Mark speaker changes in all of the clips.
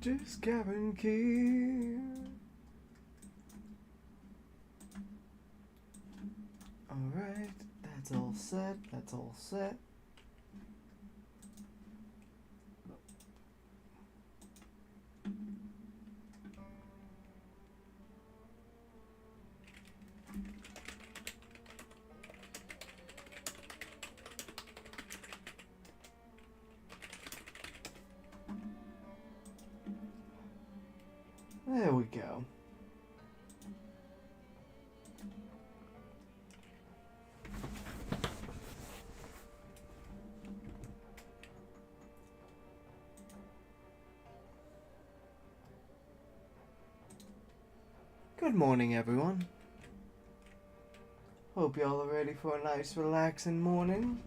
Speaker 1: this cabin key. Alright, that's all set, that's all set. There we go. Good morning, everyone. Hope y'all are ready for a nice, relaxing morning.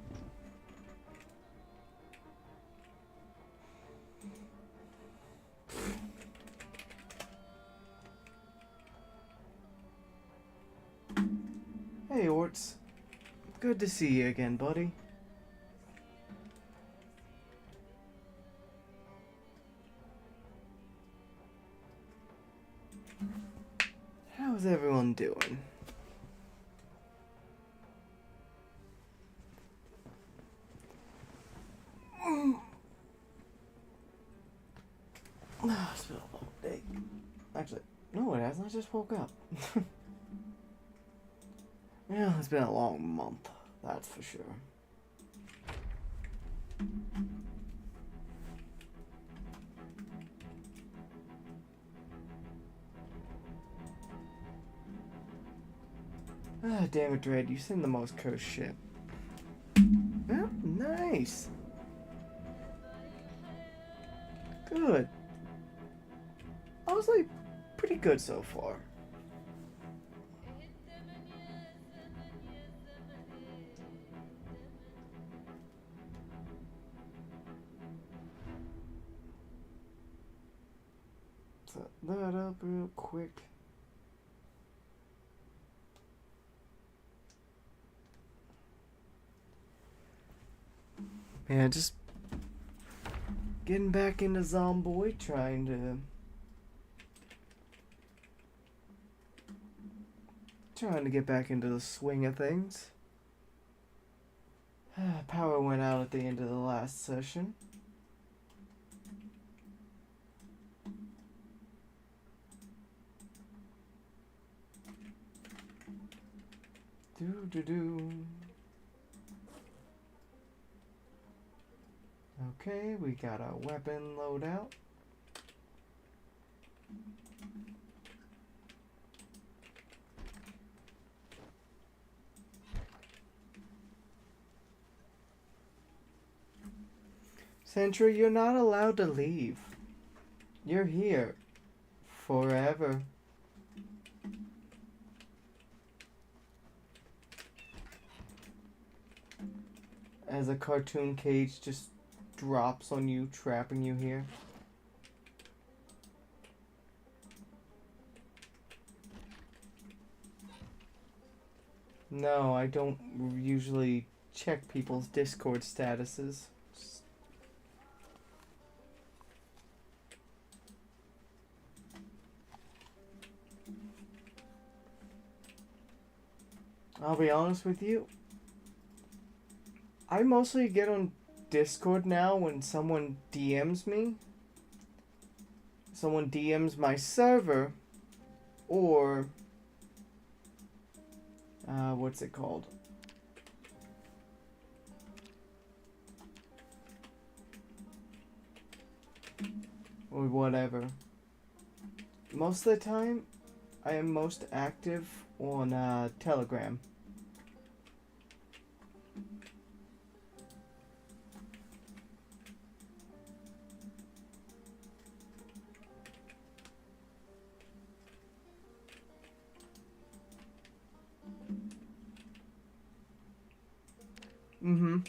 Speaker 1: Hey, Orts. Good to see you again, buddy. How's everyone doing? It's been a long day. Actually, no, it hasn't. I just woke up. Yeah, it's been a long month, that's for sure. Ah, damn it, Dread, you send the most cursed shit. Yeah, nice. Good. I was like, pretty good so far. Set that up real quick. Yeah, just getting back into Zomboid, trying to get back into the swing of things. Power went out at the end of the last session. Do. Okay, we got our weapon loadout. Sentry, you're not allowed to leave. You're here forever. As a cartoon cage just drops on you, trapping you here. No, I don't usually check people's Discord statuses. I'll be honest with you. I mostly get on Discord now when someone DMs me. Someone DMs my server, or what's it called? Or whatever. Most of the time, I am most active on Telegram. Mm-hmm.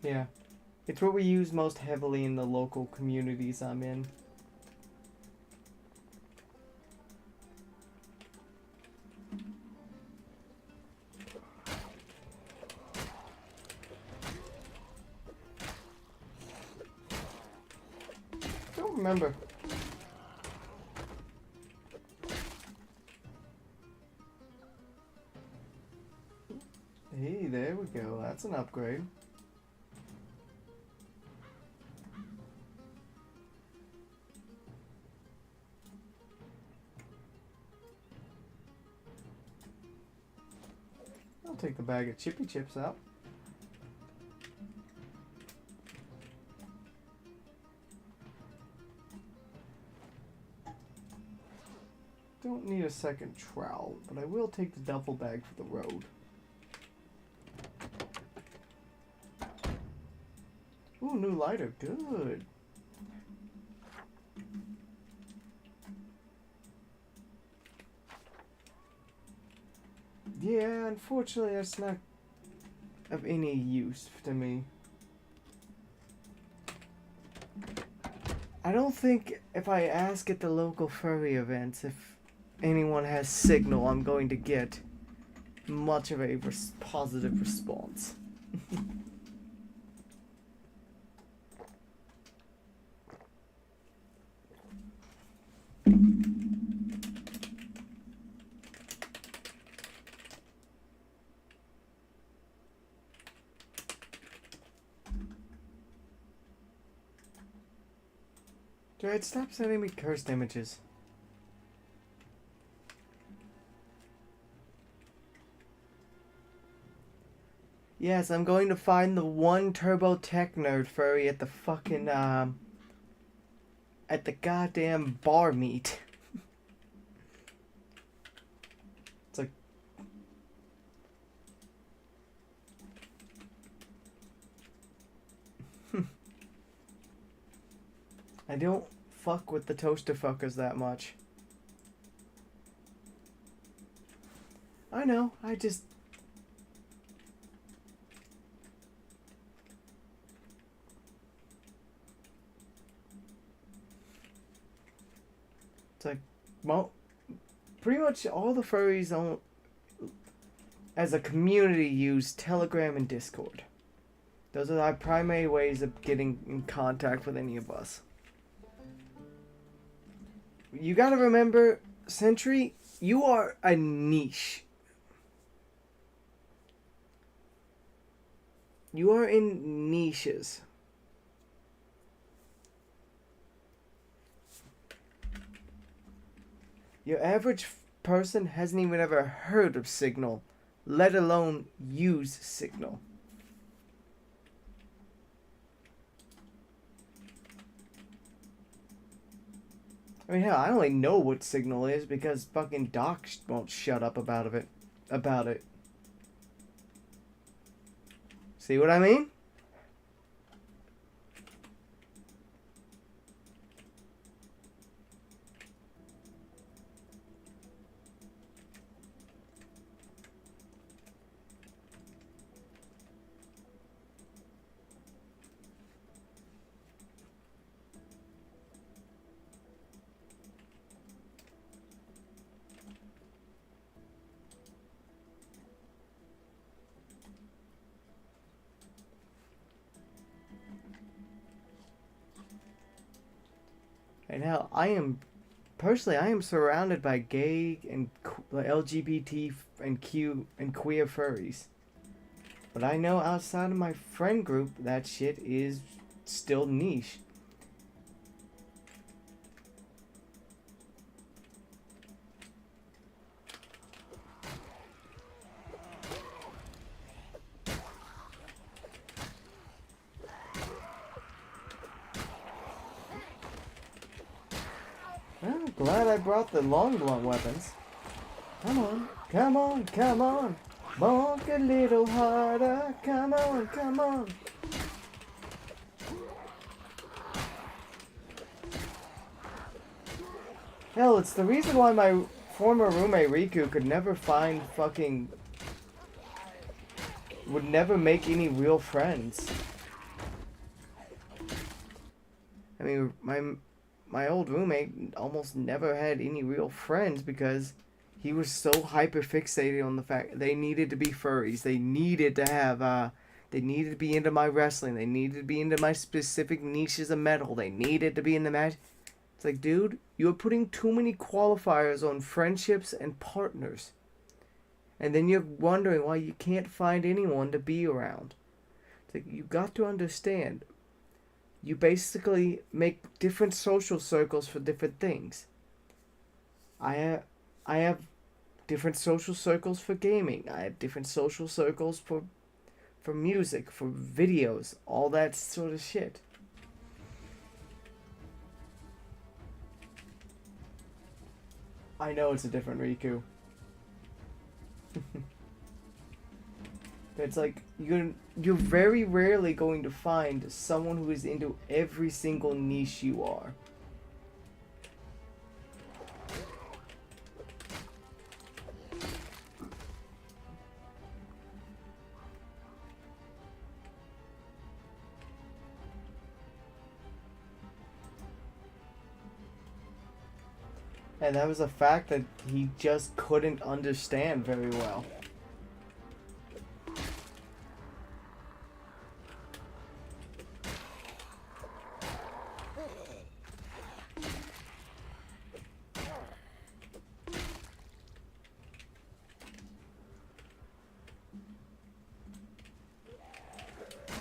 Speaker 1: Yeah. It's what we use most heavily in the local communities I'm in. Don't remember. Hey, there we go. That's an upgrade. I'll take the bag of chippy chips out. Don't need a second trowel, but I will take the duffel bag for the road. Ooh, new lighter. Good. Yeah, unfortunately that's not of any use to me. I don't think if I ask at the local furry events if anyone has signal, I'm going to get much of a positive response. Jared, stop sending me cursed images. Yes, I'm going to find the one turbo tech nerd furry at the fucking, at the goddamn bar meet. It's like... I don't fuck with the toaster fuckers that much. I know, I just... It's like, well, pretty much all the furries don't, as a community, use Telegram and Discord. Those are our primary ways of getting in contact with any of us. You gotta remember, Sentry, you are a niche. You are in niches. Your average person hasn't even ever heard of Signal, let alone use Signal. I mean, hell, I only know what Signal is because fucking Doc won't shut up about it. See what I mean? And hell, I am surrounded by gay and LGBT and Q and queer furries. But I know outside of my friend group, that shit is still niche. Well, glad I brought the long blunt weapons. Come on, come on, come on. Bonk a little harder. Come on, come on. Hell, it's the reason why my former roommate Riku could never find fucking... would never make any real friends. I mean, my old roommate almost never had any real friends because he was so hyper fixated on the fact they needed to be furries. They needed to have they needed to be into my wrestling. They needed to be into my specific niches of metal. They needed to be in the match. It's like, dude, you're putting too many qualifiers on friendships and partners. And then you're wondering why you can't find anyone to be around. It's like, you got to understand. You basically make different social circles for different things. I have different social circles for gaming. I have different social circles for music, for videos, all that sort of shit. I know it's a different Riku. It's like you're very rarely going to find someone who is into every single niche you are. And that was a fact that he just couldn't understand very well.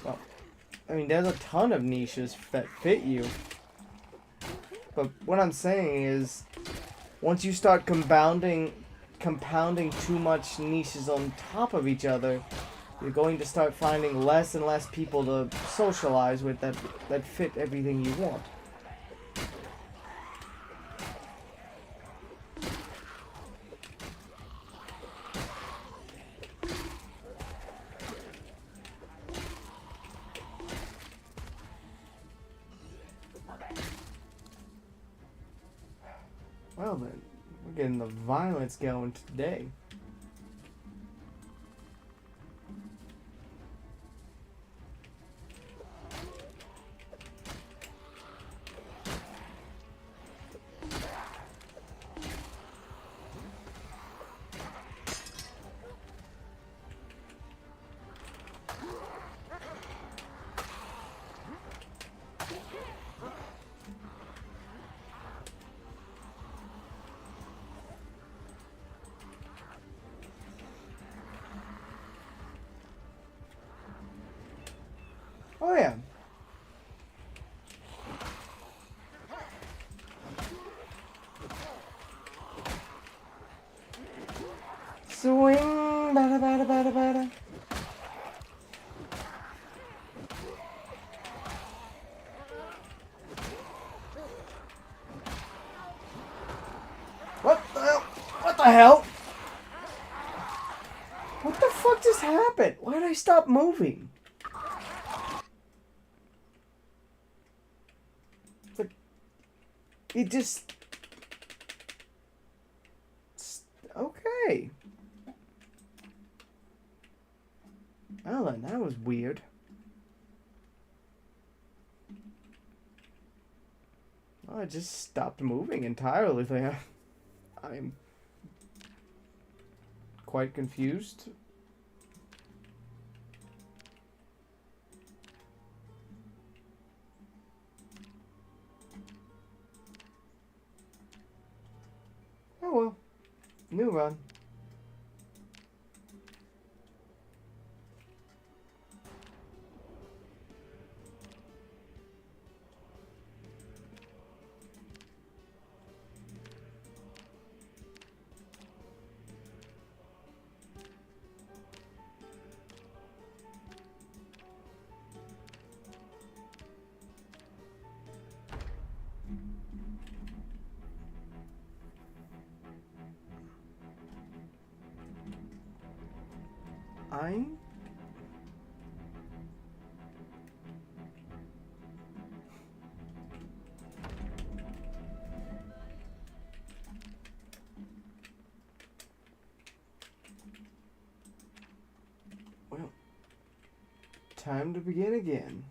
Speaker 1: Well, I mean, there's a ton of niches that fit you. But what I'm saying is, once you start compounding too much niches on top of each other, you're going to start finding less and less people to socialize with that fit everything you want. Well then, we're getting the violence going today. Oh yeah. Swing, bada bada bada bada. What the hell? What the hell? What the fuck just happened? Why did I stop moving? It's like, it just... Okay. Well then, that was weird. Well, I just stopped moving entirely there. I'm quite confused. Oh well. New run. I'm... Well, time to begin again.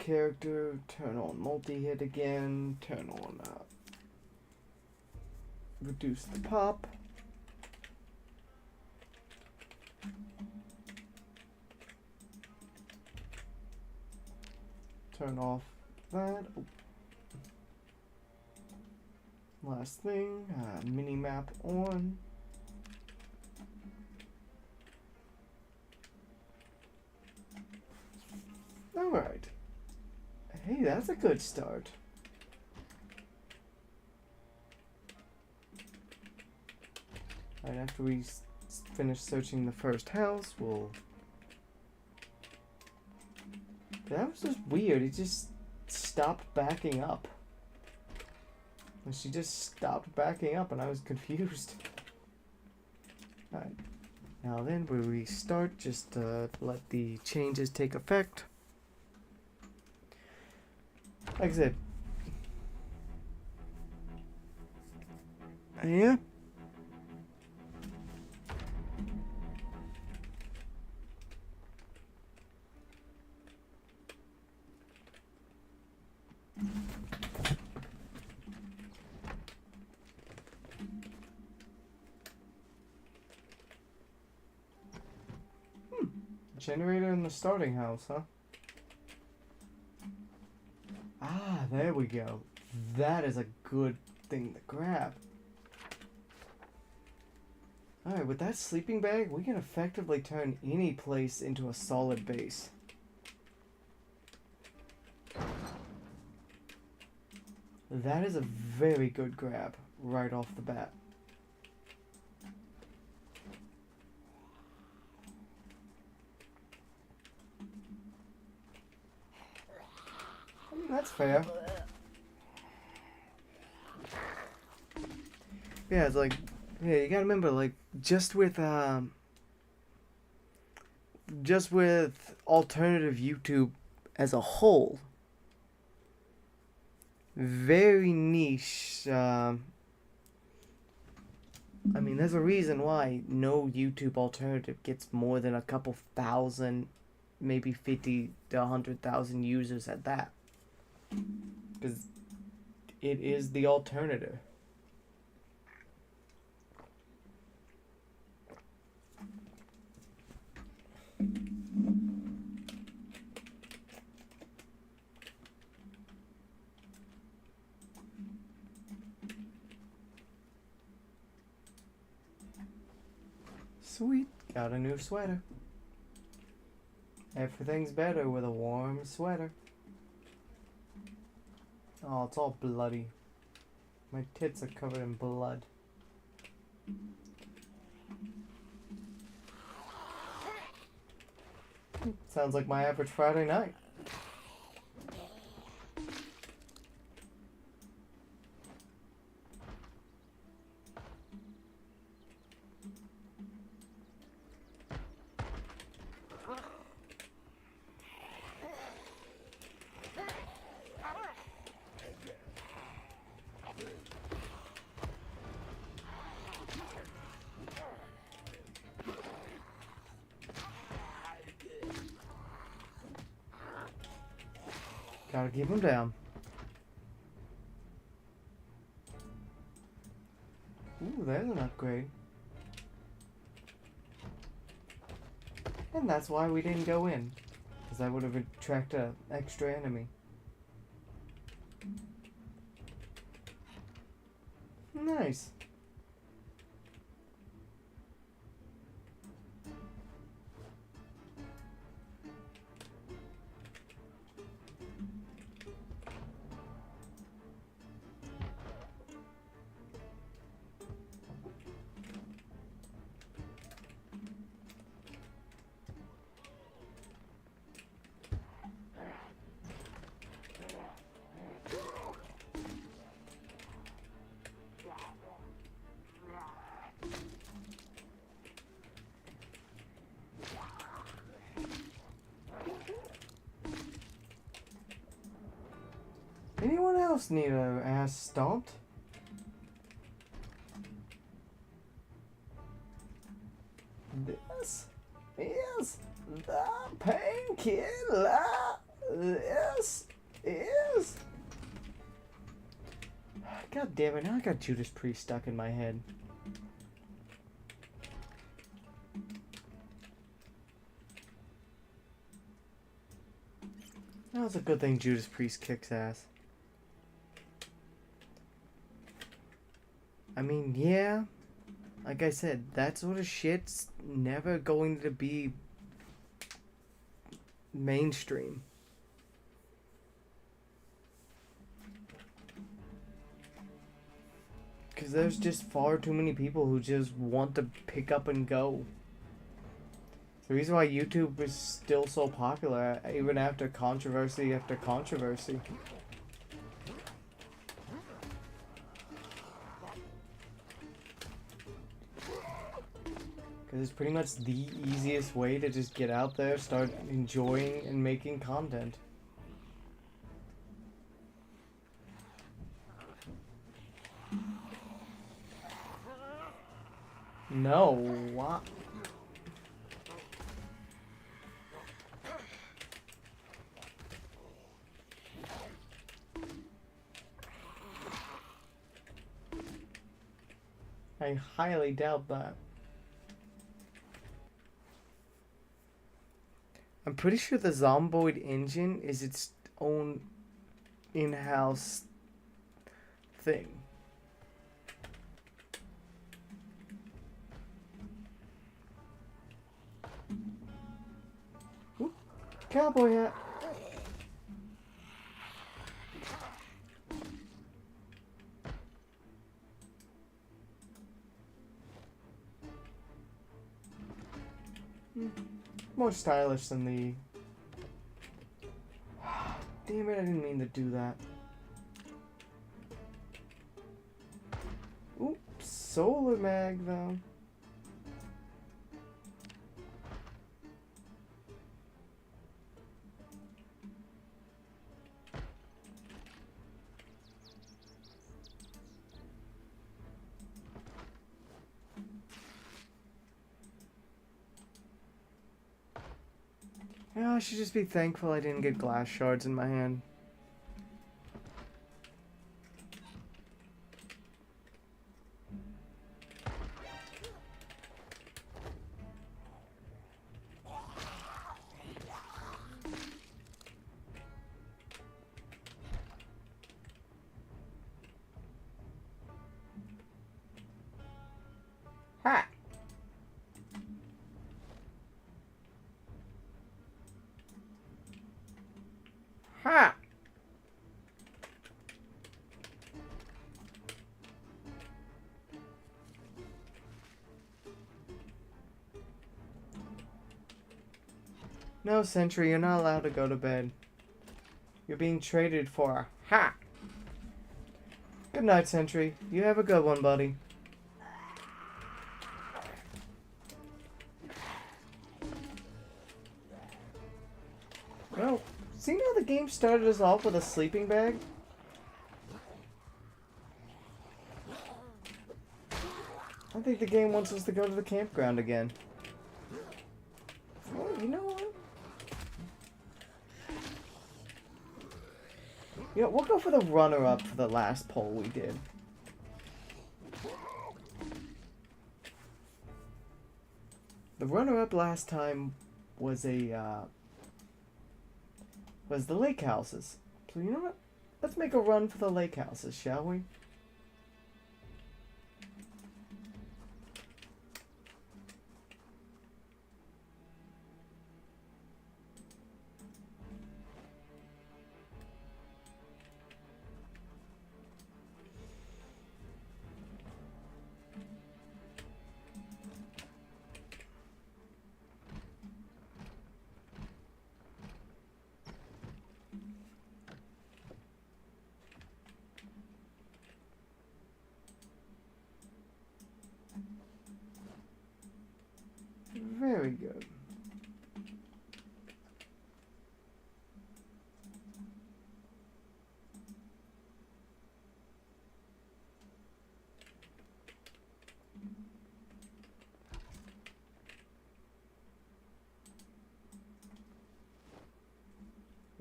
Speaker 1: character, turn on multi-hit again, turn on reduce the pop. Turn off that. Oh. Last thing, mini map on. Alright. Hey, that's a good start. Right after we finish searching the first house, we'll... That was just weird. It just stopped backing up. And she just stopped backing up and I was confused. Alright. Now then, we restart just to let the changes take effect. Like I said. Yeah. Generator in the starting house, huh? Ah, there we go. That is a good thing to grab. Alright, with that sleeping bag, we can effectively turn any place into a solid base. That is a very good grab right off the bat. That's fair. Yeah, it's like, yeah, you gotta remember, like, just with alternative YouTube as a whole, very niche. I mean, there's a reason why no YouTube alternative gets more than a couple thousand, maybe 50 to 100,000 users at that. Because it is the alternative. Sweet, got a new sweater. Everything's better with a warm sweater. Oh, it's all bloody. My tits are covered in blood. Sounds like my average Friday night. Gotta keep him down. Ooh, there's an upgrade. And that's why we didn't go in. Because that would have attracted an extra enemy. Nice. Anyone else need a ass stomped? This is the painkiller. This Yes, it is. God damn it! Now I got Judas Priest stuck in my head. That was a good thing Judas Priest kicks ass. I mean, yeah. Like I said, that sort of shit's never going to be mainstream. Because there's just far too many people who just want to pick up and go. The reason why YouTube is still so popular, even after controversy after controversy. Because it's pretty much the easiest way to just get out there, start enjoying and making content. No, what? I highly doubt that. I'm pretty sure the Zomboid engine is its own in-house thing. Ooh, cowboy hat. More stylish than the... Damn it, I didn't mean to do that. Ooh, solar mag though. Yeah, I should just be thankful I didn't get glass shards in my hand. Ha! Ha! No, Sentry, you're not allowed to go to bed. You're being traded for a hat. Good night, Sentry. You have a good one, buddy. Well, see how the game started us off with a sleeping bag? I think the game wants us to go to the campground again. Well, you know what? You know, we'll go for the runner-up for the last poll we did. The runner-up last time was a, was the lake houses. So you know what? Let's make a run for the lake houses, shall we?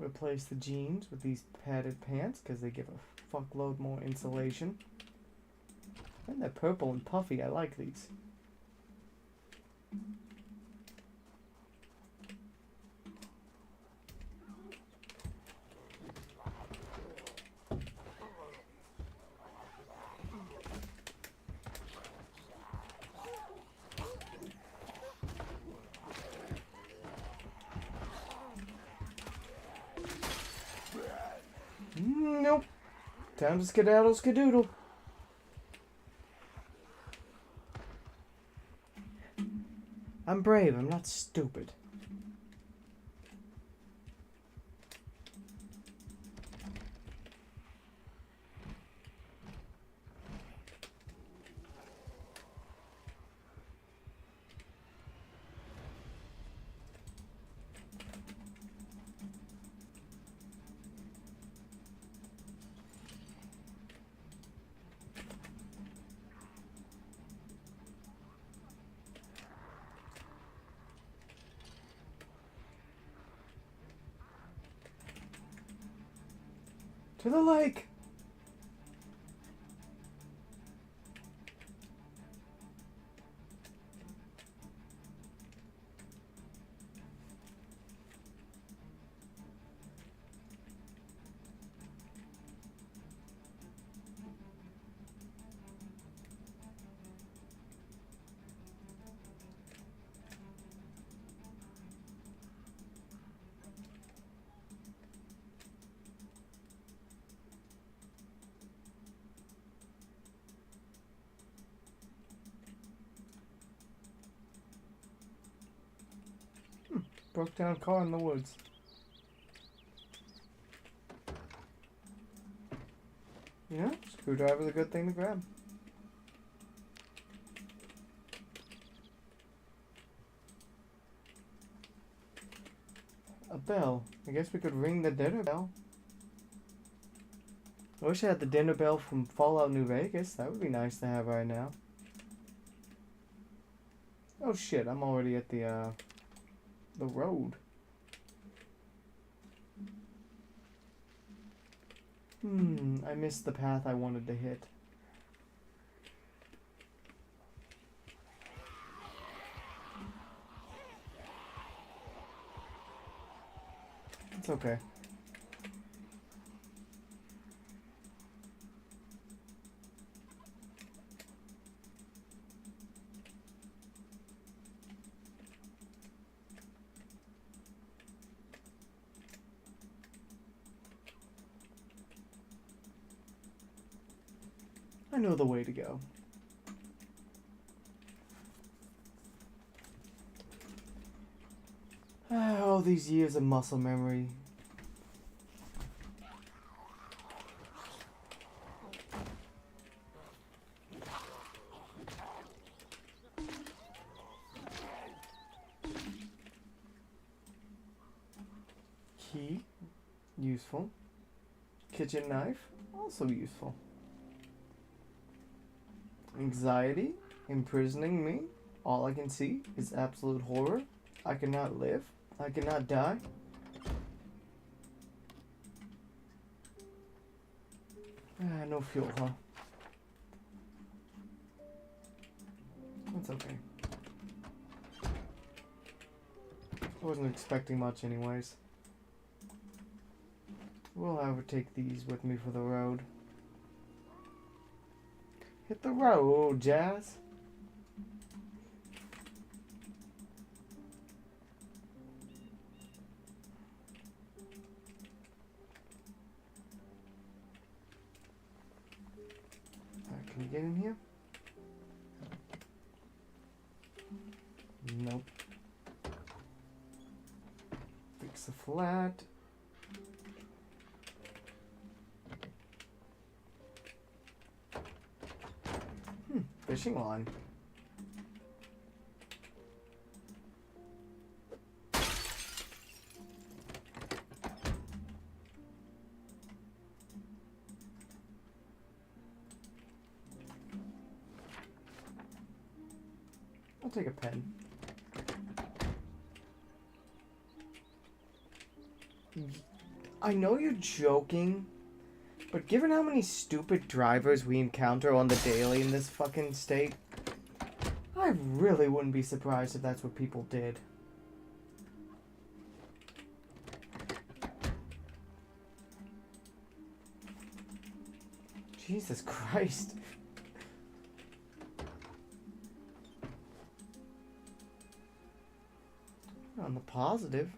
Speaker 1: Replace the jeans with these padded pants because they give a fuckload more insulation. And they're purple and puffy. I like these. Nope. Time to skedaddle skedoodle. I'm brave, I'm not stupid. To the lake! Broke down car in the woods. Yeah, screwdriver's a good thing to grab. A bell. I guess we could ring the dinner bell. I wish I had the dinner bell from Fallout New Vegas. That would be nice to have right now. Oh shit, I'm already at the road. I missed the path I wanted to hit. It's okay. I know the way to go. All these years of muscle memory. Key, useful. Kitchen knife, also useful. Anxiety, imprisoning me. All I can see is absolute horror. I cannot live. I cannot die. No fuel, huh? That's okay. I wasn't expecting much anyways. Will I ever take these with me for the road? Hit the road, Jazz. Can we get in here? Nope. Fix the flat. Fishing line. I'll take a pen. I know you're joking, but given how many stupid drivers we encounter on the daily in this fucking state, I really wouldn't be surprised if that's what people did. Jesus Christ. On the positive.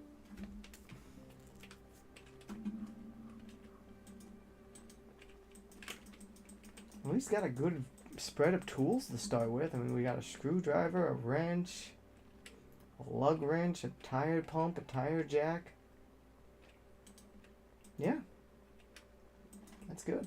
Speaker 1: At least got a good spread of tools to start with. I mean, we got a screwdriver, a wrench, a lug wrench, a tire pump, a tire jack. Yeah. That's good.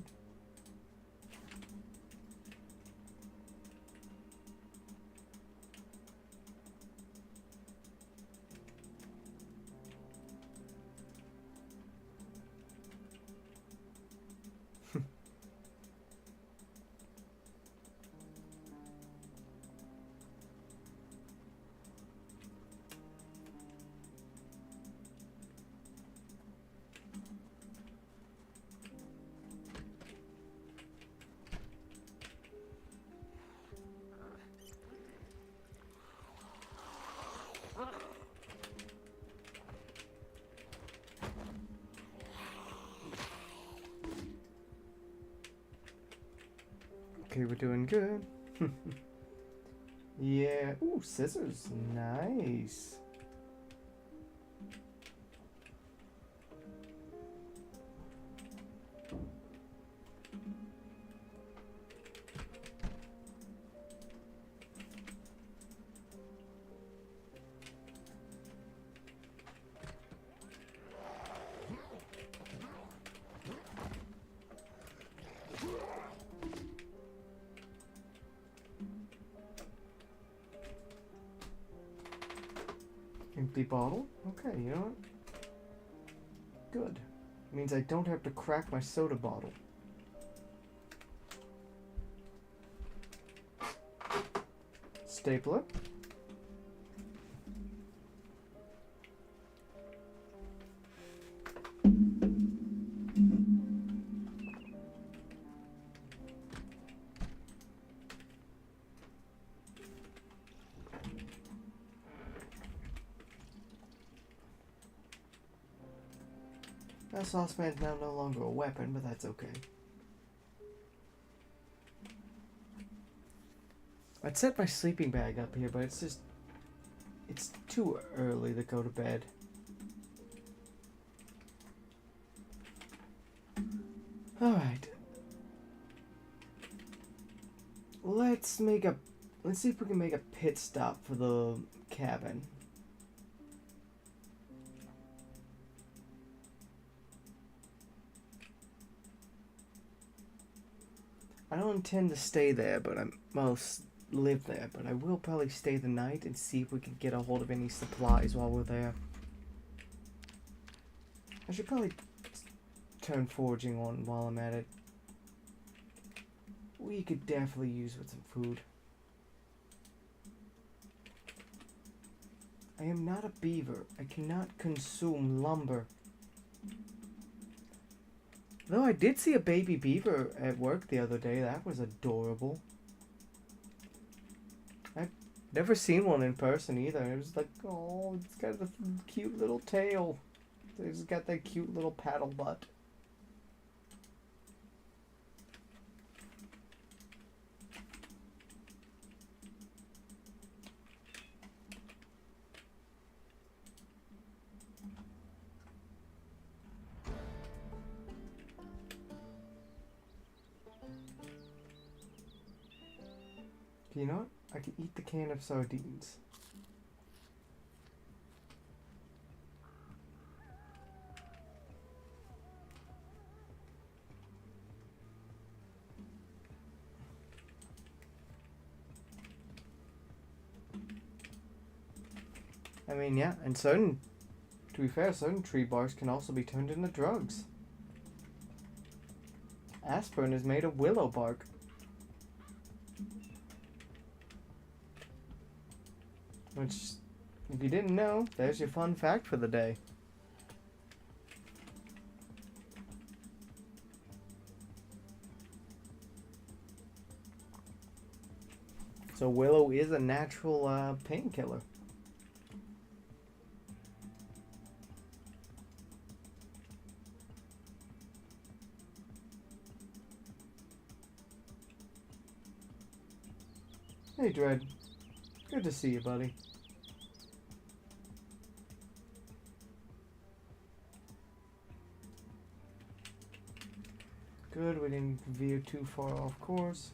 Speaker 1: Okay, we're doing good. Yeah. Ooh, scissors. Nice. Empty bottle? Okay, you know what? Good. Means I don't have to crack my soda bottle. Stapler. That saucepan's now no longer a weapon, but that's okay. I'd set my sleeping bag up here, but it's too early to go to bed. Alright. Let's see if we can make a pit stop for the cabin. I don't intend to stay there, but live there, but I will probably stay the night and see if we can get a hold of any supplies while we're there. I should probably turn foraging on while I'm at it. We could definitely use with some food. I am not a beaver. I cannot consume lumber. Though I did see a baby beaver at work the other day. That was adorable. I've never seen one in person either. It was like, oh, it's got a cute little tail. It's got that cute little paddle butt. You know what? I could eat the can of sardines. I mean, yeah, and to be fair, certain tree barks can also be turned into drugs. Aspirin is made of willow bark. Which, if you didn't know, there's your fun fact for the day. So Willow is a natural painkiller. Hey Dread, good to see you, buddy. Good, we didn't veer too far off course.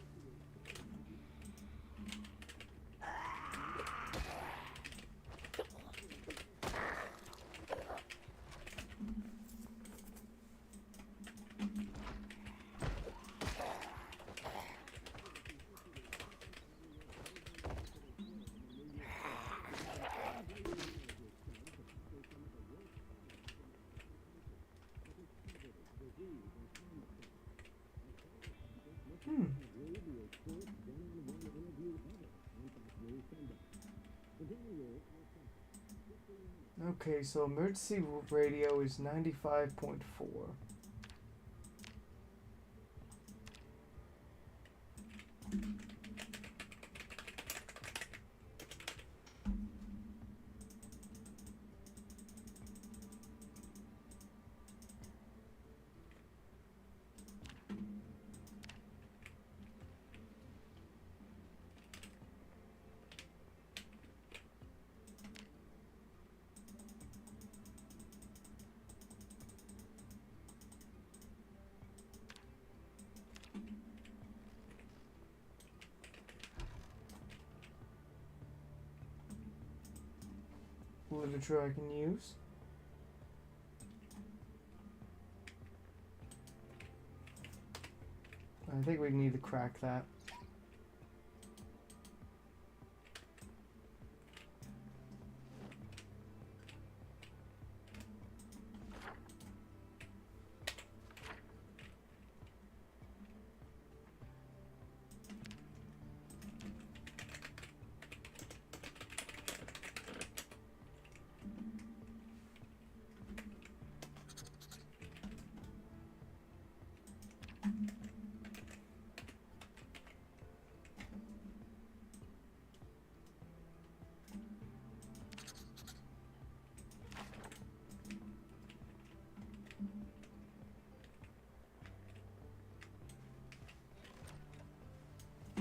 Speaker 1: Okay, so emergency radio is 95.4. Literature I can use. I think we need to crack that.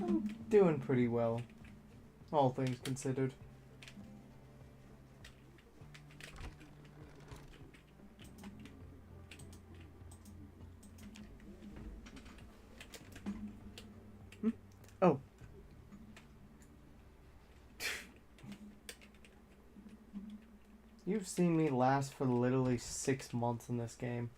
Speaker 1: I'm doing pretty well, all things considered. Oh. You've seen me last for literally 6 months in this game.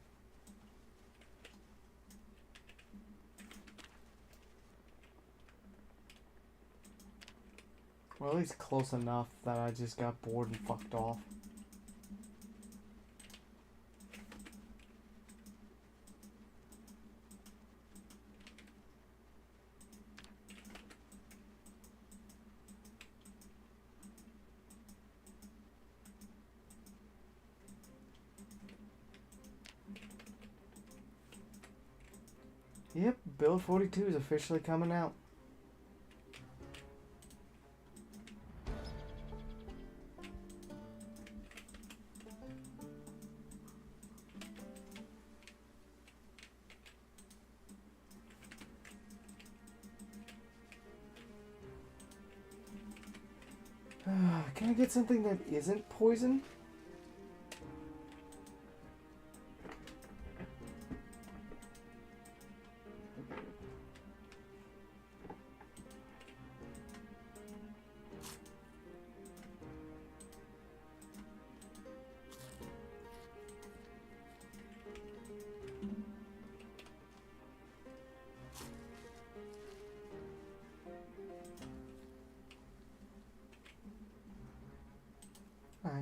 Speaker 1: Well, at least close enough that I just got bored and fucked off. Yep, Build 42 is officially coming out. Can I get something that isn't poison?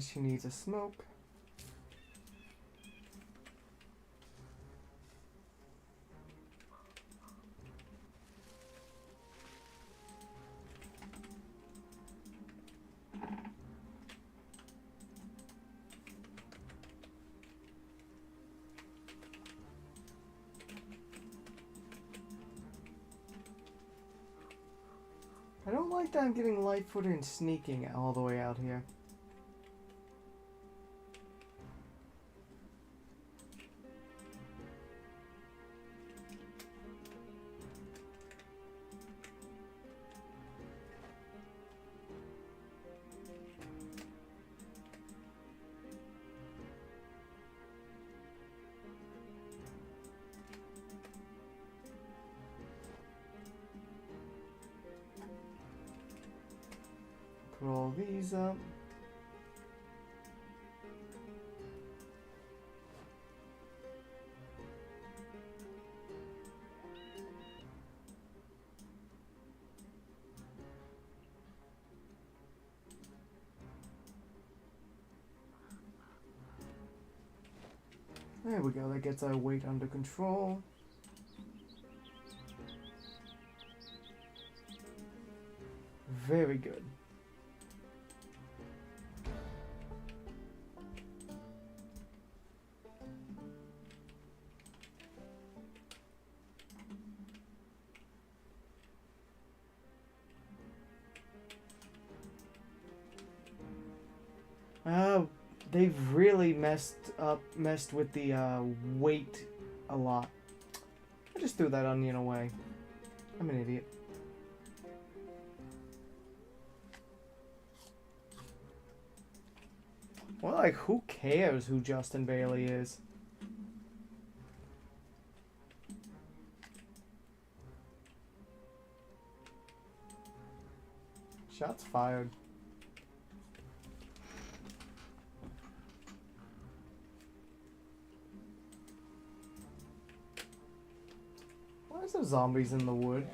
Speaker 1: She needs a smoke. I don't like that I'm getting light-footed and sneaking all the way out here. Put all these up. There we go, that gets our weight under control. Very good. They've really messed with the weight a lot. I just threw that onion away. I'm an idiot. Well, like, who cares who Justin Bailey is? Shots fired. Why is there zombies in the wood?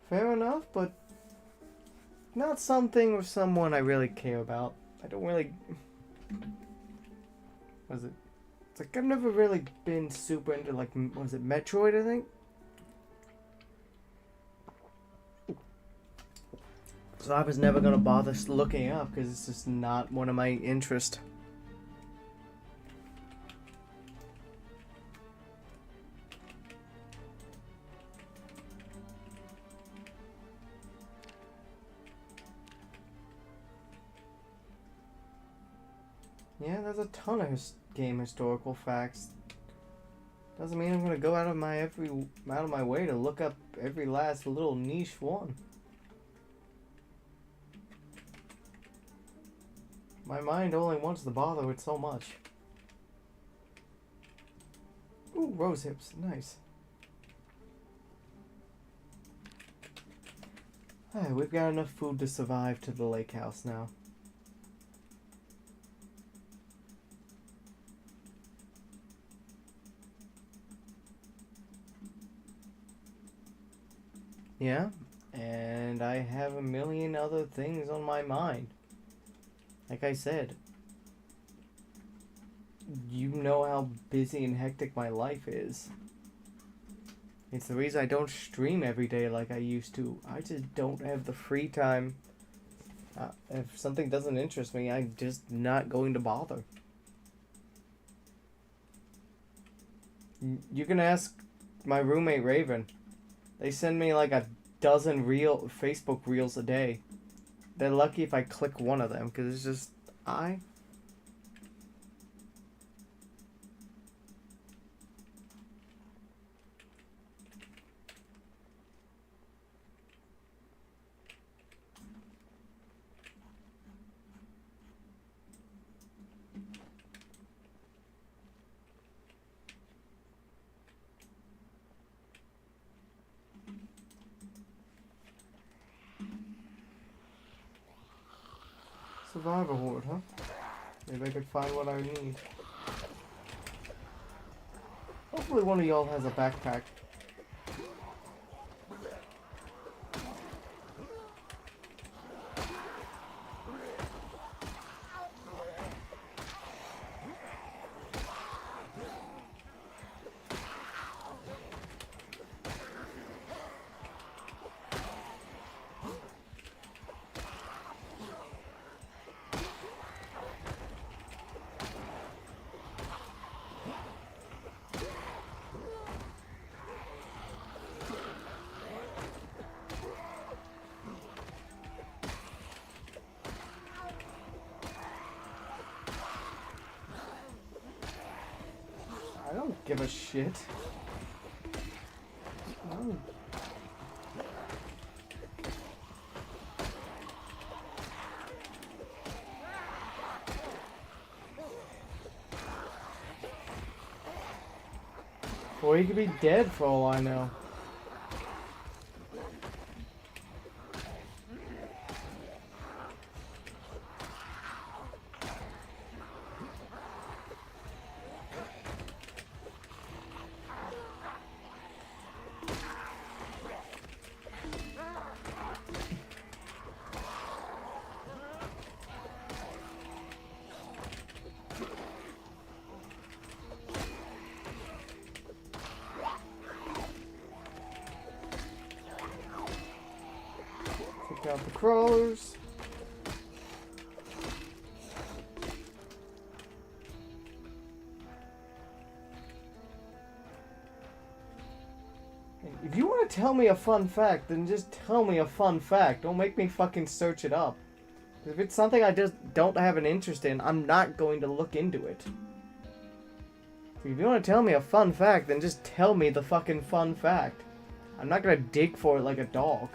Speaker 1: Fair enough, but not something or someone I really care about. I don't really... Was it? It's like I've never really been super into, like, was it Metroid, I think? So I was never gonna bother looking up because it's just not one of my interests. Yeah, there's a ton of game historical facts. Doesn't mean I'm gonna go out of my way to look up every last little niche one. My mind only wants to bother with so much. Ooh, rose hips, nice. Alright, we've got enough food to survive to the lake house now. Yeah, and I have a million other things on my mind. Like I said, you know how busy and hectic my life is. It's the reason I don't stream every day like I used to. I just don't have the free time. If something doesn't interest me, I'm just not going to bother. You can ask my roommate Raven. They send me like a dozen Facebook reels a day. They're lucky if I click one of them, because it's just, Survivor horde, huh? Maybe I could find what I need. Hopefully one of y'all has a backpack. don't give a shit. Oh. Or he could be dead for all I know. Take out the crawlers. If you want to tell me a fun fact, then just tell me a fun fact. Don't make me fucking search it up. If it's something I just don't have an interest in, I'm not going to look into it. If you want to tell me a fun fact, then just tell me the fucking fun fact. I'm not gonna dig for it like a dog.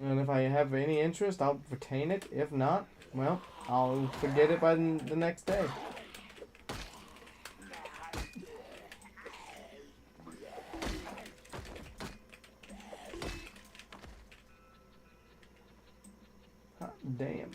Speaker 1: And if I have any interest, I'll retain it. If not, well, I'll forget it by the next day. Hot damn.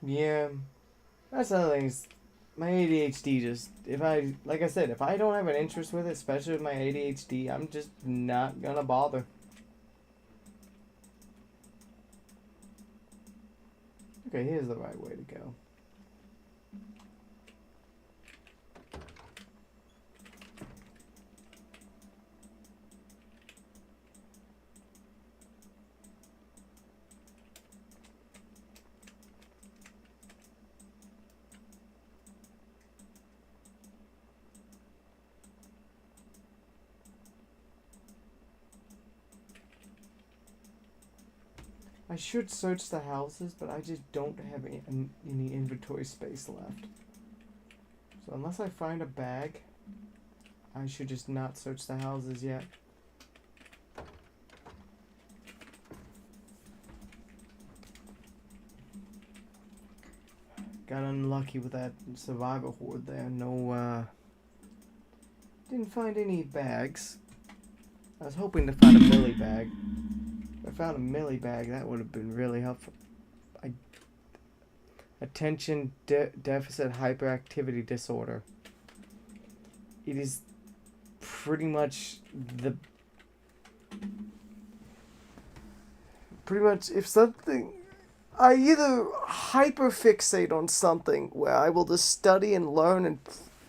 Speaker 1: Yeah, that's another thing. Is my ADHD just, like I said, if I don't have an interest with it, especially with my ADHD, I'm just not gonna bother. Okay, here's the right way to go. I should search the houses, but I just don't have any inventory space left. So unless I find a bag, I should just not search the houses yet. Got unlucky with that survivor horde there. No, didn't find any bags. I was hoping to find a millie bag. If I found a millie bag, that would have been really helpful. Attention deficit hyperactivity disorder. It is pretty much if something, I either hyperfixate on something where I will just study and learn and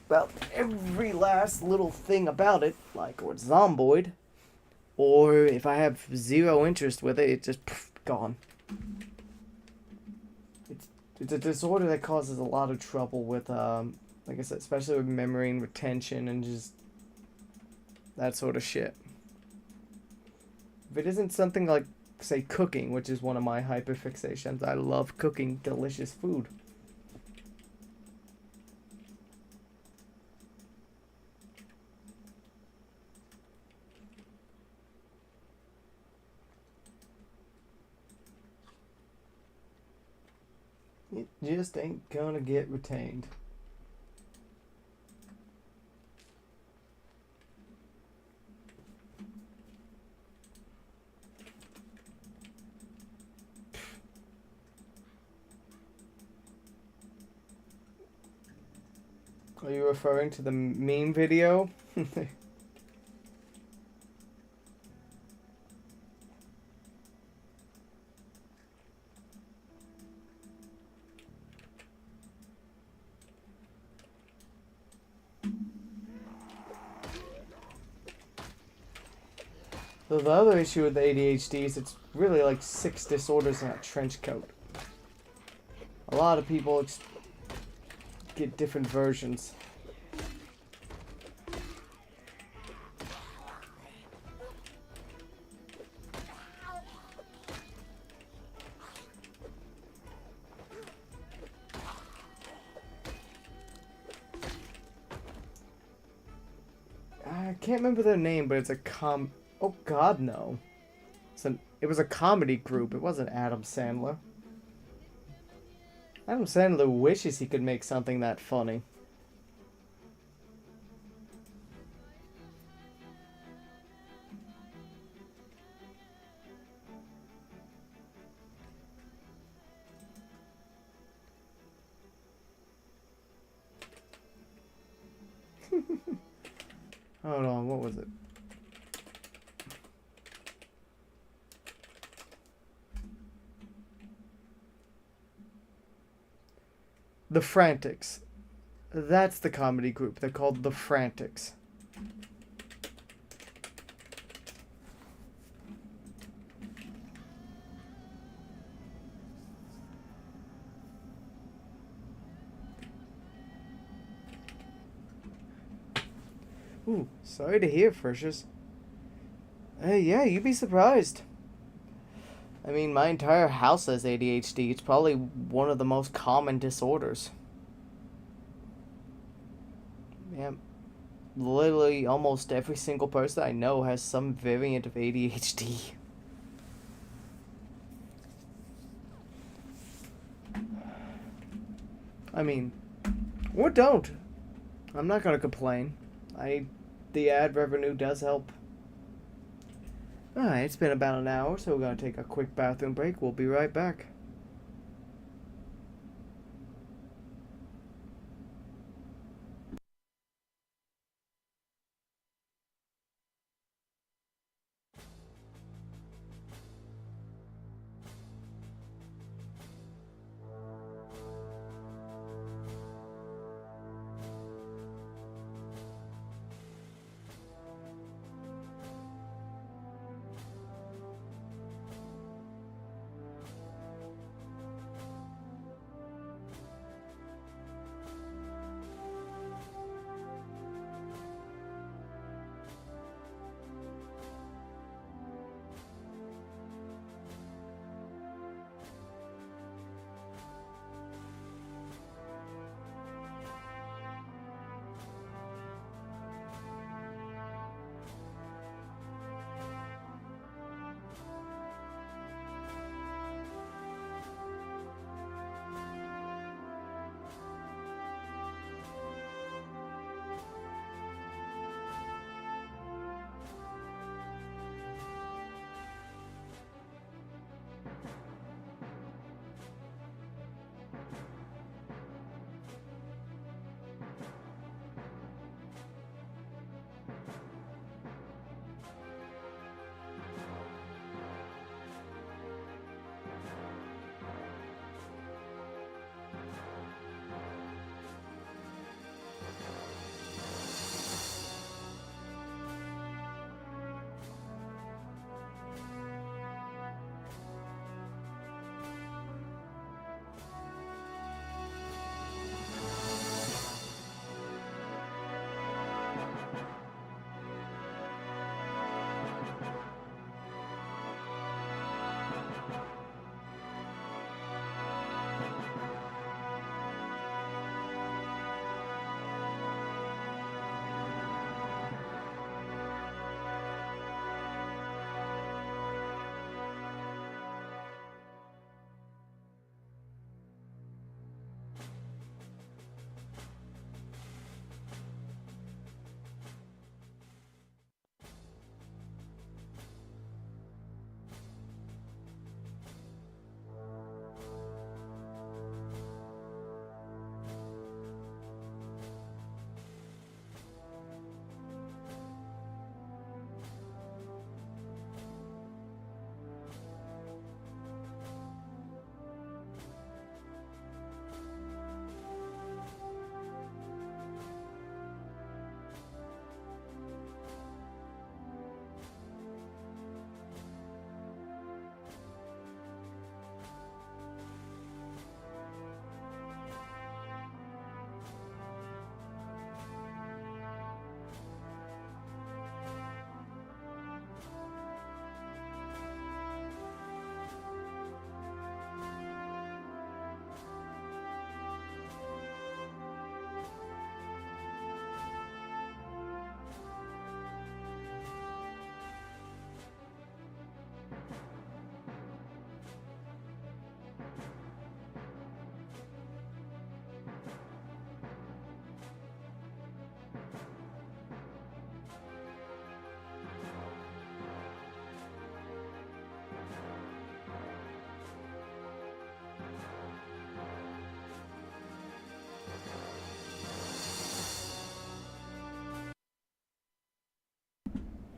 Speaker 1: about every last little thing about it, like with Zomboid, or if I have zero interest with it, it's just gone. It's a disorder that causes a lot of trouble with, like I said, especially with memory and retention and just that sort of shit. If it isn't something like, say, cooking, which is one of my hyperfixations, I love cooking delicious food. It just ain't gonna get retained. Are you referring to the meme video? So the other issue with the ADHD is it's really like 6 disorders in a trench coat. A lot of people get different versions. I can't remember their name, but it's a oh god, no. It was a comedy group. It wasn't Adam Sandler. Adam Sandler wishes he could make something that funny. Hold on, what was it? The Frantics. That's the comedy group. They're called The Frantics. Ooh, sorry to hear, Fercious. Yeah, you'd be surprised. I mean, my entire house has ADHD. It's probably one of the most common disorders. Yeah, literally almost every single person I know has some variant of ADHD. I mean, or don't. I'm not gonna complain. The ad revenue does help. Alright, it's been about an hour, so we're gonna take a quick bathroom break. We'll be right back.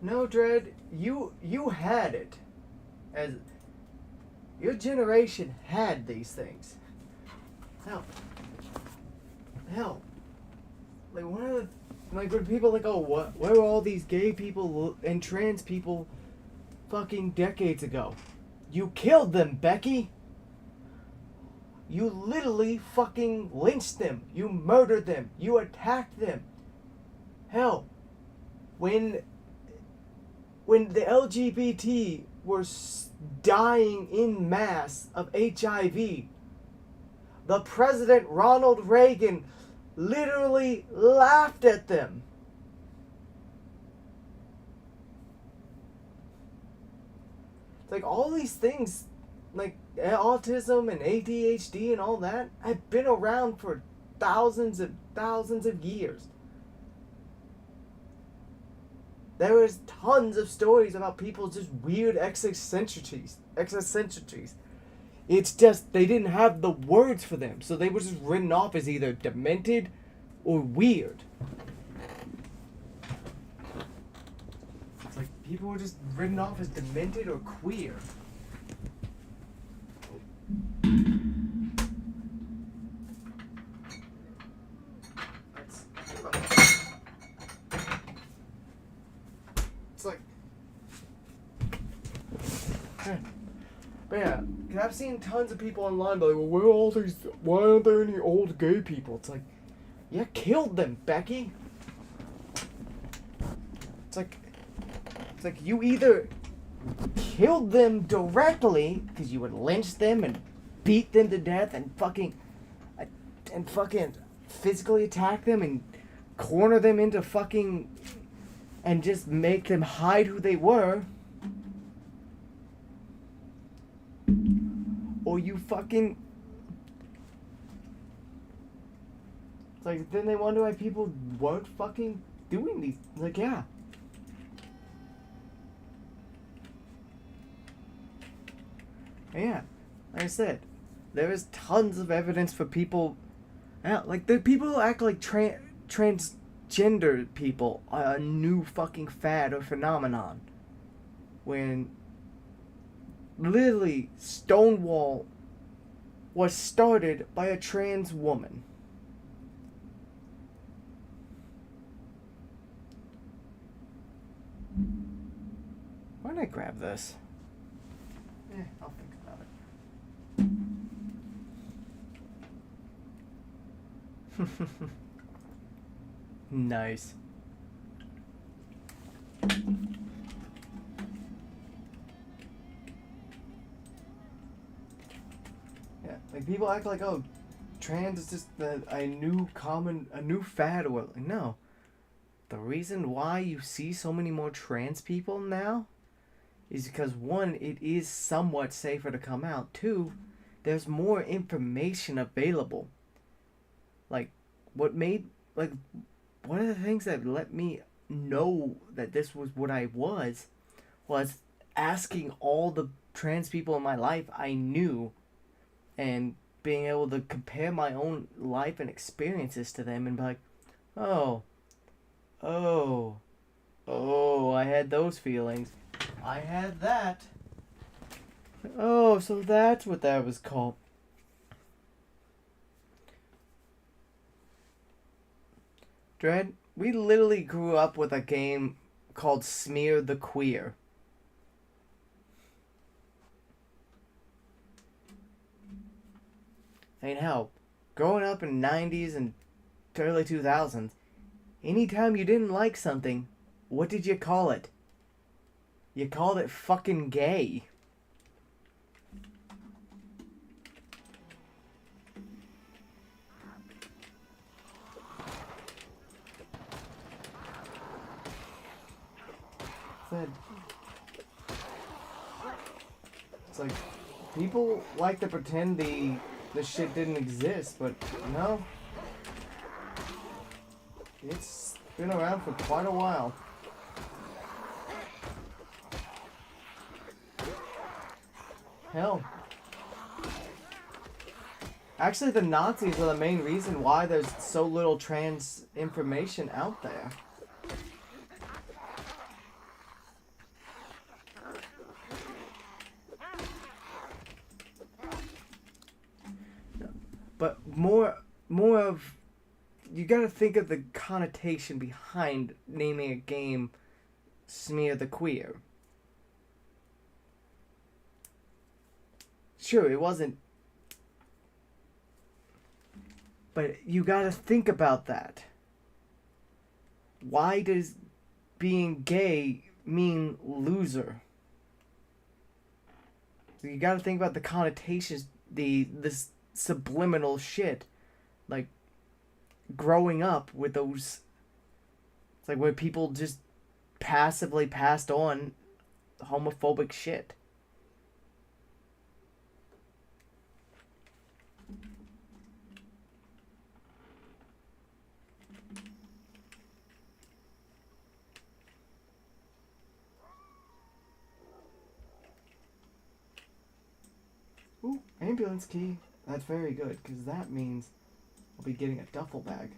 Speaker 1: No, Dredd, you had it. As your generation had these things. Hell. Like one of the when people like, oh, what? Where were all these gay people and trans people fucking decades ago? You killed them, Becky. You literally fucking lynched them. You murdered them. You attacked them. Hell, when the LGBT were dying in mass of HIV, the President Ronald Reagan literally laughed at them. It's like all these things, like autism and ADHD and all that, have been around for thousands of years. There is tons of stories about people's just weird eccentricities. It's just they didn't have the words for them, so they were just written off as either demented or weird. It's like people were just written off as demented or queer. It's like, but yeah, cause I've seen tons of people online be like, well, where are all these? Why aren't there any old gay people? It's like, you killed them, Becky. It's like you either killed them directly because you would lynch them and beat them to death and fucking physically attack them and corner them into fucking and just make them hide who they were, or you fucking. It's like then they wonder why people weren't fucking doing these. Like, yeah. Yeah, like I said, there is tons of evidence for people. Like the people who act like transgender people are a new fucking fad or phenomenon. When literally Stonewall was started by a trans woman. Why did I grab this? I'll think about it. Nice. Yeah, like people act like, oh, trans is just a new fad or what. No. The reason why you see so many more trans people now is because, one, it is somewhat safer to come out. Two, there's more information available. Like, one of the things that let me know that this was what I was asking all the trans people in my life I knew and being able to compare my own life and experiences to them and be like, oh, I had those feelings. I had that. Oh, so that's what that was called. Dredd, we literally grew up with a game called Smear the Queer. I mean, hell, growing up in the 90s and early 2000s, anytime you didn't like something, what did you call it? You called it fucking gay. It's like, people like to pretend the shit didn't exist, but no. It's been around for quite a while. Hell. Actually, the Nazis are the main reason why there's so little trans information out there. but more of, you gotta think of the connotation behind naming a game Smear the Queer. Sure, it wasn't, but you gotta think about that. Why does being gay mean loser? So you gotta think about the connotations, this subliminal shit, like growing up with those. It's like where people just passively passed on homophobic shit. Ooh, ambulance key. That's very good, because that means I'll be getting a duffel bag.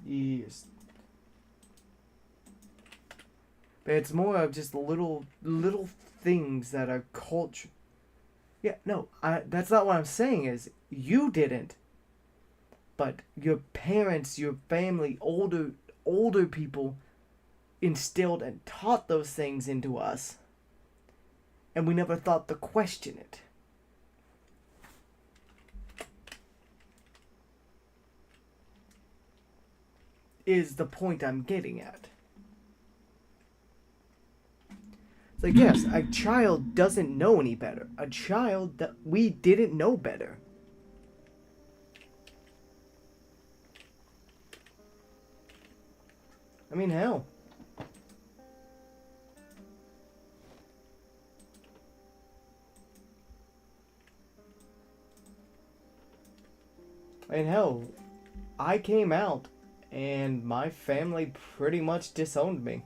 Speaker 1: Yes. But it's more of just little things that are culture. Yeah, no, that's not what I'm saying is you didn't. But your parents, your family, older people instilled and taught those things into us. And we never thought to question it. Is the point I'm getting at. It's like, yes, a child doesn't know any better. A child that we didn't know better. I mean, hell. And hell, I came out and my family pretty much disowned me.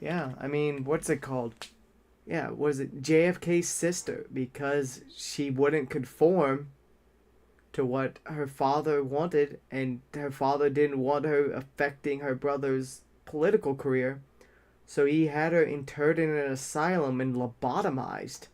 Speaker 1: Yeah, I mean, what's it called? Yeah, was it JFK's sister, because she wouldn't conform to what her father wanted, and her father didn't want her affecting her brother's political career, so he had her interred in an asylum and lobotomized.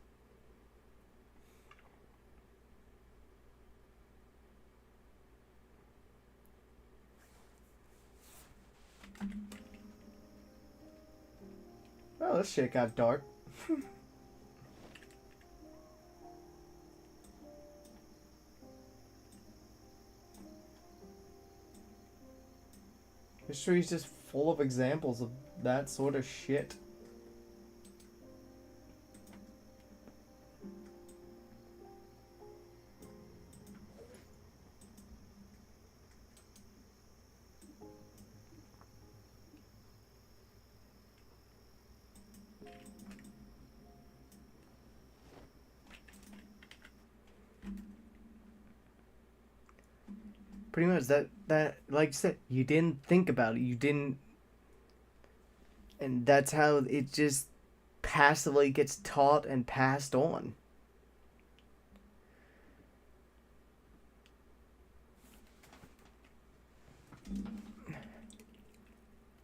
Speaker 1: Oh, this shit got dark. History's just full of examples of that sort of shit. Pretty much that like you said, you didn't think about it. You didn't, and that's how it just passively gets taught and passed on.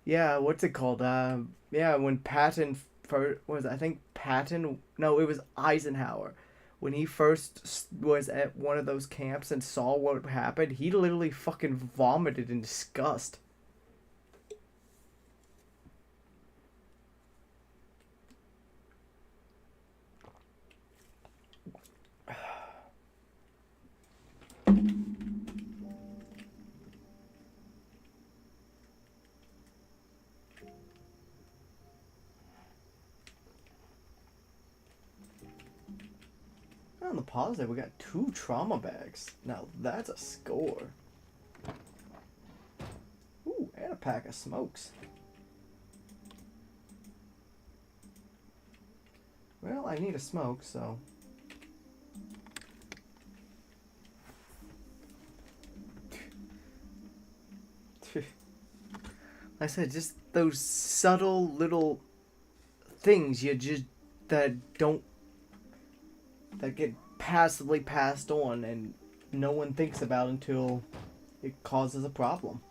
Speaker 1: Yeah, what's it called? Yeah, when Patton first was, I think Patton. No, it was Eisenhower. When he first was at one of those camps and saw what happened, he literally fucking vomited in disgust. On the positive, we got 2 trauma bags. Now that's a score. Ooh, and a pack of smokes. Well, I need a smoke, so. I said, just those subtle little things you just that don't that get passively passed on and no one thinks about until it causes a problem.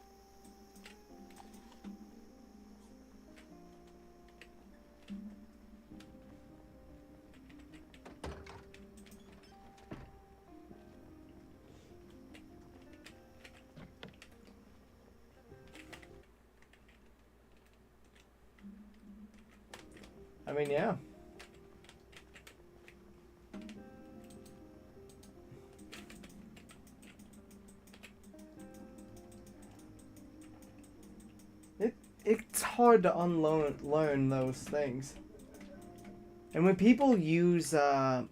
Speaker 1: I mean, yeah. It's hard to learn those things. And when people use the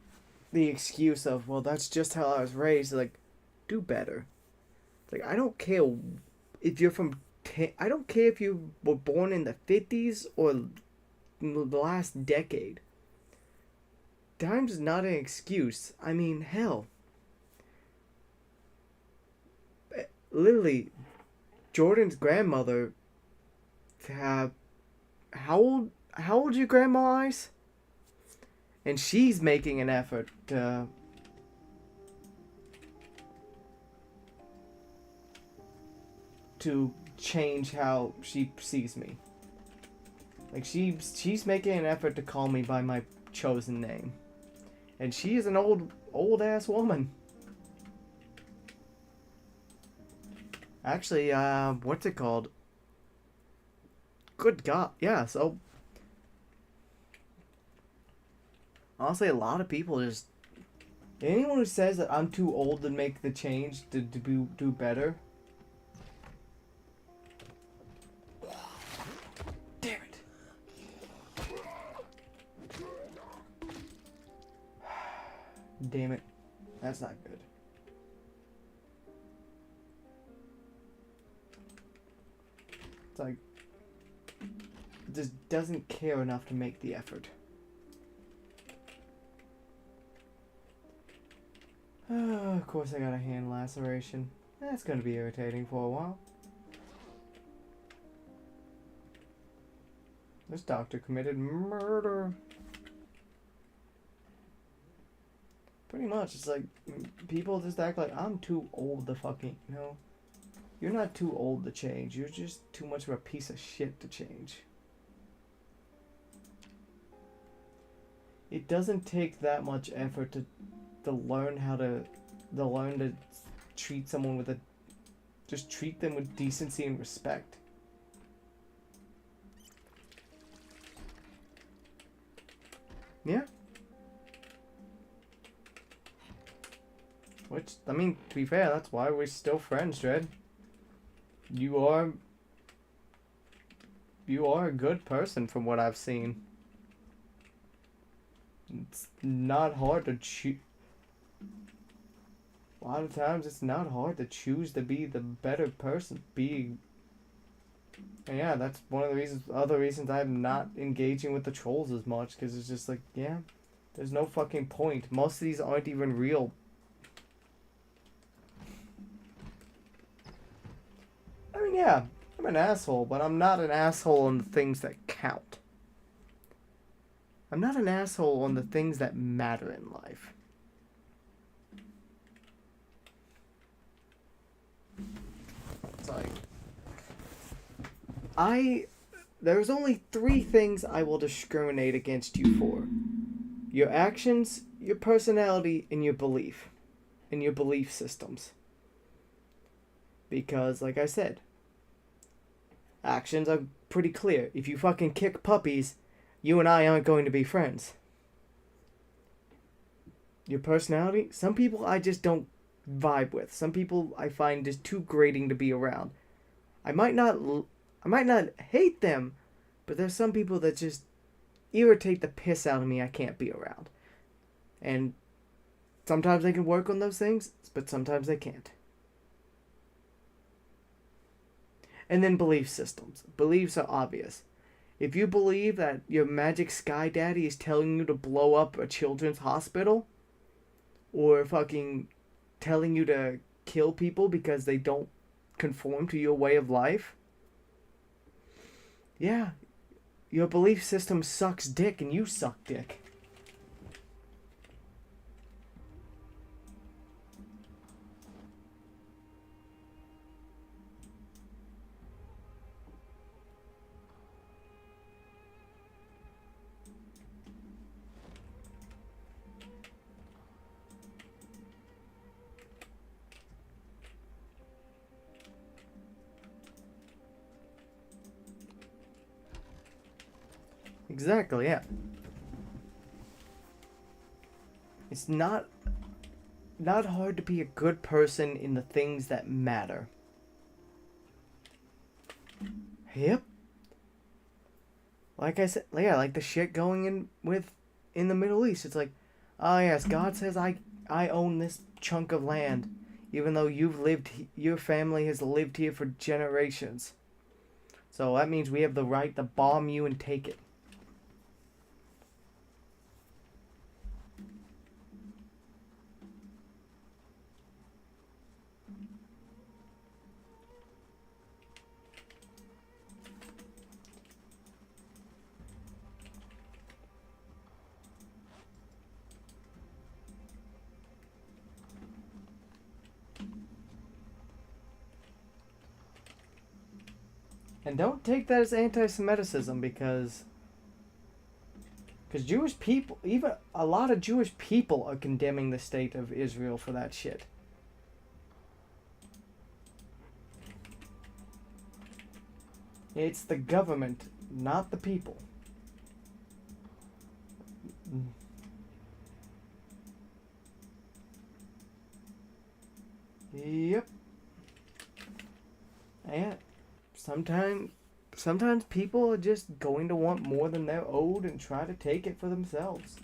Speaker 1: excuse of, well, that's just how I was raised, like, do better. Like, I don't care if you're from... I don't care if you were born in the 50s or the last decade. Time's not an excuse. I mean, hell. Literally, Jordan's grandmother... how old's your grandma, Ice? And she's making an effort to change how she sees me. Like, she's making an effort to call me by my chosen name. And she is an old ass woman. Actually, what's it called? Good God, yeah, so... Honestly, a lot of people just... Anyone who says that I'm too old to make the change to do better... Damn it. Damn it. That's not good. It's like... just doesn't care enough to make the effort. Of course I got a hand laceration. That's gonna be irritating for a while. This doctor committed murder. Pretty much, it's like, people just act like I'm too old to fucking, you're not too old to change. You're just too much of a piece of shit to change. It doesn't take that much effort to learn how to treat someone with just treat them with decency and respect. Yeah. Which, I mean, to be fair, that's why we're still friends, Dredd. You are a good person from what I've seen. It's not hard to choose. A lot of times it's not hard to choose to be the better person. And yeah, that's one of the other reasons I'm not engaging with the trolls as much. Because it's just like, yeah, there's no fucking point. Most of these aren't even real. I mean, yeah, I'm an asshole, but I'm not an asshole on the things that count. I'm not an asshole on the things that matter in life. It's like... There's only 3 things I will discriminate against you for. Your actions, your personality, and your belief. And your belief systems. Because, like I said, actions are pretty clear. If you fucking kick puppies, you and I aren't going to be friends. Your personality, some people I just don't vibe with. Some people I find just too grating to be around. I might not hate them, but there's some people that just irritate the piss out of me I can't be around. And sometimes they can work on those things, but sometimes they can't. And then belief systems. Beliefs are obvious. If you believe that your magic sky daddy is telling you to blow up a children's hospital, or fucking telling you to kill people because they don't conform to your way of life, yeah, your belief system sucks dick and you suck dick. Exactly, yeah. It's not hard to be a good person in the things that matter. Yep. Like I said, yeah, like the shit going in the Middle East. It's like, oh yes, God says I own this chunk of land, even though your family has lived here for generations. So that means we have the right to bomb you and take it. And don't take that as anti-Semitism because Jewish people, even a lot of Jewish people are condemning the state of Israel for that shit. It's the government, not the people. Yep. Yeah. Sometimes people are just going to want more than they're owed and try to take it for themselves.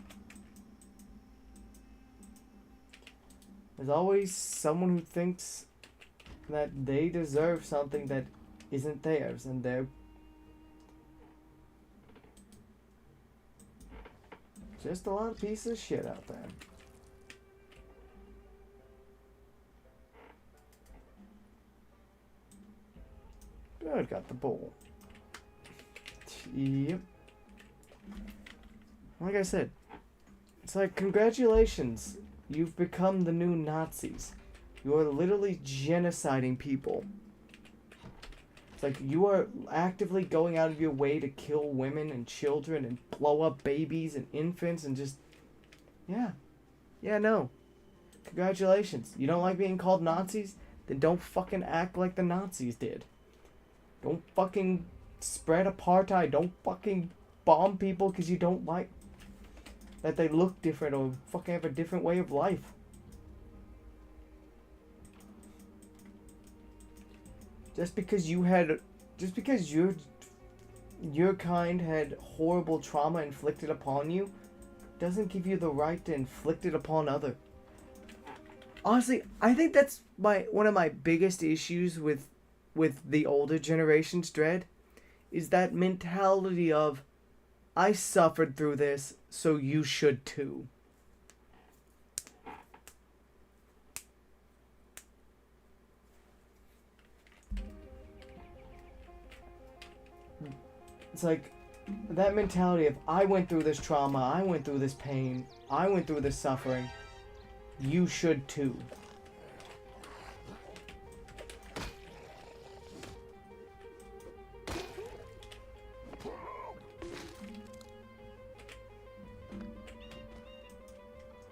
Speaker 1: There's always someone who thinks that they deserve something that isn't theirs, and they're just a lot of pieces of shit out there. Good, got the bowl. Yep. Like I said, it's like, congratulations, you've become the new Nazis. You are literally genociding people. It's like you are actively going out of your way to kill women and children and blow up babies and infants and just... Yeah. Yeah, no. Congratulations. You don't like being called Nazis? Then don't fucking act like the Nazis did. Don't fucking spread apartheid. Don't fucking bomb people because you don't like that they look different or fucking have a different way of life. Just because your kind had horrible trauma inflicted upon you doesn't give you the right to inflict it upon others. Honestly, I think that's one of my biggest issues with the older generation's dread, is that mentality of, I suffered through this, so you should too. It's like, that mentality of, I went through this trauma, I went through this pain, I went through this suffering, you should too.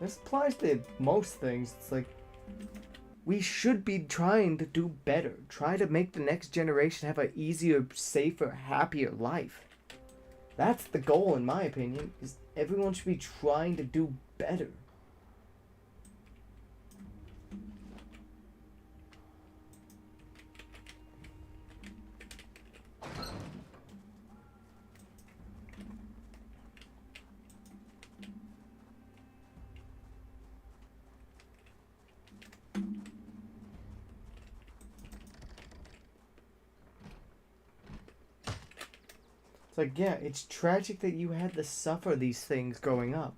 Speaker 1: This applies to most things. It's like, we should be trying to do better. Try to make the next generation have an easier, safer, happier life. That's the goal, in my opinion, is everyone should be trying to do better. It's like, yeah, it's tragic that you had to suffer these things growing up.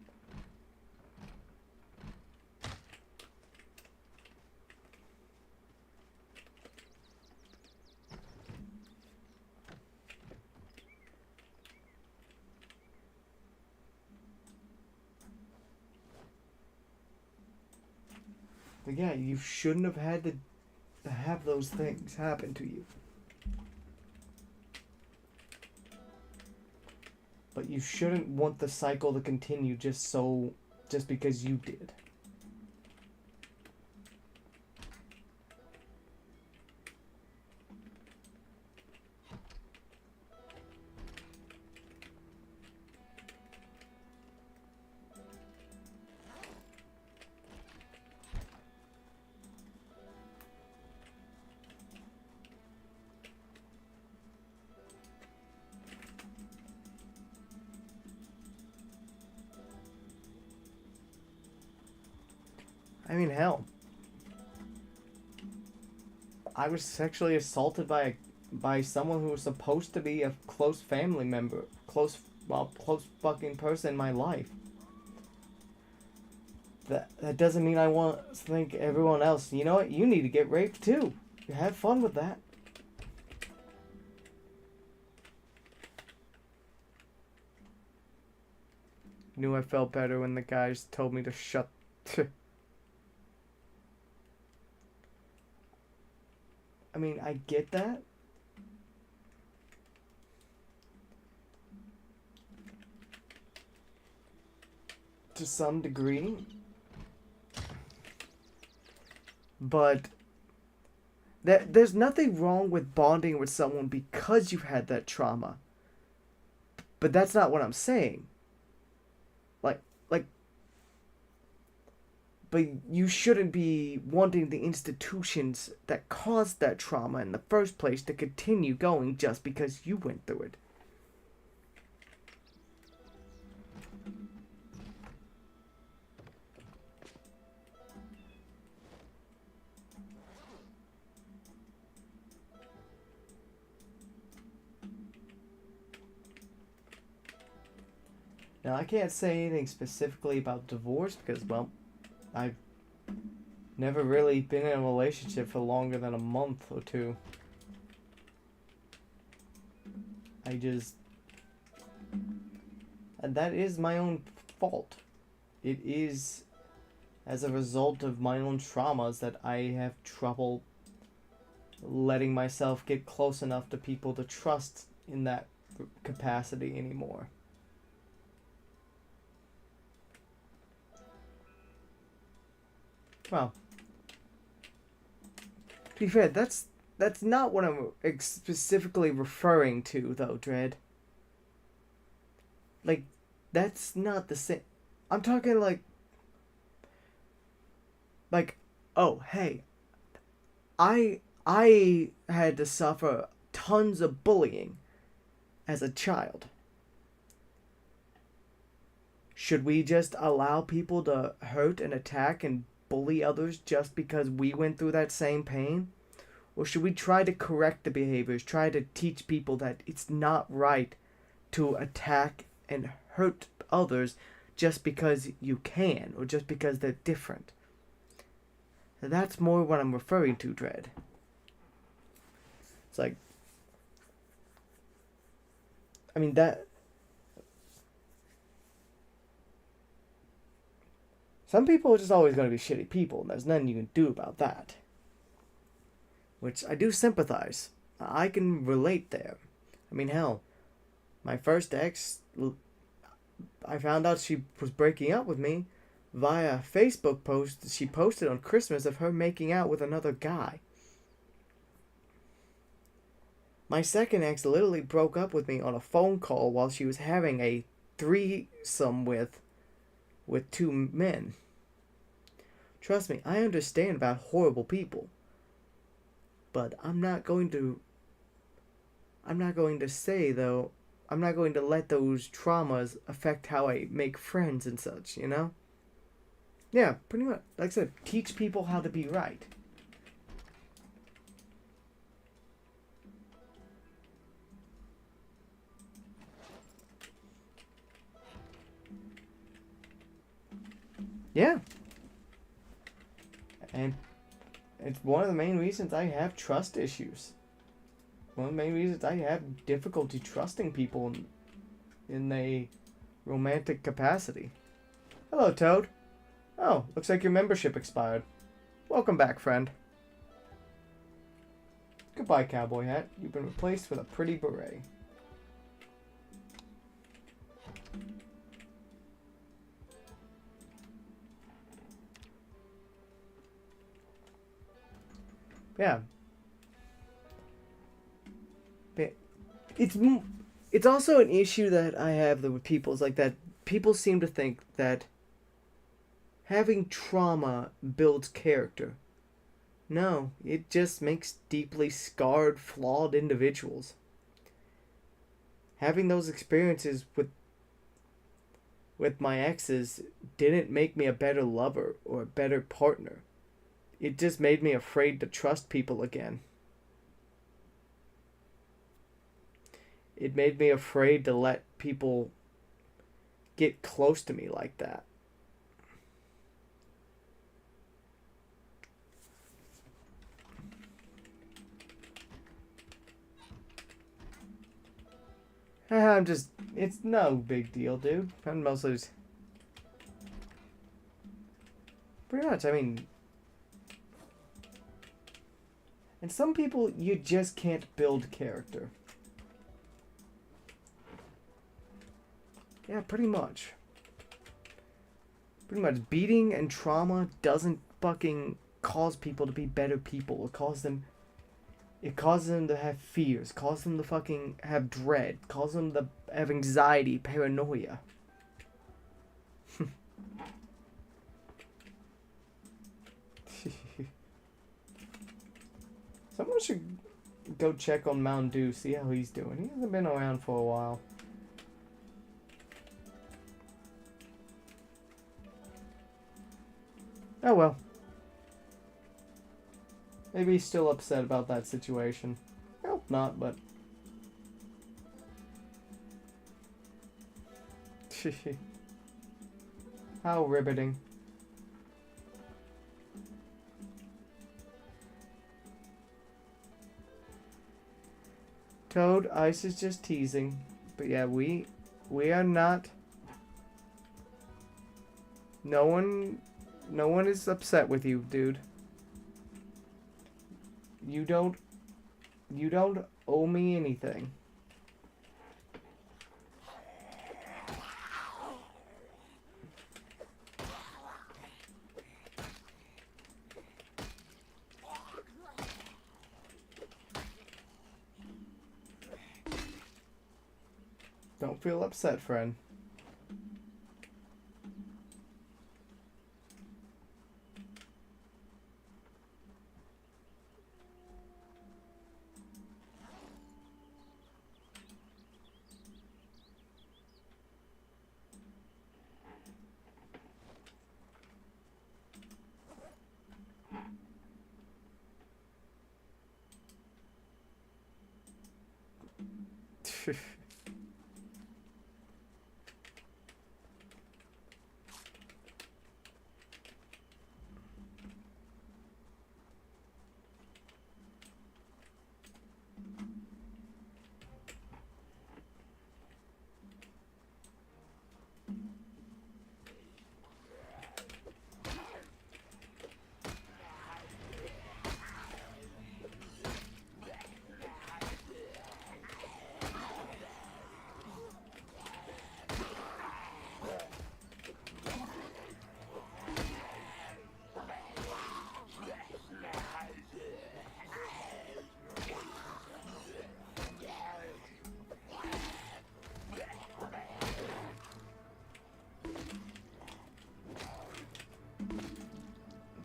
Speaker 1: Like, yeah, you shouldn't have had to have those things happen to you. But you shouldn't want the cycle to continue just because you did. I mean, hell. I was sexually assaulted by someone who was supposed to be a close family member, close fucking person in my life. That doesn't mean I want to think everyone else, you know what, you need to get raped too. Have fun with that. Knew I felt better when the guys told me to shut. I mean, I get that. To some degree. But there's nothing wrong with bonding with someone because you've had that trauma. But that's not what I'm saying. But you shouldn't be wanting the institutions that caused that trauma in the first place to continue going just because you went through it. Now, I can't say anything specifically about divorce because, well, I've never really been in a relationship for longer than a month or two. And that is my own fault. It is as a result of my own traumas that I have trouble letting myself get close enough to people to trust in that capacity anymore. Well, to be fair, that's not what I'm specifically referring to, though, Dread. Like, that's not the same. I'm talking like, oh, hey, I had to suffer tons of bullying as a child. Should we just allow people to hurt and attack and bully others just because we went through that same pain? Or should we try to correct the behaviors, try to teach people that it's not right to attack and hurt others just because you can, or just because they're different? That's more what I'm referring to, Dread. It's like, I mean, that... Some people are just always going to be shitty people, and there's nothing you can do about that. Which I do sympathize. I can relate there. I mean, hell, my first ex, I found out she was breaking up with me via a Facebook post she posted on Christmas of her making out with another guy. My second ex literally broke up with me on a phone call while she was having a threesome with two men. Trust me, I understand about horrible people. But I'm not going to say, though, I'm not going to let those traumas affect how I make friends and such, you know? Yeah, pretty much. Like I said, teach people how to be right. Yeah. And it's one of the main reasons I have trust issues. One of the main reasons I have difficulty trusting people in a romantic capacity. Hello, Toad. Oh, looks like your membership expired. Welcome back, friend. Goodbye, cowboy hat. You've been replaced with a pretty beret. Yeah. It's also an issue that I have with people. Is like that people seem to think that having trauma builds character. No, it just makes deeply scarred, flawed individuals. Having those experiences with my exes didn't make me a better lover or a better partner. It just made me afraid to trust people again. It made me afraid to let people get close to me like that. It's no big deal, dude. I'm mostly just... Pretty much, I mean... And some people, you just can't build character. Yeah, pretty much. Pretty much, beating and trauma doesn't fucking cause people to be better people. It causes them to have fears, causes them to fucking have dread, causes them to have anxiety, paranoia. Someone should go check on Mountain Dew, see how he's doing. He hasn't been around for a while. Oh well. Maybe he's still upset about that situation. I hope not, but... How riveting. Toad, Ice is just teasing. But yeah, we are not... No one is upset with you, dude. You don't owe me anything. Don't feel upset, friend.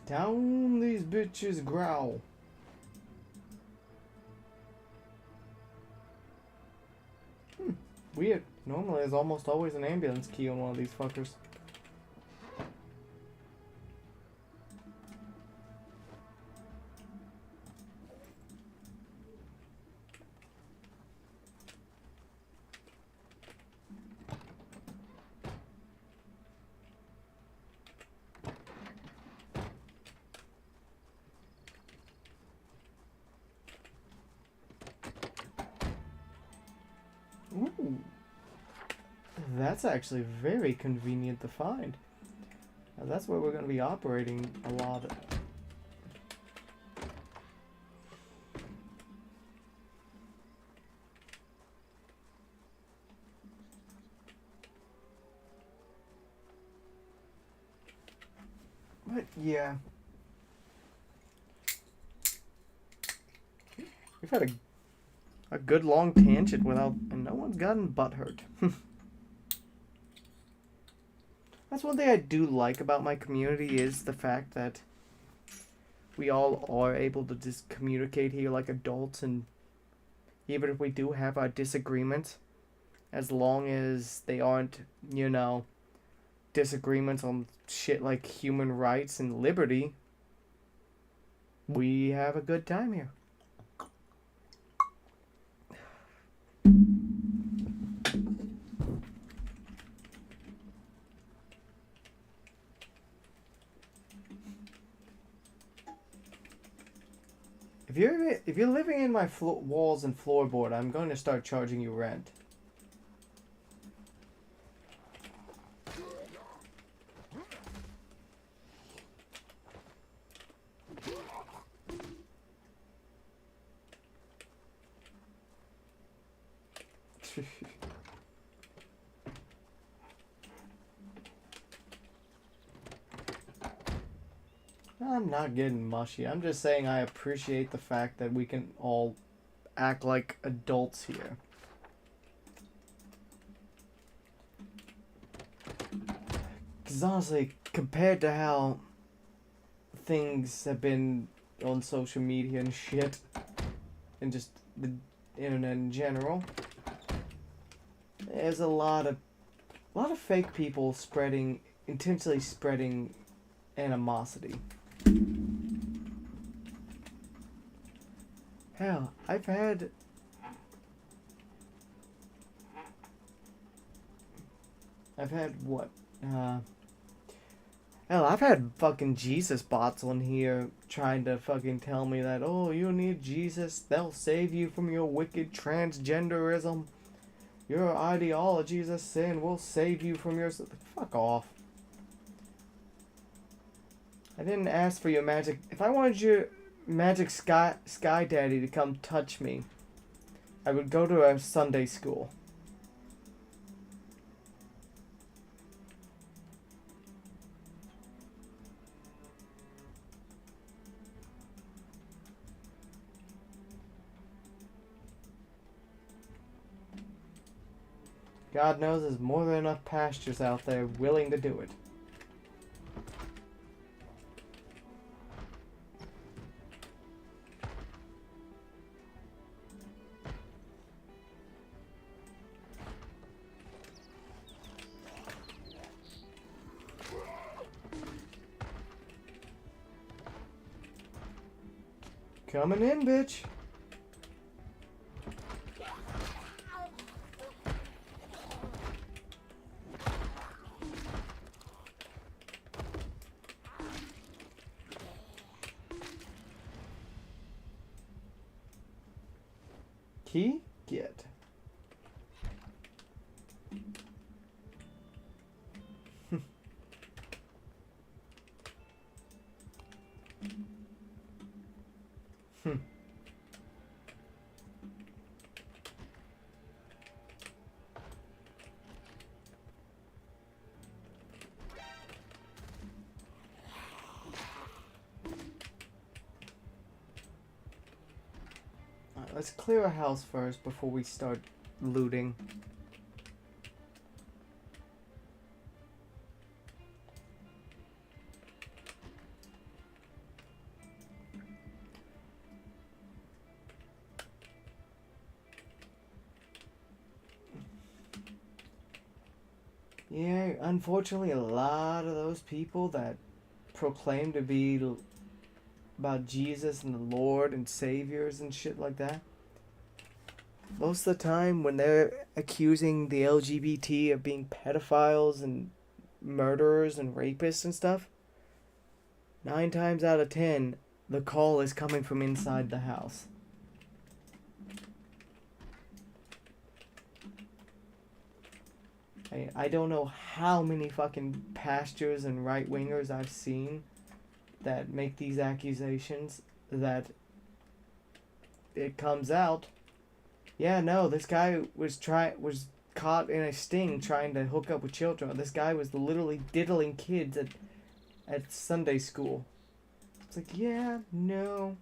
Speaker 1: Down these bitches growl. Weird. Normally there's almost always an ambulance key on one of these fuckers. Ooh. That's actually very convenient to find. Now that's where we're going to be operating a lot. But yeah. We've had a good long tangent without, and no one's gotten butthurt. That's one thing I do like about my community is the fact that we all are able to just communicate here like adults, and even if we do have our disagreements, as long as they aren't, disagreements on shit like human rights and liberty, we have a good time here. If you're living in my walls and floorboard, I'm going to start charging you rent. I'm not getting mushy. I'm just saying I appreciate the fact that we can all act like adults here. Because honestly, compared to how things have been on social media and shit, and just the internet in general, there's a lot of fake people intentionally spreading animosity. Hell, I've had what? Hell, I've had fucking Jesus bots on here trying to fucking tell me that, oh, you need Jesus, they'll save you from your wicked transgenderism. Your ideology is a sin, we'll save you from your... Fuck off. I didn't ask for your magic... If I wanted your magic sky daddy to come touch me, I would go to a Sunday school. God knows there's more than enough pastures out there willing to do it. Coming in, bitch. Key? Get. Let's clear a house first before we start looting. Yeah, unfortunately, a lot of those people that proclaim to be about Jesus and the Lord and Saviors and shit like that, most of the time when they're accusing the LGBT of being pedophiles and murderers and rapists and stuff, 9 times out of 10, the call is coming from inside the house. I don't know how many fucking pastors and right-wingers I've seen that make these accusations that it comes out, yeah, no, this guy was caught in a sting trying to hook up with children. This guy was literally diddling kids at at Sunday school. It's like, yeah, no.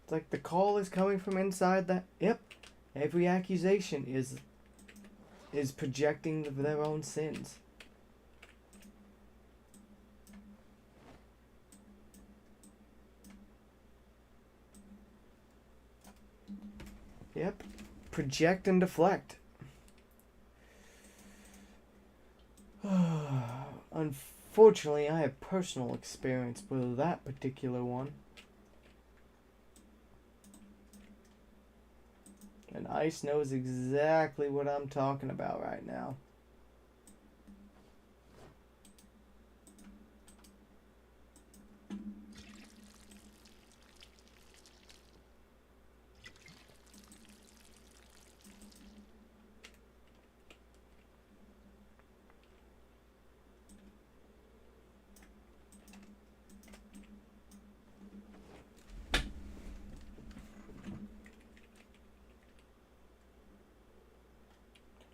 Speaker 1: It's like the call is coming from inside that. Yep. Every accusation is projecting their own sins. Yep. Project and deflect. Unfortunately, I have personal experience with that particular one. And Ice knows exactly what I'm talking about right now.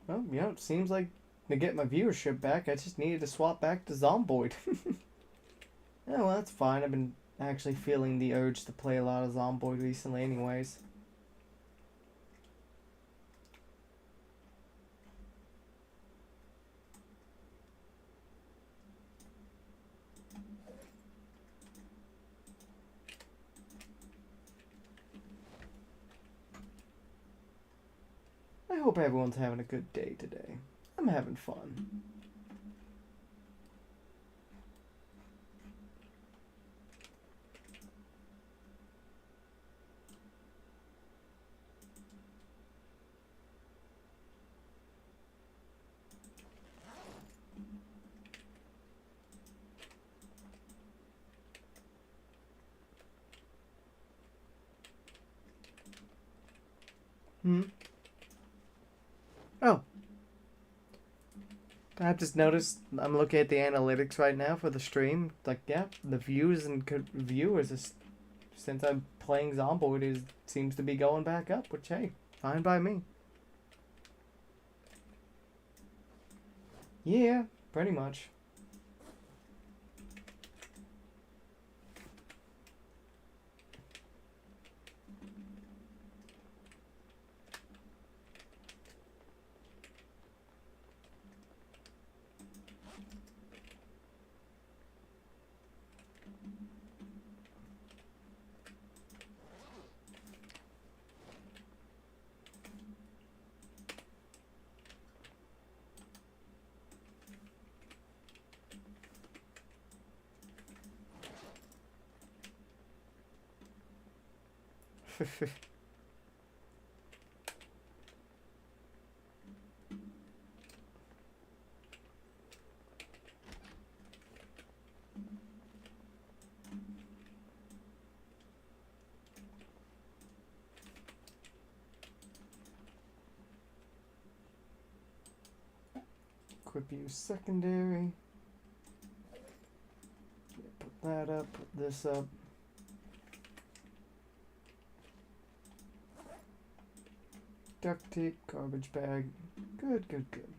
Speaker 1: Well, you know, it seems like to get my viewership back, I just needed to swap back to Zomboid. Yeah, well, that's fine. I've been actually feeling the urge to play a lot of Zomboid recently anyways. I hope everyone's having a good day today. I'm having fun. Hmm? Oh. I've just noticed, I'm looking at the analytics right now for the stream. Like, yeah, the views and viewers, is, since I'm playing Zomboid, seems to be going back up, which, hey, fine by me. Yeah, pretty much. Equip use secondary. Put that up, put this up. Duct tape, garbage bag. Good, good, good.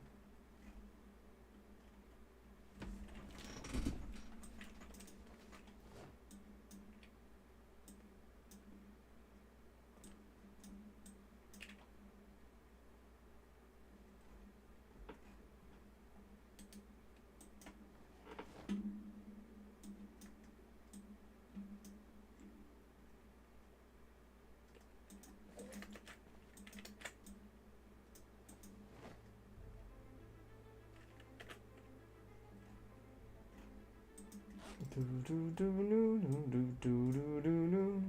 Speaker 1: Do do do do do do do do do.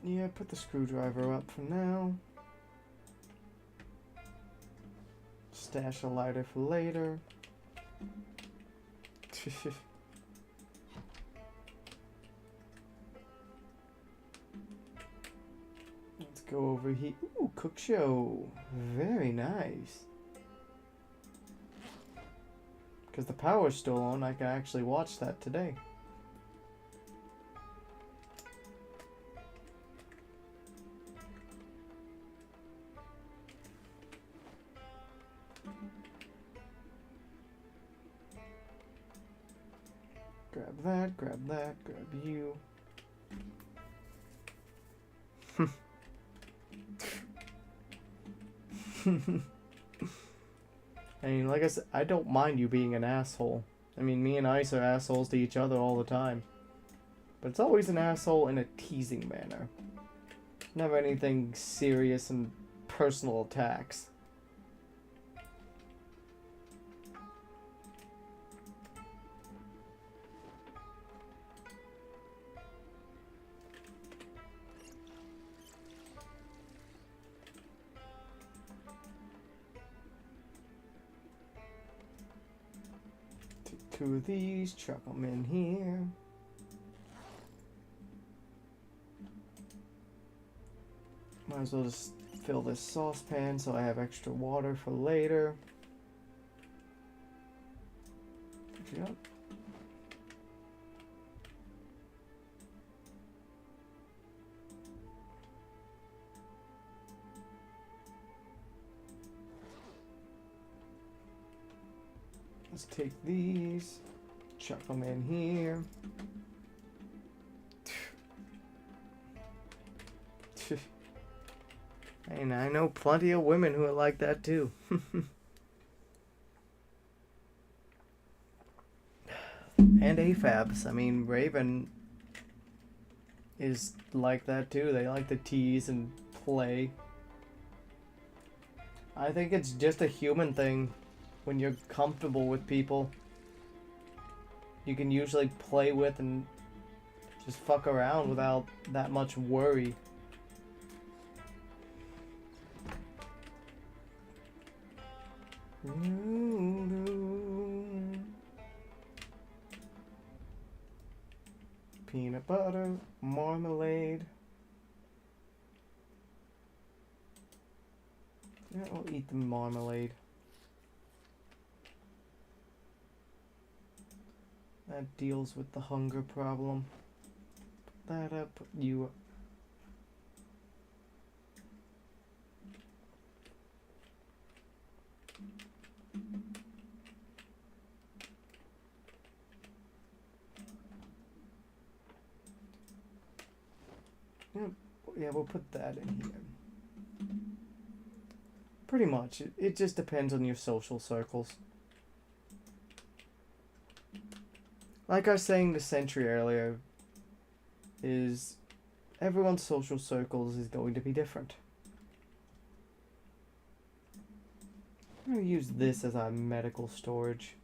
Speaker 1: Yeah, put the screwdriver up for now. Stash a lighter for later. Let's go over here. Ooh, cook show. Very nice. Because the power's still on, I can actually watch that today. Grab that, grab you. I mean, like I said, I don't mind you being an asshole. I mean, me and Ice are assholes to each other all the time. But it's always an asshole in a teasing manner. Never anything serious and personal attacks. Two of these, chuck them in here. Might as well just fill this saucepan so I have extra water for later. Yep. Let's take these, chuck them in here. And I know plenty of women who are like that too. And AFABs. I mean, Raven is like that too. They like to tease and play. I think it's just a human thing. When you're comfortable with people, you can usually play with and just fuck around without that much worry. Peanut butter, marmalade. Yeah, I'll eat the marmalade. That deals with the hunger problem. Put that up, put you up. Yeah, we'll put that in here. Pretty much. It just depends on your social circles. Like I was saying to Sentry earlier, is everyone's social circles is going to be different. I'm going to use this as our medical storage.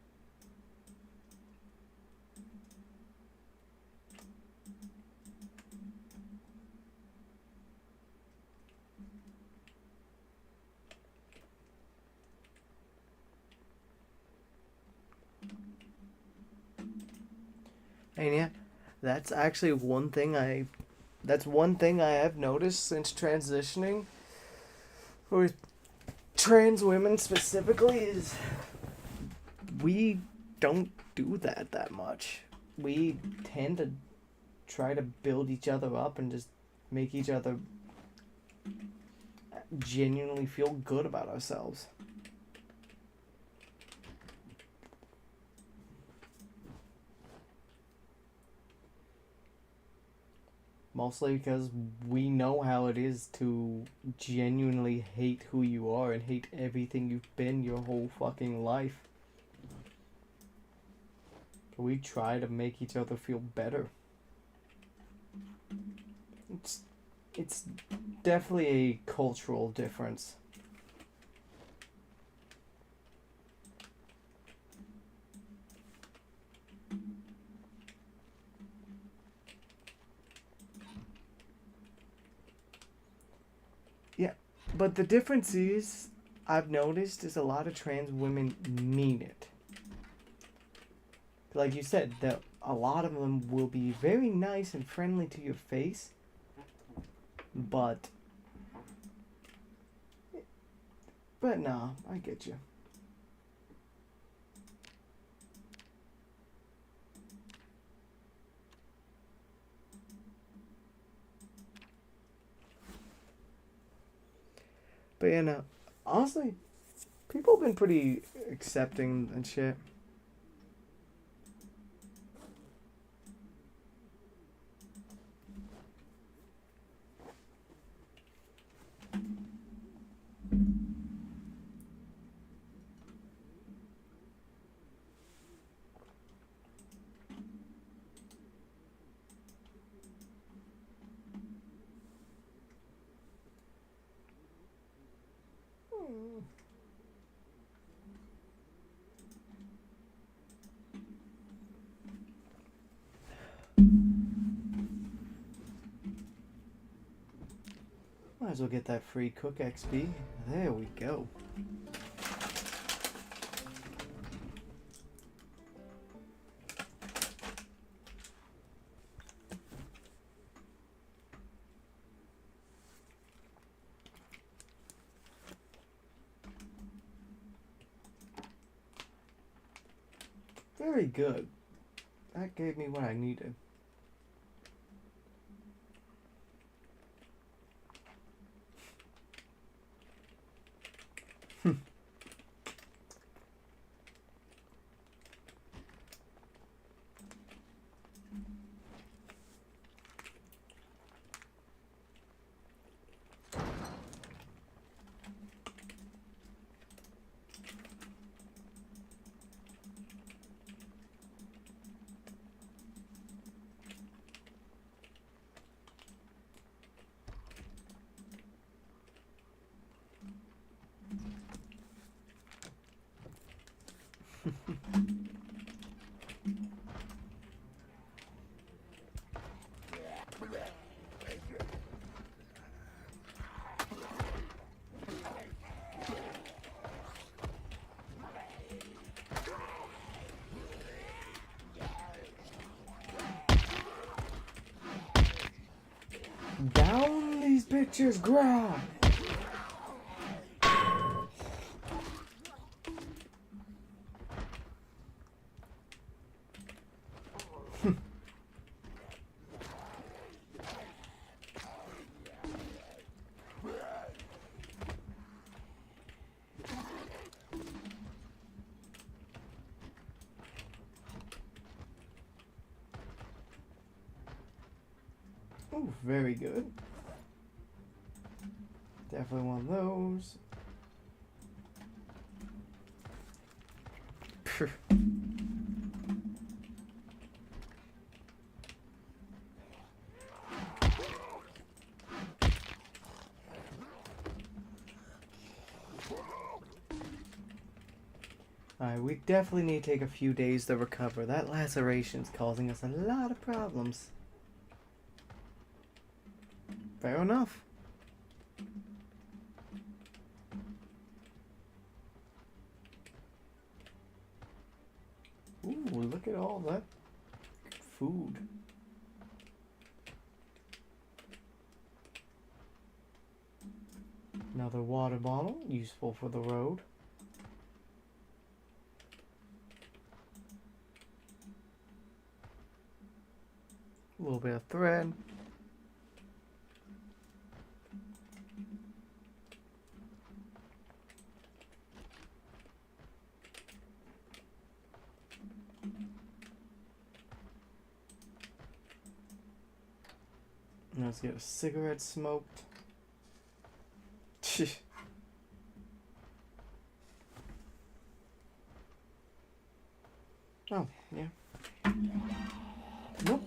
Speaker 1: And yeah, that's actually one thing I have noticed since transitioning with trans women specifically is we don't do that much. We tend to try to build each other up and just make each other genuinely feel good about ourselves. Mostly because we know how it is to genuinely hate who you are and hate everything you've been your whole fucking life. We try to make each other feel better. It's definitely a cultural difference. Yeah, but the difference is, I've noticed, is a lot of trans women mean it. Like you said, that a lot of them will be very nice and friendly to your face, but no, I get you. But yeah, no, honestly, people have been pretty accepting and shit. as well get that free cook XP. There we go. Very good. That gave me what I needed. Down these bitches, grab! Oh, very good. Definitely one of those. Alright, we definitely need to take a few days to recover. That laceration's causing us a lot of problems. Fair enough. Ooh, look at all that food. Another water bottle, useful for the road. A little bit of thread. Let's get a cigarette smoked. Oh, yeah. Nope.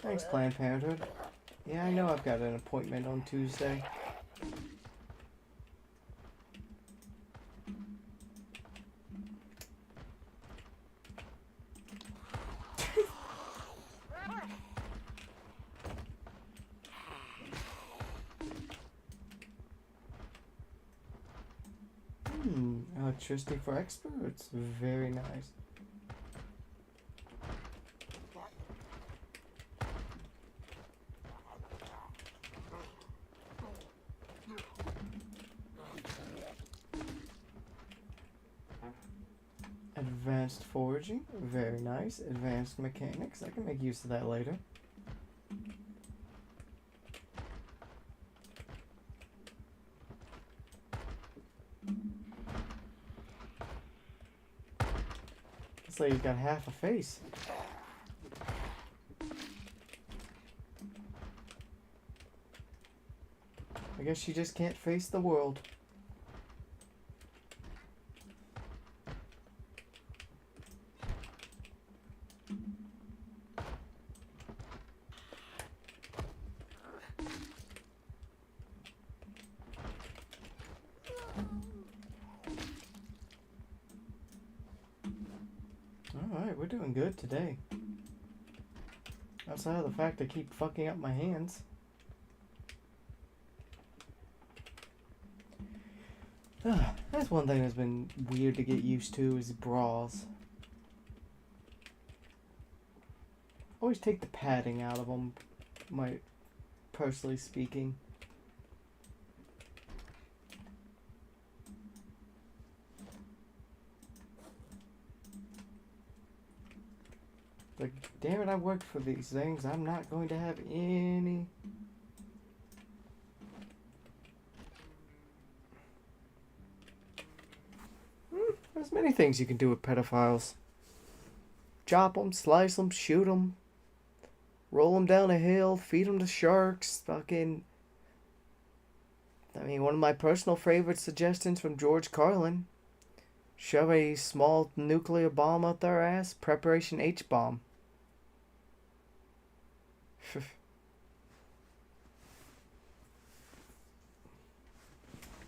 Speaker 1: Thanks, Planned Parenthood. Yeah, I know I've got an appointment on Tuesday. Electricity for experts. Very nice. Advanced foraging. Very nice. Advanced mechanics. I can make use of that later. Looks like you've got half a face. I guess she just can't face the world. Alright, we're doing good today. Outside of the fact I keep fucking up my hands. That's one thing that's been weird to get used to is bras. Always take the padding out of them, personally speaking. Like, damn it, I worked for these things. I'm not going to have any... There's many things you can do with pedophiles. Chop them, slice them, shoot them, roll them down a hill, feed them to sharks, fucking... I mean, one of my personal favorite suggestions from George Carlin. Shove a small nuclear bomb up their ass. Preparation H-bomb.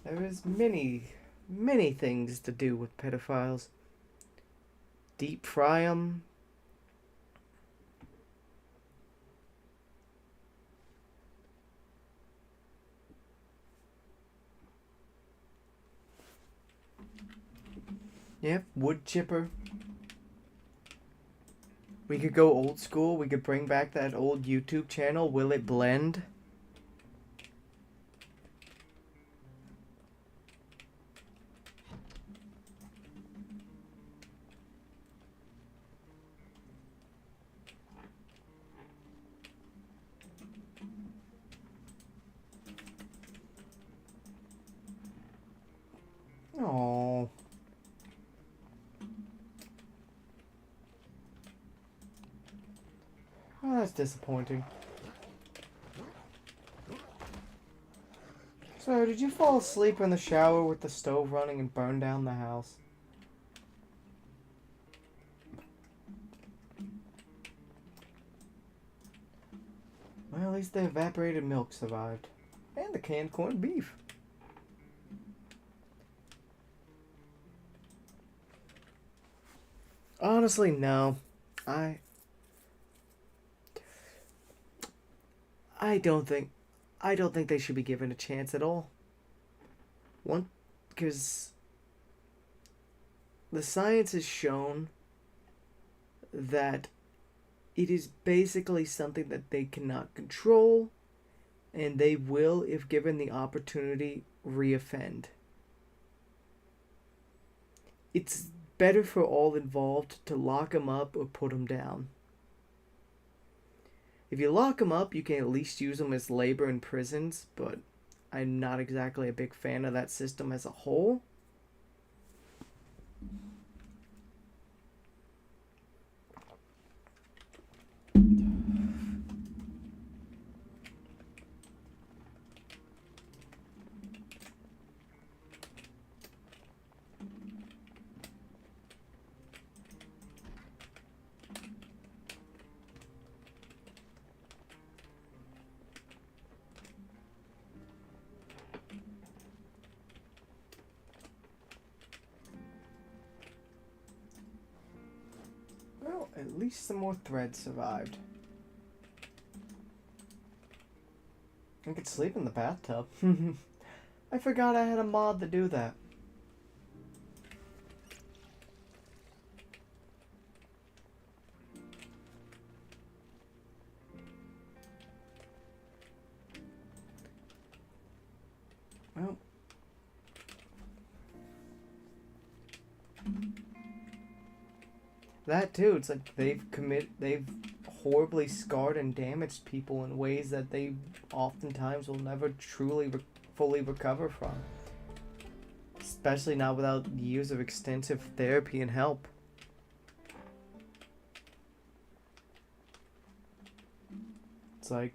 Speaker 1: There is many things to do with pedophiles. Deep fry them. Yep, wood chipper. We could go old school. We could bring back that old YouTube channel, Will It Blend? Oh. Oh, that's disappointing. So, did you fall asleep in the shower with the stove running and burn down the house? Well, at least the evaporated milk survived. And the canned corned beef. Honestly, no. I don't think they should be given a chance at all. One, because the science has shown that it is basically something that they cannot control, and they will, if given the opportunity, reoffend. It's better for all involved to lock them up or put them down. If you lock them up, you can at least use them as labor in prisons, but I'm not exactly a big fan of that system as a whole. Well, at least some more threads survived. I could sleep in the bathtub. I forgot I had a mod to do that. Well. That too, it's like they've horribly scarred and damaged people in ways that they oftentimes will never truly fully recover from. Especially not without years of extensive therapy and help. It's like...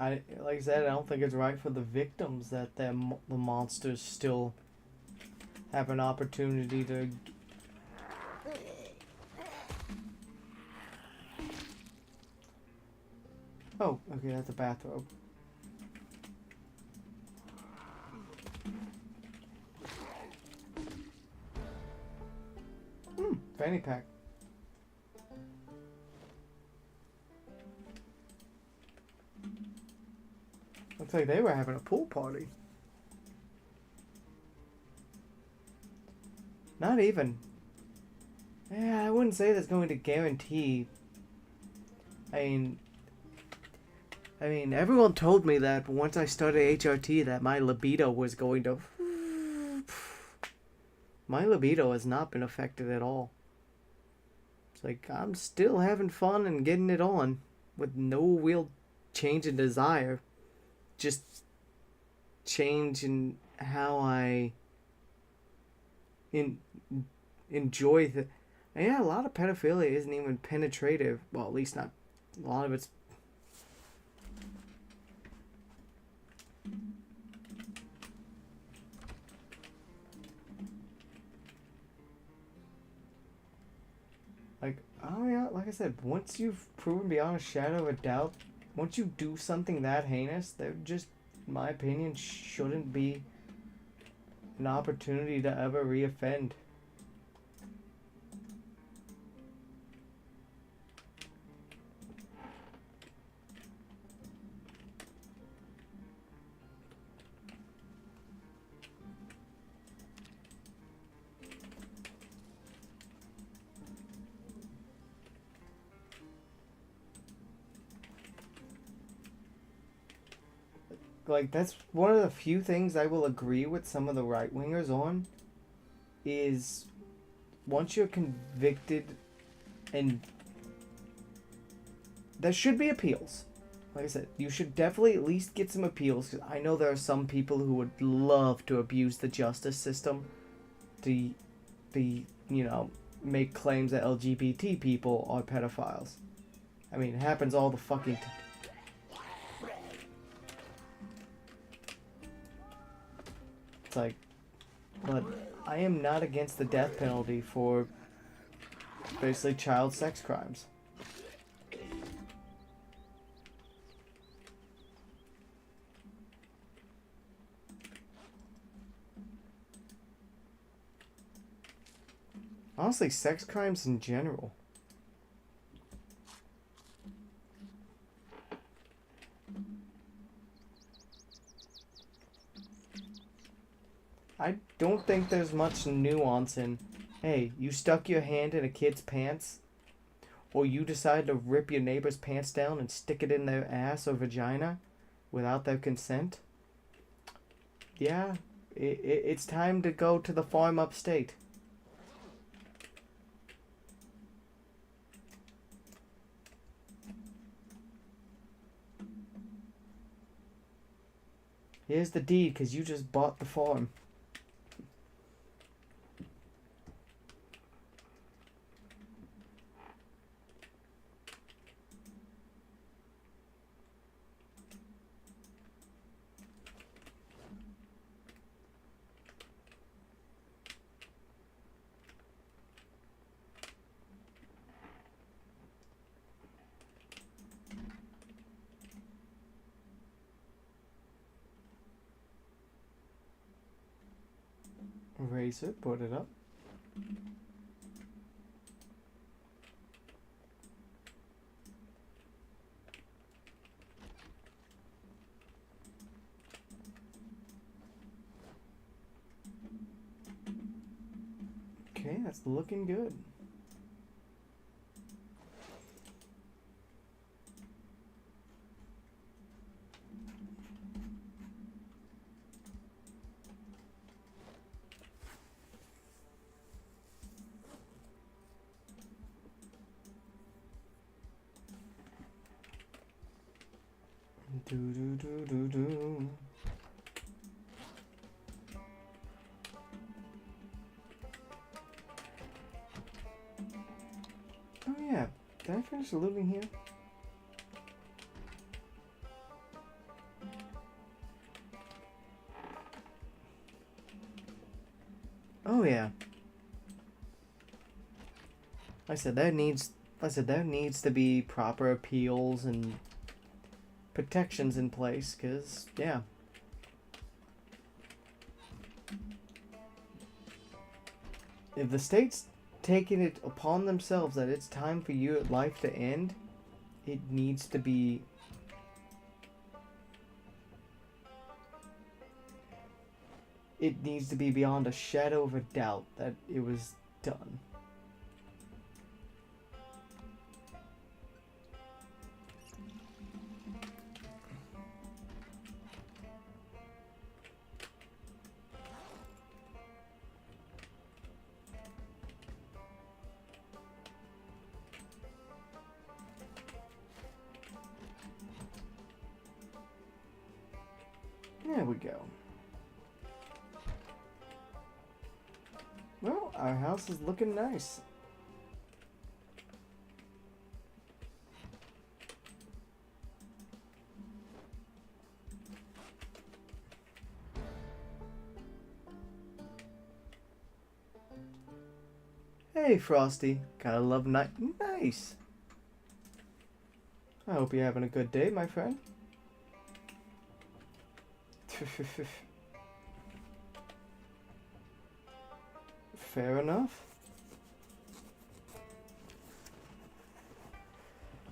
Speaker 1: like I said, I don't think it's right for the victims that the monsters still have an opportunity to... Oh, okay, that's a bathrobe. fanny pack. Looks like they were having a pool party. Not even. Yeah, I wouldn't say that's going to guarantee. I mean, everyone told me that once I started HRT that my libido was going to... My libido has not been affected at all. It's like, I'm still having fun and getting it on with no real change in desire. Just change in how I enjoy the... And yeah, a lot of pedophilia isn't even penetrative. Well, at least not... A lot of it's... Oh yeah, like I said, once you've proven beyond a shadow of a doubt, once you do something that heinous, there just, in my opinion, shouldn't be an opportunity to ever reoffend. Like, that's one of the few things I will agree with some of the right-wingers on, is once you're convicted, and there should be appeals. Like I said, you should definitely at least get some appeals, because I know there are some people who would love to abuse the justice system to make claims that LGBT people are pedophiles. I mean, it happens all the fucking time. It's like, but I am not against the death penalty for basically child sex crimes. Honestly, sex crimes in general. I don't think there's much nuance in, hey, you stuck your hand in a kid's pants, or you decide to rip your neighbor's pants down and stick it in their ass or vagina without their consent. Yeah, it's time to go to the farm upstate. Here's the deed, because you just bought the farm. Erase it, put it up. Okay, that's looking good. Do do do do do. Oh yeah, did I finish looting here? Oh yeah. Like I said, there needs to be proper appeals and protections in place, because, yeah. If the state's taken it upon themselves that it's time for your life to end, it needs to be... It needs to be beyond a shadow of a doubt that it was done. There we go. Well, our house is looking nice. Hey, Frosty. Gotta love night. Nice. I hope you're having a good day, my friend. Fair enough.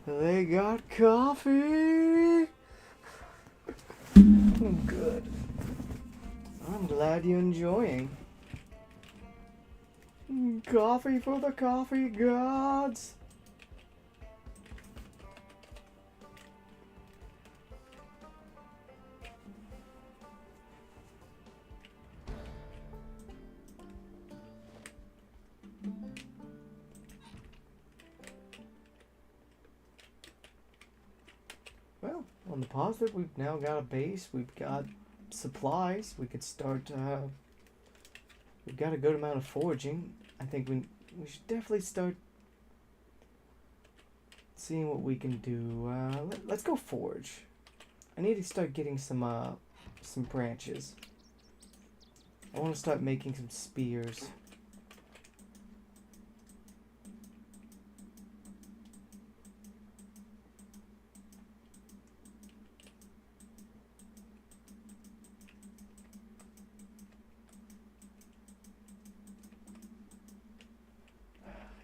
Speaker 1: They got coffee. Good. I'm glad you're enjoying. Coffee for the coffee gods. Well, on the positive, we've now got a base, we've got supplies, we could start, we've got a good amount of foraging. I think we should definitely start seeing what we can do. Let's go forage. I need to start getting some branches. I want to start making some spears.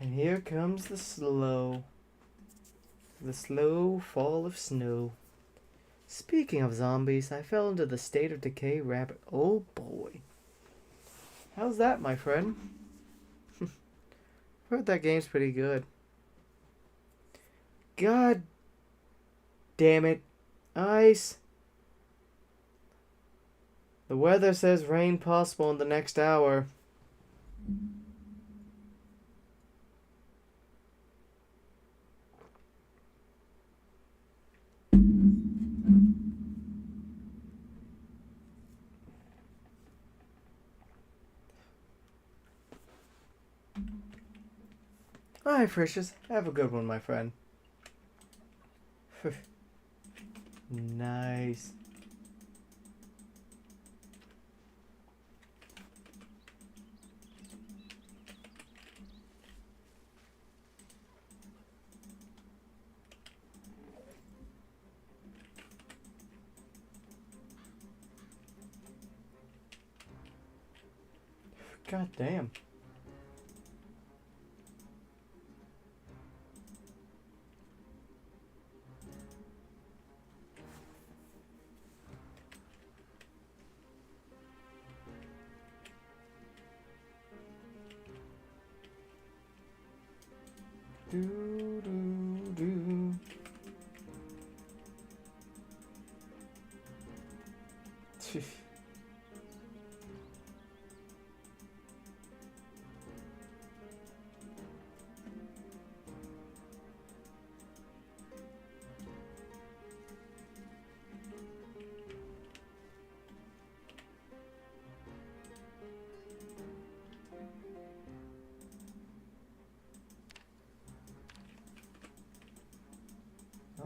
Speaker 1: And here comes the slow fall of snow. Speaking of zombies, I fell into the State of Decay rabbit. Oh boy. How's that, my friend? Heard that game's pretty good. God damn it. Ice. The weather says rain possible in the next hour. Alright, Frisch's. Have a good one, my friend. Nice. God damn. Do, do, do.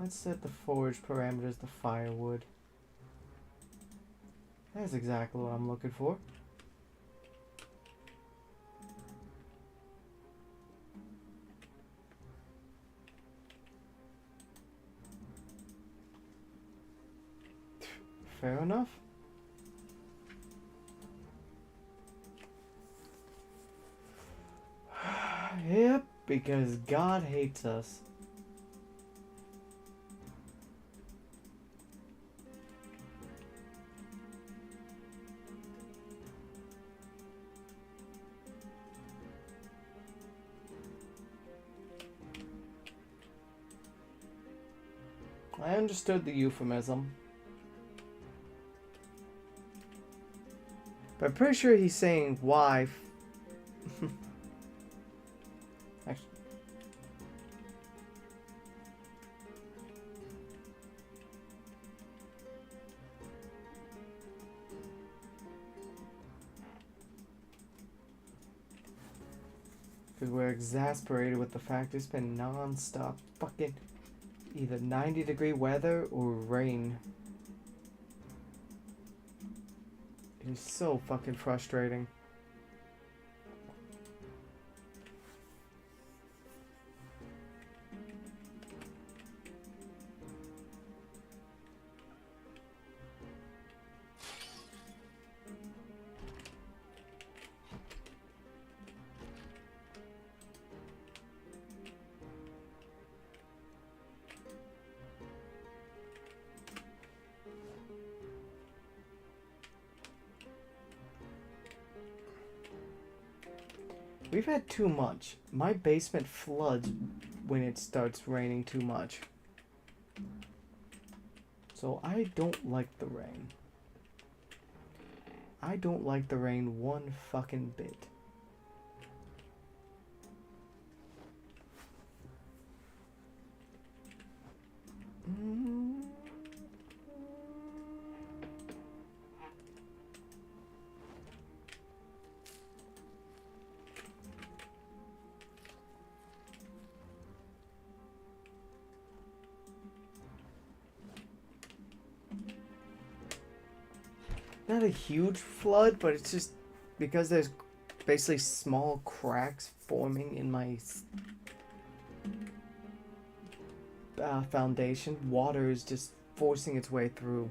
Speaker 1: Let's set the forage parameters to firewood. That's exactly what I'm looking for. Fair enough. Because God hates us. I understood the euphemism. But I'm pretty sure he's saying wife. Actually. Because we're exasperated with the fact it's been non-stop fucking either 90-degree weather or rain. It is so fucking frustrating. We've had too much. My basement floods when it starts raining too much. So I don't like the rain. I don't like the rain one fucking bit. Not a huge flood, but it's just because there's basically small cracks forming in my foundation. Water is just forcing its way through.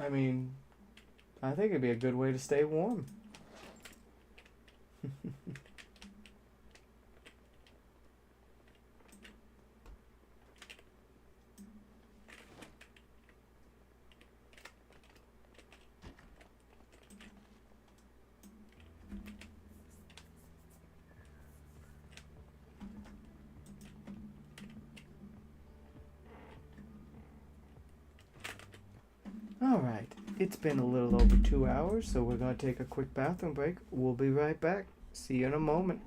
Speaker 1: I mean, I think it'd be a good way to stay warm. Alright, it's been a little over 2 hours, so we're gonna take a quick bathroom break. We'll be right back. See you in a moment.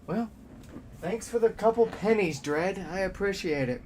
Speaker 1: Well, thanks for the couple pennies, Dread. I appreciate it.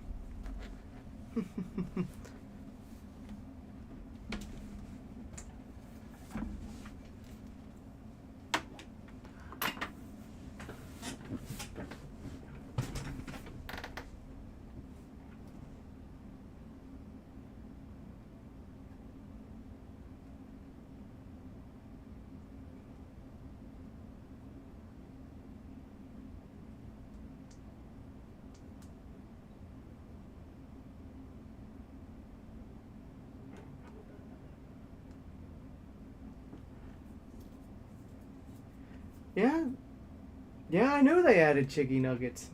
Speaker 1: Yeah. Yeah, I knew they added chicky nuggets.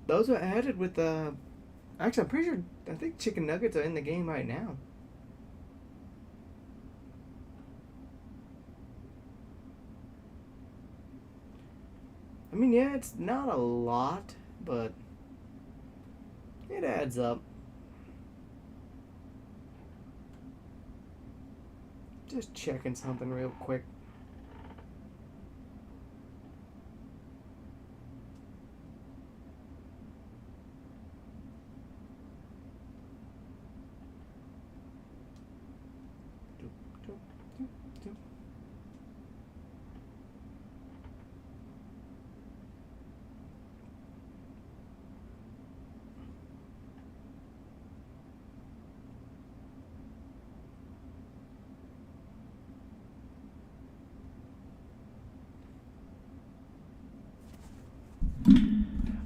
Speaker 1: Those were added with actually, I'm pretty sure. I think chicken nuggets are in the game right now. I mean, yeah, it's not a lot, but it adds up. Just checking something real quick.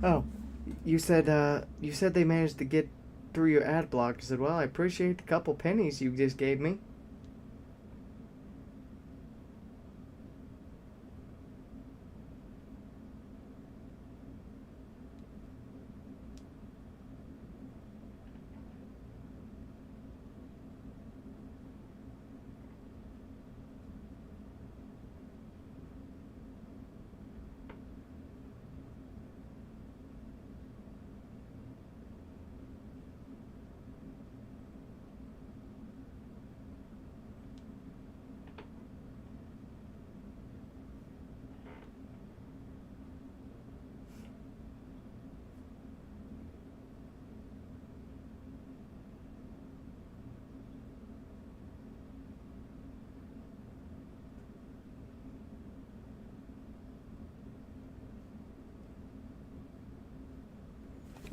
Speaker 1: Oh, you said they managed to get through your ad block. I said, well, I appreciate the couple pennies you just gave me.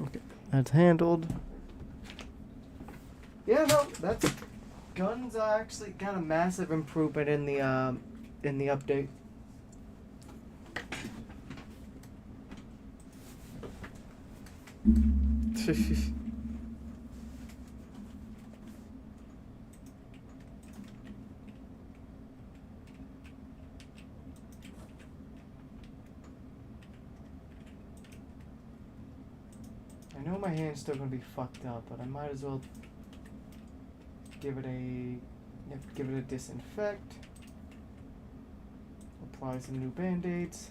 Speaker 1: Okay, that's handled. Yeah, no, that's guns are actually got a massive improvement in the update. I know my hand's still gonna be fucked up, but I might as well give it a disinfect. Apply some new band-aids.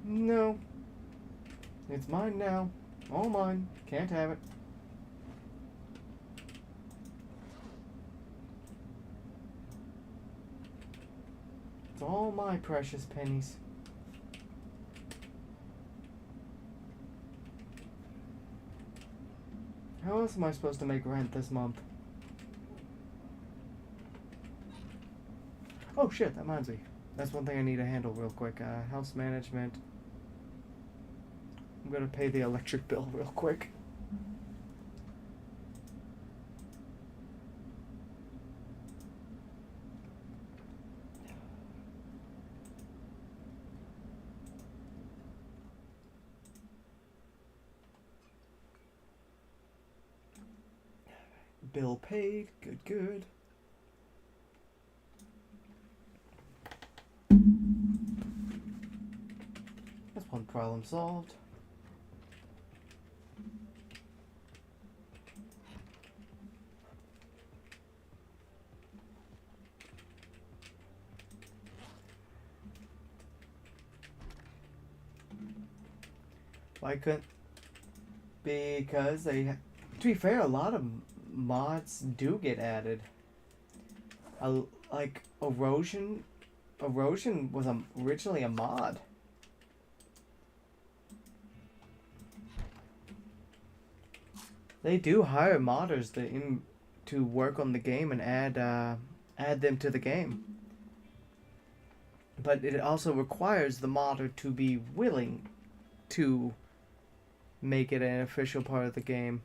Speaker 1: No. It's mine now. All mine. Can't have it. It's all my precious pennies. How else am I supposed to make rent this month? Oh shit, that reminds me. That's one thing I need to handle real quick. House management. I'm gonna pay the electric bill real quick. Bill paid. Good, good. That's one problem solved. Why couldn't? Because they, to be fair, a lot of mods do get added. Like erosion. Erosion was originally a mod. They do hire modders to work on the game and add them to the game. But it also requires the modder to be willing to make it an official part of the game.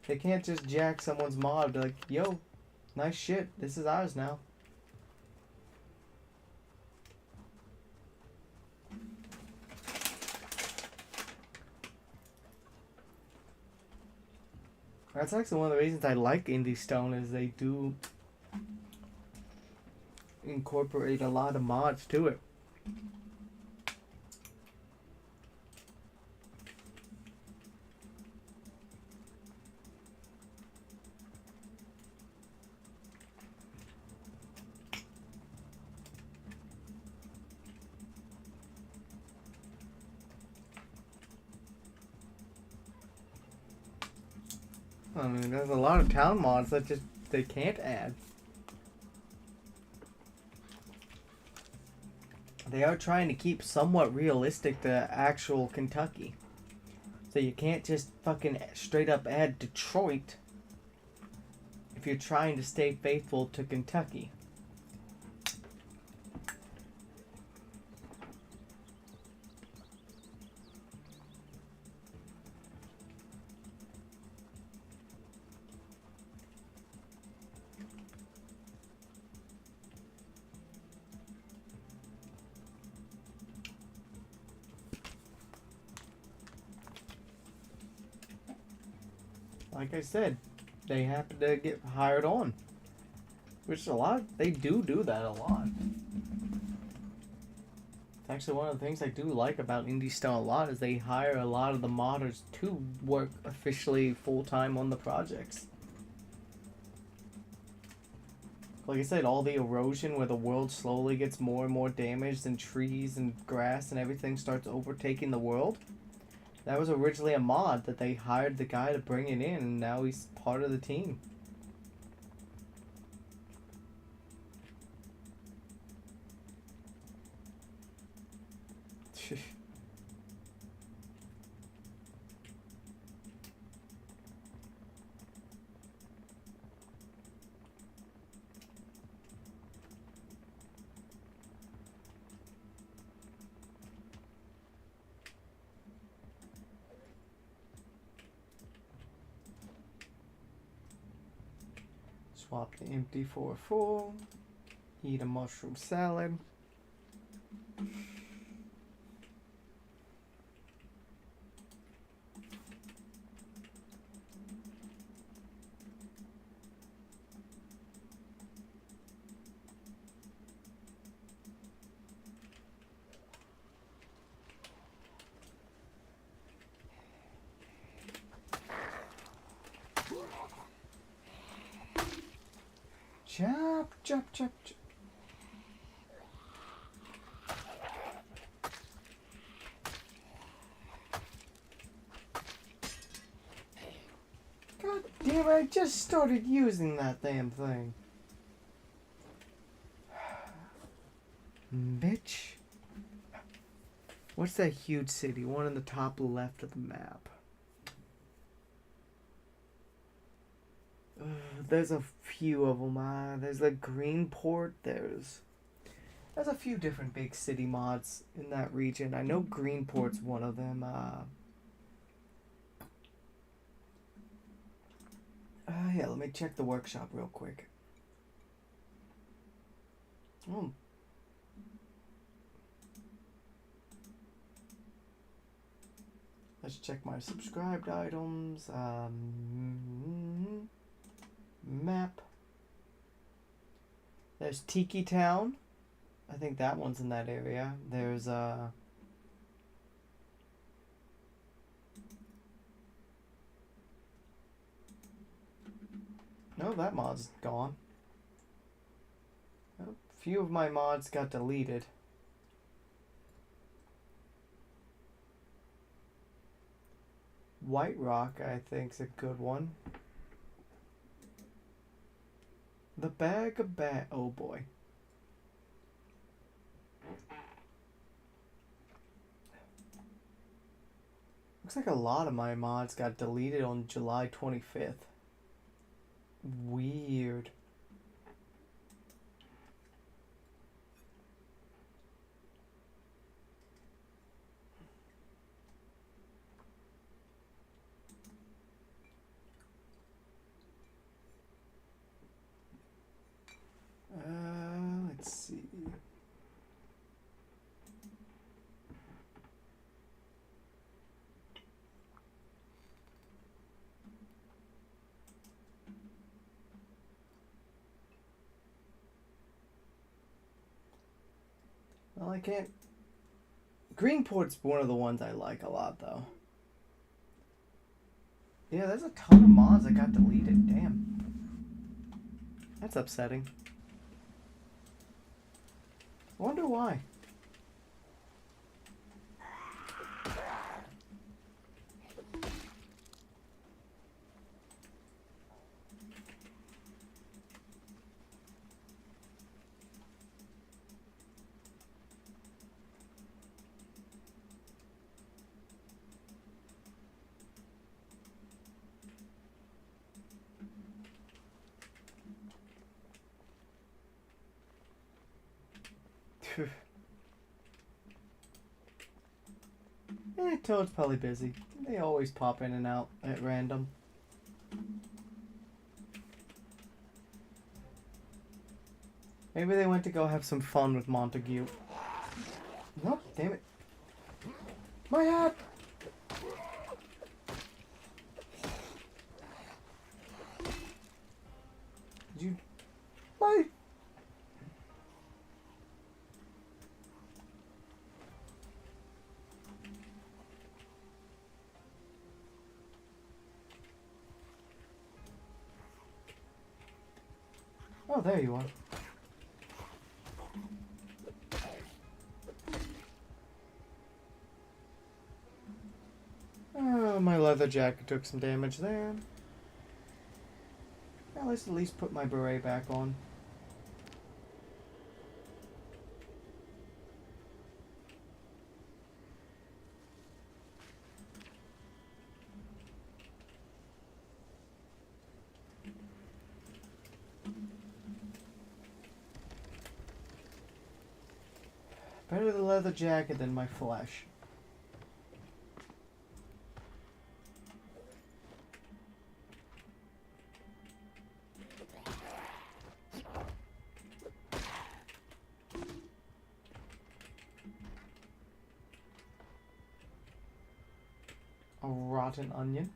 Speaker 1: They can't just jack someone's mod and be like, yo, nice shit, this is ours now. That's actually one of the reasons I like Indie Stone is they do incorporate a lot of mods to it. I mean, there's a lot of town mods that just they can't add. They are trying to keep somewhat realistic to actual Kentucky. So you can't just fucking straight up add Detroit if you're trying to stay faithful to Kentucky. Like I said, they happen to get hired on. Which is a lot. They do that a lot. It's actually one of the things I do like about Indie Stone a lot is they hire a lot of the modders to work officially full-time on the projects. Like I said, all the erosion where the world slowly gets more and more damaged and trees and grass and everything starts overtaking the world. That was originally a mod that they hired the guy to bring it in, and now he's part of the team. Swap the empty for a full. Eat a mushroom salad. Chop, chop, chop, chop. God damn it, I just started using that damn thing. Bitch. What's that huge city? One in the top left of the map. There's a few of them. There's like Greenport. There's a few different big city mods in that region. I know Greenport's one of them. Yeah, let me check the workshop real quick. Oh. Let's check my subscribed items. Map. There's Tiki Town. I think that one's in that area. There's no, that mod's gone. Oh, few of my mods got deleted. White Rock, I think, is a good one. The Bag of oh boy. Looks like a lot of my mods got deleted on July 25th. Weird. Let's see. Well, I can't. Greenport's one of the ones I like a lot, though. Yeah, there's a ton of mods that got deleted. Damn. That's upsetting. I wonder why. Toad's probably busy. They always pop in and out at random. Maybe they went to go have some fun with Montague. Nope, damn it. My hat! Did you... My... Oh, there you are. Oh, my leather jacket took some damage there. Well, let's at least put my beret back on. Better the leather jacket than my flesh. A rotten onion.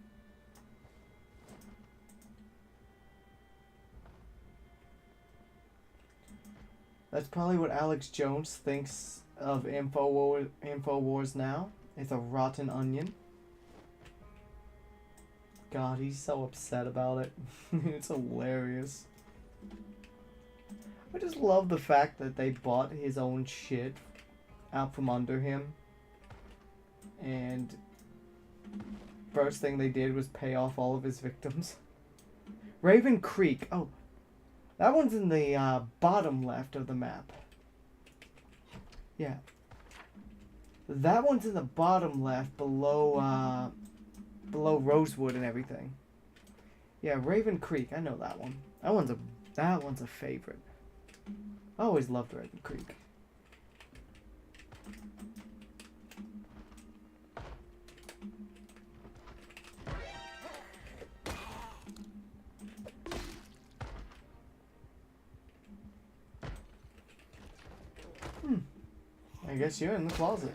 Speaker 1: That's probably what Alex Jones thinks of InfoWars now. It's a rotten onion. God, he's so upset about it. It's hilarious. I just love the fact that they bought his own shit out from under him. And first thing they did was pay off all of his victims. Raven Creek. Oh, that one's in the bottom left of the map. Yeah. That one's in the bottom left below below Rosewood and everything. Yeah, Raven Creek. I know that one. That one's a favorite. I always loved Raven Creek. I guess you're in the closet.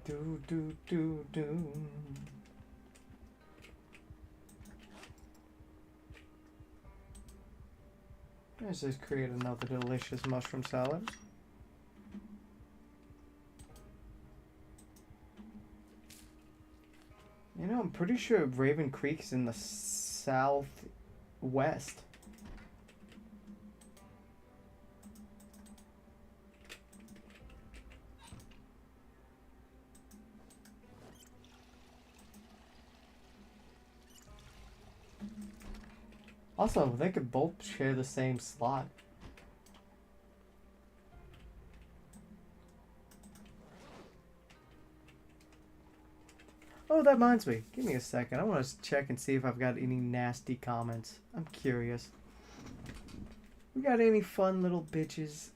Speaker 1: Do do do do. Let's just create another delicious mushroom salad. You know, I'm pretty sure Raven Creek's in the southwest. Also, they could both share the same slot. Oh, that reminds me. Give me a second. I want to check and see if I've got any nasty comments. I'm curious. We got any fun little bitches?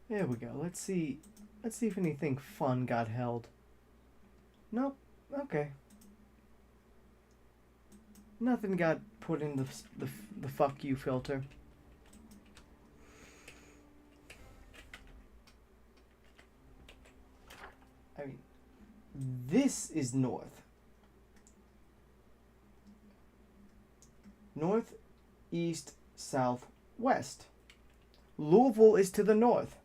Speaker 1: There we go. Let's see if anything fun got held. Nope. Okay. Nothing got put in the fuck you filter. I mean, this is north. North, east, south, west. Louisville is to the north.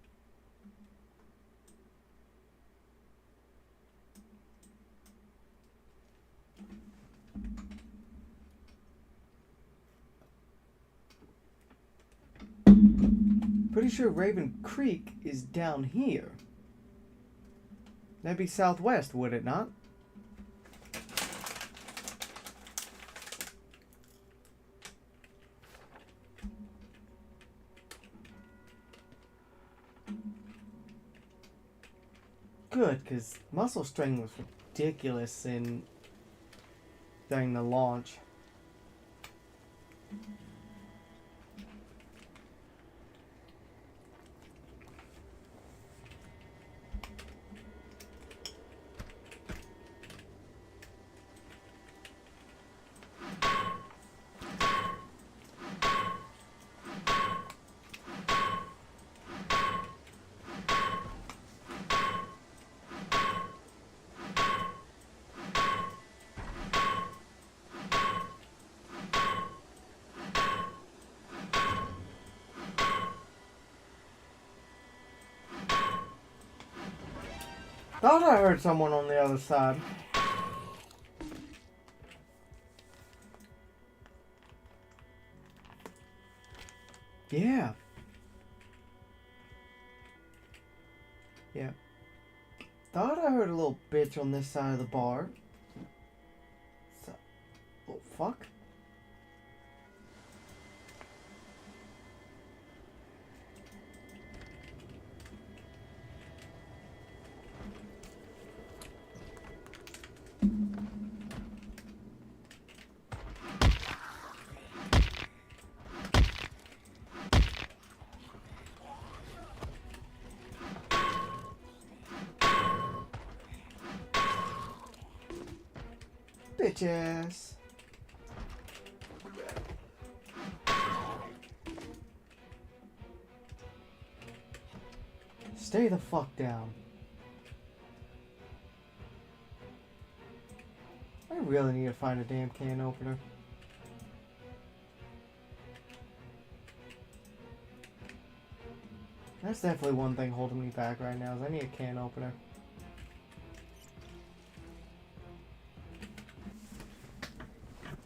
Speaker 1: Pretty sure Raven Creek is down here. That'd be southwest, would it not? Good, because muscle strain was ridiculous during the launch. Thought I heard someone on the other side. Yeah. Yeah. Thought I heard a little bitch on this side of the bar. Oh, fuck. Bitch ass. Stay the fuck down. I really need to find a damn can opener. That's definitely one thing holding me back right now is I need a can opener.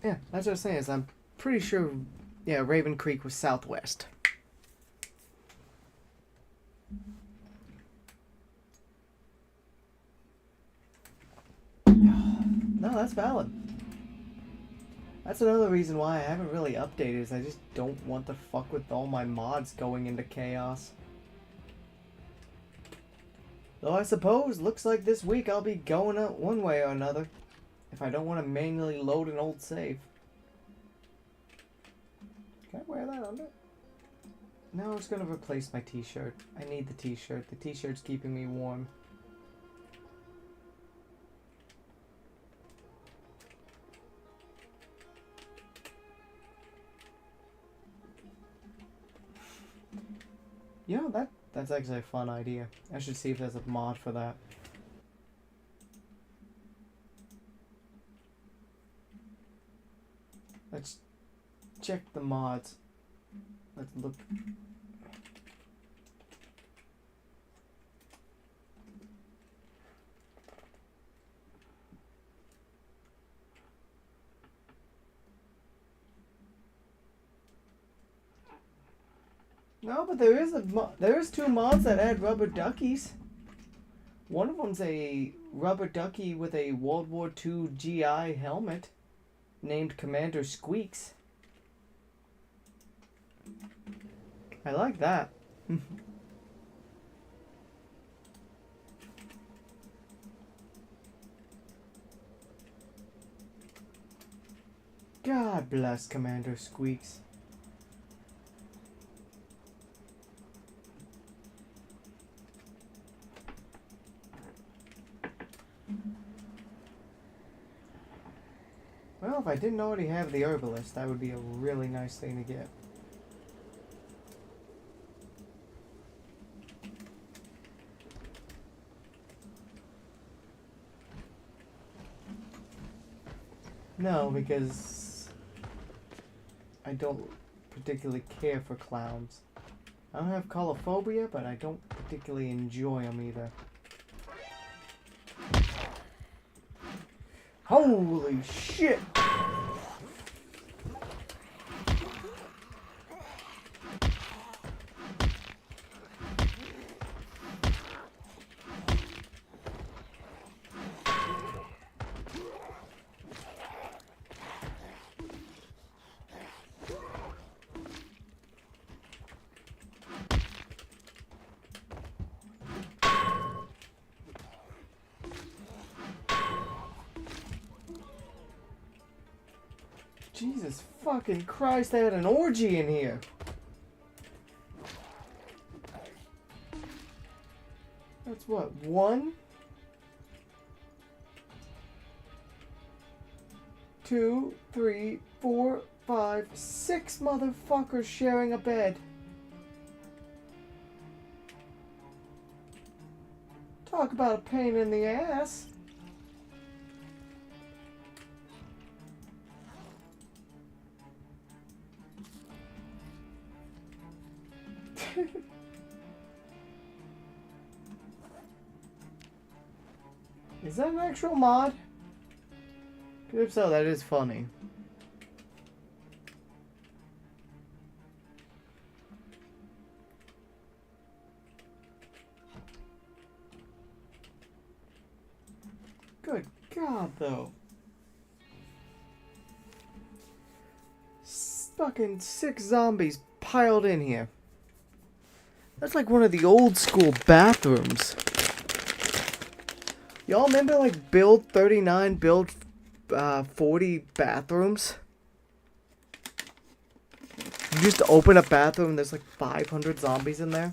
Speaker 1: Yeah, that's what I was saying is I'm pretty sure, yeah, Raven Creek was southwest. No, that's valid. That's another reason why I haven't really updated is I just don't want to fuck with all my mods going into chaos. Though I suppose, looks like this week I'll be going out one way or another. If I don't want to manually load an old save. Can I wear that under? No, it's gonna replace my t-shirt. I need the t-shirt. The t-shirt's keeping me warm. You know, that's actually a fun idea. I should see if there's a mod for that. Let's check the mods. Let's look. No, but there is two mods that add rubber duckies. One of them's a rubber ducky with a World War II GI helmet named Commander Squeaks. I like that. God bless Commander Squeaks. Well, if I didn't already have the herbalist, that would be a really nice thing to get. No, because I don't particularly care for clowns. I don't have colophobia, but I don't particularly enjoy them either. Holy shit! Jesus fucking Christ, they had an orgy in here. That's what, 1, 2, 3, 4, 5, 6 motherfuckers sharing a bed. Talk about a pain in the ass. Is that an actual mod? If so, that is funny. Good God, though. Fucking 6 zombies piled in here. That's like one of the old school bathrooms. Y'all remember like build 39, build 40 bathrooms? You just open a bathroom and there's like 500 zombies in there.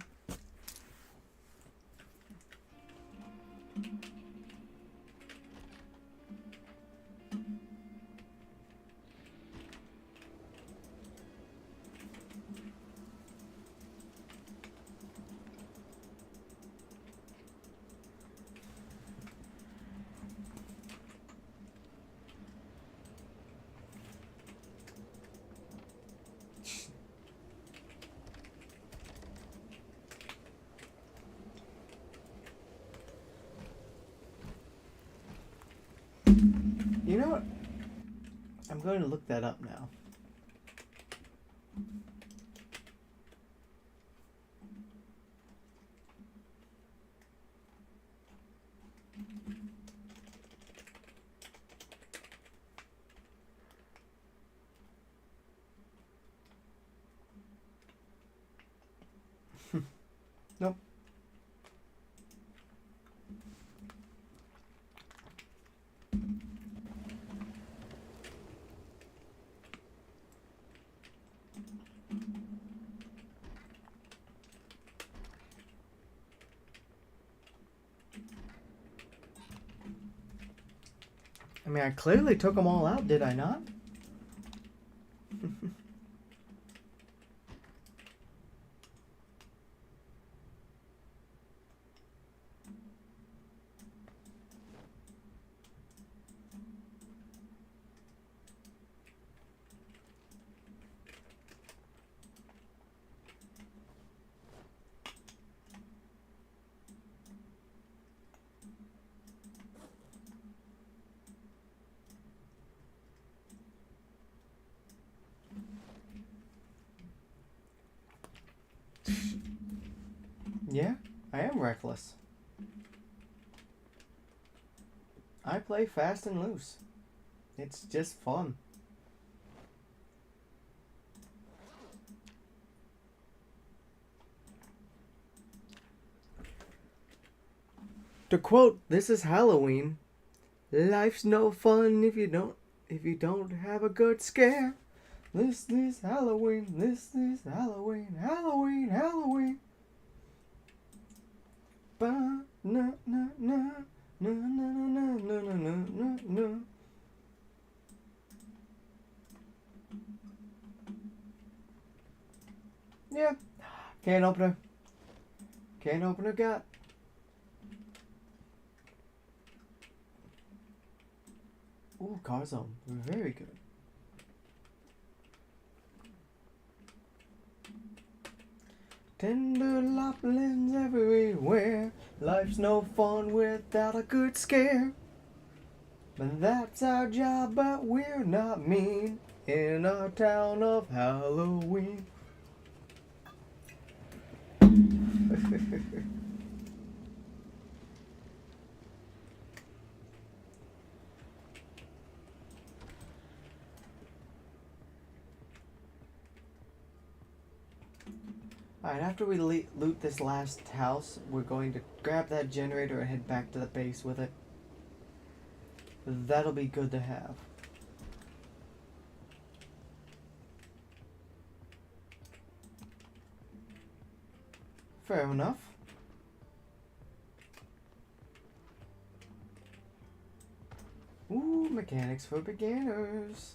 Speaker 1: You know what? I'm going to look that up now. Nope. I mean, I clearly took them all out, did I not? Yeah, I am reckless. I play fast and loose. It's just fun. To quote, "This is Halloween. Life's no fun if you don't have a good scare. This is Halloween. This is Halloween. Halloween. Halloween." Ba na na na na na na na na na na na. Yeah. Can opener. Can opener got. Ooh, car zone. Very good. Tender loplins everywhere. Life's no fun without a good scare. But that's our job, but we're not mean in our town of Halloween. Alright, after we loot this last house, we're going to grab that generator and head back to the base with it. That'll be good to have. Fair enough. Ooh, mechanics for beginners.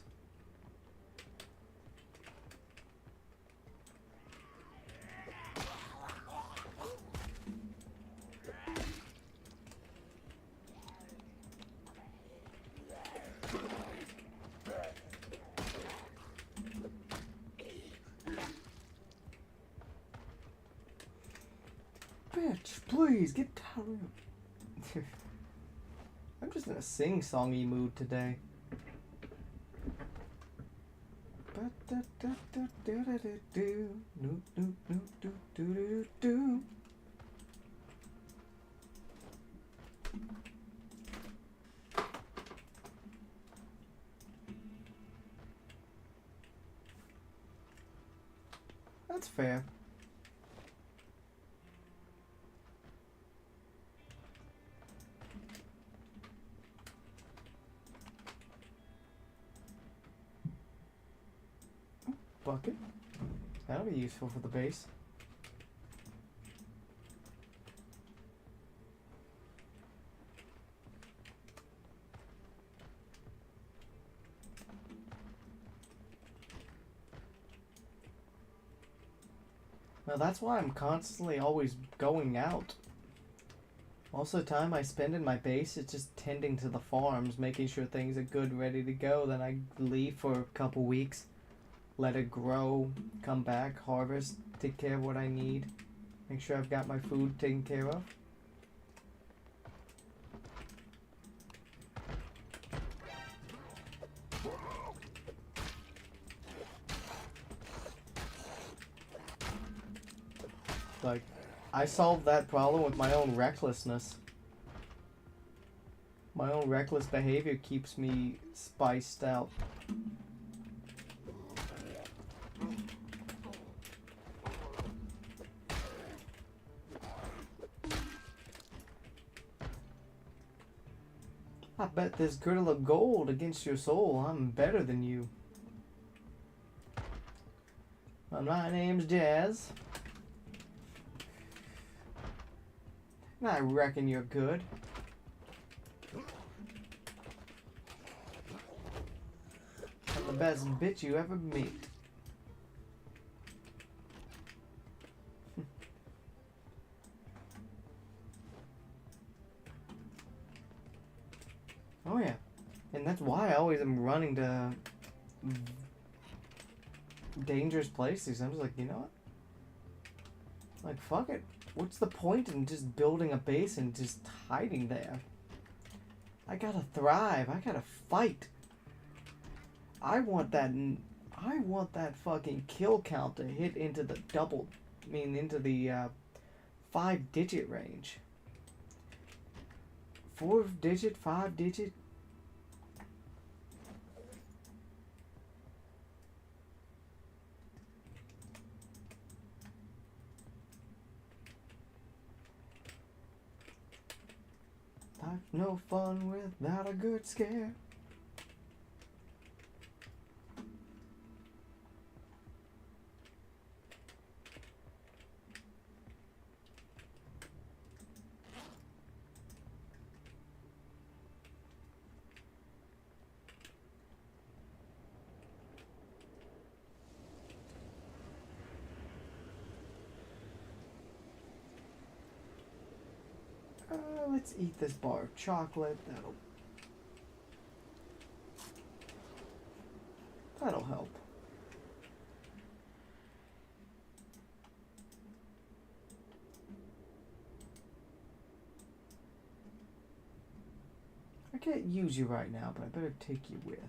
Speaker 1: Bitch, please get down. I'm just in a sing-songy mood today. That's fair. Bucket. That'll be useful for the base. Well, that's why I'm constantly always going out. Most of the time I spend in my base is just tending to the farms, making sure things are good, ready to go. Then I leave for a couple weeks. Let it grow, come back, harvest, take care of what I need, make sure I've got my food taken care of. Like, I solved that problem with my own recklessness. My own reckless behavior keeps me spiced out. I bet this girdle of gold against your soul. I'm better than you. Well, my name's Jazz. And I reckon you're good. the best bitch you ever meet. Oh yeah. And that's why I always am running to dangerous places. I'm just like, you know what? Like, fuck it. What's the point in just building a base and just hiding there? I gotta thrive. I gotta fight. I want that fucking kill count to hit into the into the 5-digit range. 4-digit, 5-digit. Life's no fun without a good scare. Let's eat this bar of chocolate. That'll help. I can't use you right now, but I better take you with.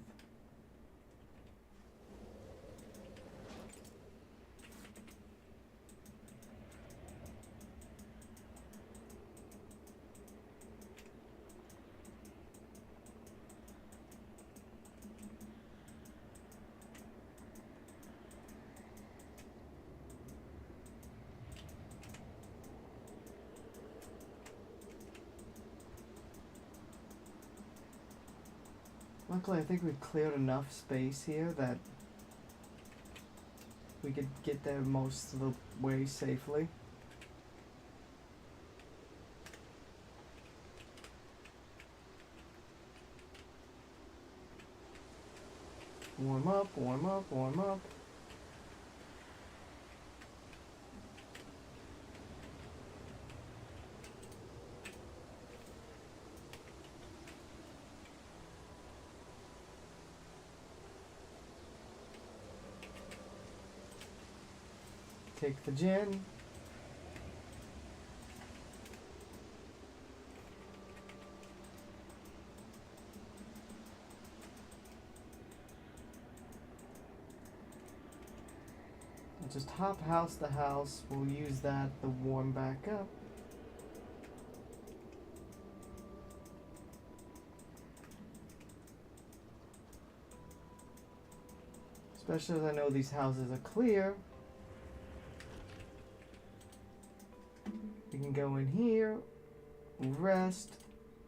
Speaker 1: Luckily, I think we've cleared enough space here that we could get there most of the way safely. Warm up, warm up, warm up. Take the gin. We'll just hop house to house. We'll use that to warm back up. Especially as I know these houses are clear. We can go in here, rest,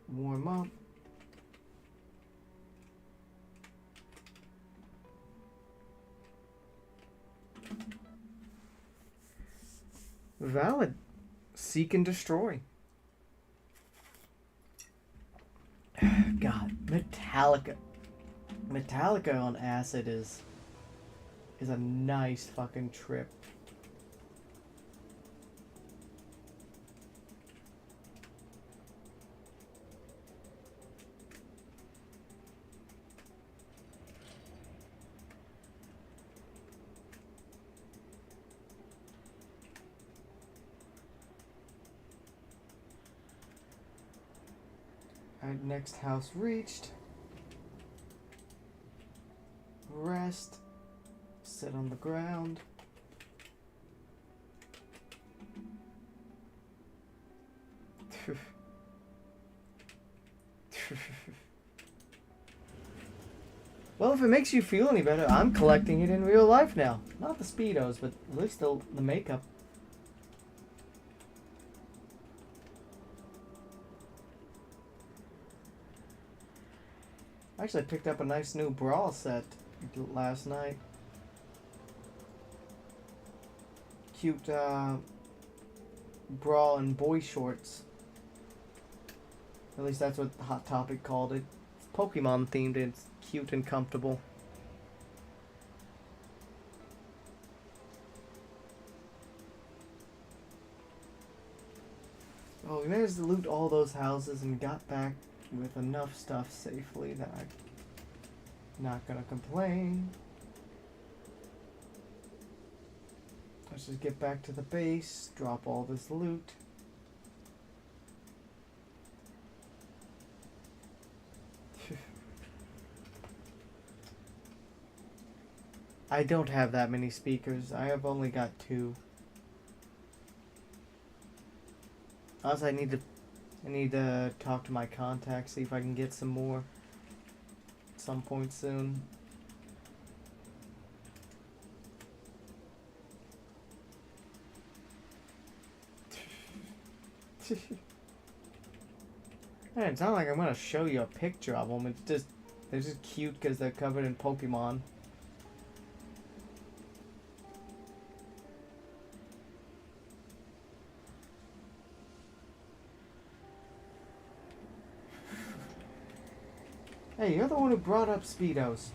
Speaker 1: warm up. Valid. Seek and destroy. God, Metallica. Metallica on acid is a nice fucking trip. Alright, next house reached. Rest. Sit on the ground. Well, if it makes you feel any better, I'm collecting it in real life now. Not the Speedos, but at least the makeup. Actually, I picked up a nice new bra set last night. Cute bra and boy shorts. At least that's what Hot Topic called it. It's Pokemon themed and it's cute and comfortable. Well, we managed to loot all those houses and got back with enough stuff safely that I'm not gonna complain. Let's just get back to the base, drop all this loot. I don't have that many speakers. I have only got 2. Also, I need to talk to my contacts, see if I can get some more at some point soon. And it's not like I'm gonna show you a picture of them. It's just they're just cute because they're covered in Pokemon. Hey, you're the one who brought up Speedos.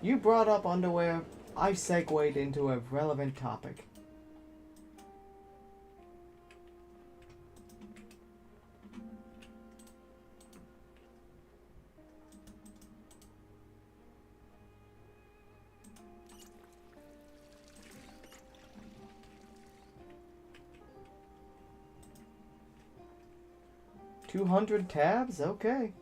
Speaker 1: You brought up underwear. I segued into a relevant topic. $200 tabs? Okay.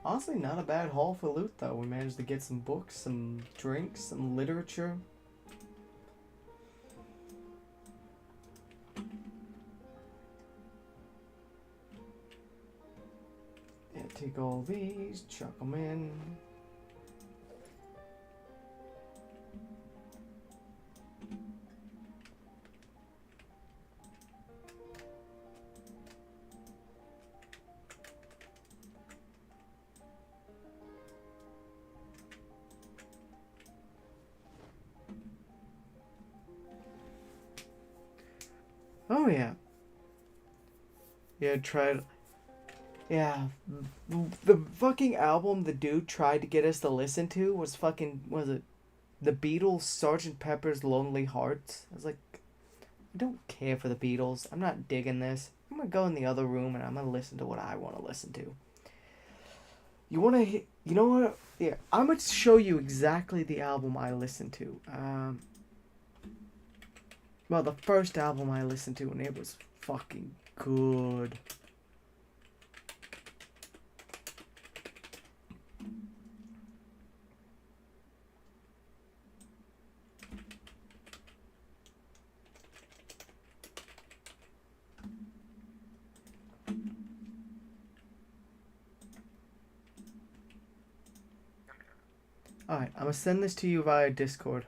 Speaker 1: Honestly, not a bad haul for loot, though. We managed to get some books, some drinks, some literature. Yeah, take all these, chuck them in. Oh yeah. Yeah, tried. Yeah, the fucking album the dude tried to get us to listen to was it the Beatles' Sgt. Pepper's Lonely Hearts? I was like, I don't care for the Beatles. I'm not digging this. I'm gonna go in the other room and I'm gonna listen to what I want to listen to. You know what? Yeah, I'm gonna show you exactly the album I listened to. Well, the first album I listened to, and it was fucking good. Alright, I'm gonna send this to you via Discord.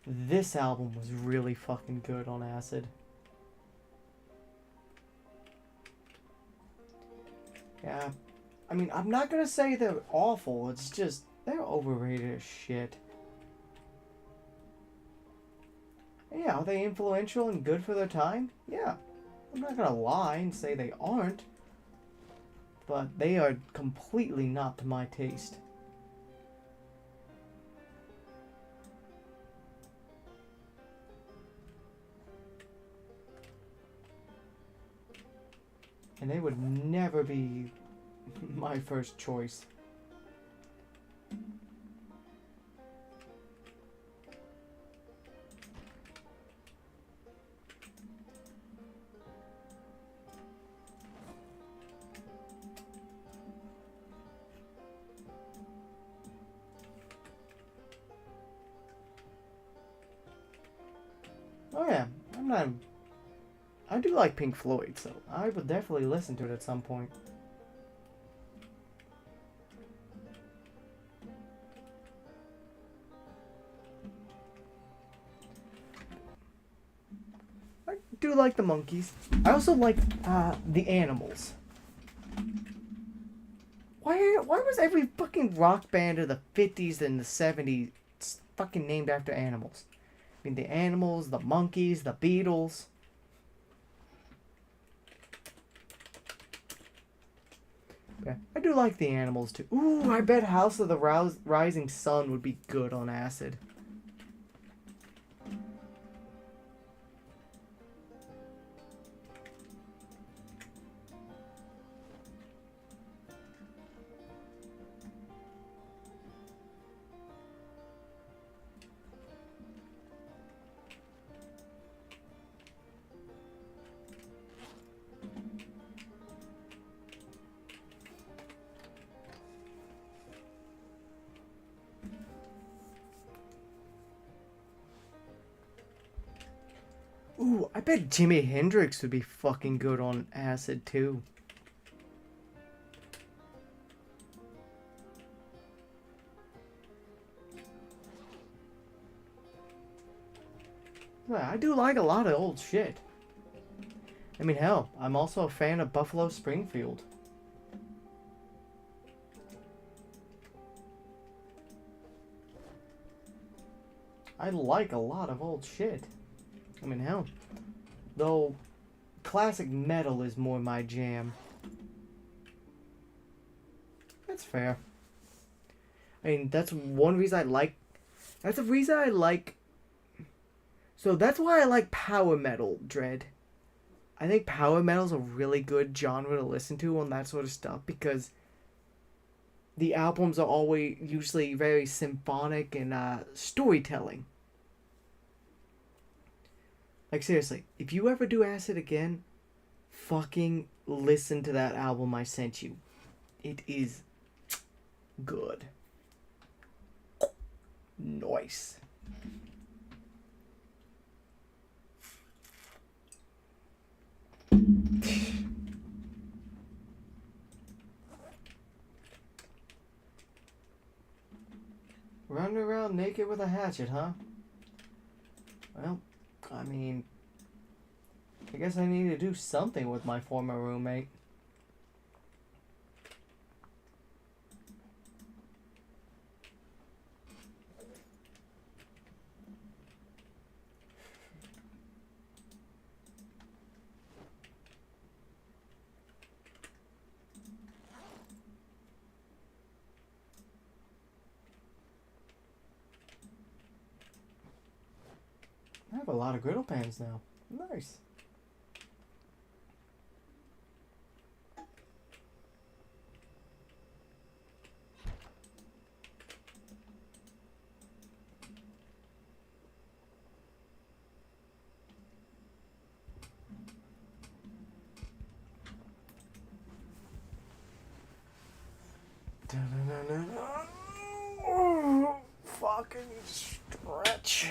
Speaker 1: This album was really fucking good on acid. Yeah, I mean, I'm not gonna say they're awful, it's just, they're overrated as shit. Yeah, are they influential and good for their time? Yeah. I'm not gonna lie and say they aren't. But they are completely not to my taste. And they would never be my first choice. Oh yeah, I do like Pink Floyd, so I would definitely listen to it at some point. I do like the Monkees. I also like the Animals. was every fucking rock band of the 50s and the 70s fucking named after animals? I mean, the Animals, the Monkees, the Beatles. Yeah, I do like the Animals too. Ooh, I bet House of the Rising Sun would be good on acid. Ooh, I bet Jimi Hendrix would be fucking good on acid too. Yeah, I do like a lot of old shit. I mean, hell, I'm also a fan of Buffalo Springfield. I like a lot of old shit. I mean, hell, though classic metal is more my jam. That's fair. I mean, that's one reason I like... That's a reason I like... So that's why I like power metal, Dread. I think power metal's a really good genre to listen to on that sort of stuff because the albums are always usually very symphonic and storytelling. Like, seriously, if you ever do acid again, fucking listen to that album I sent you. It is good. Nice. Running around naked with a hatchet, huh? Well, I mean, I guess I need to do something with my former roommate. I have a lot of griddle pans now. Nice. Oh, fucking stretch.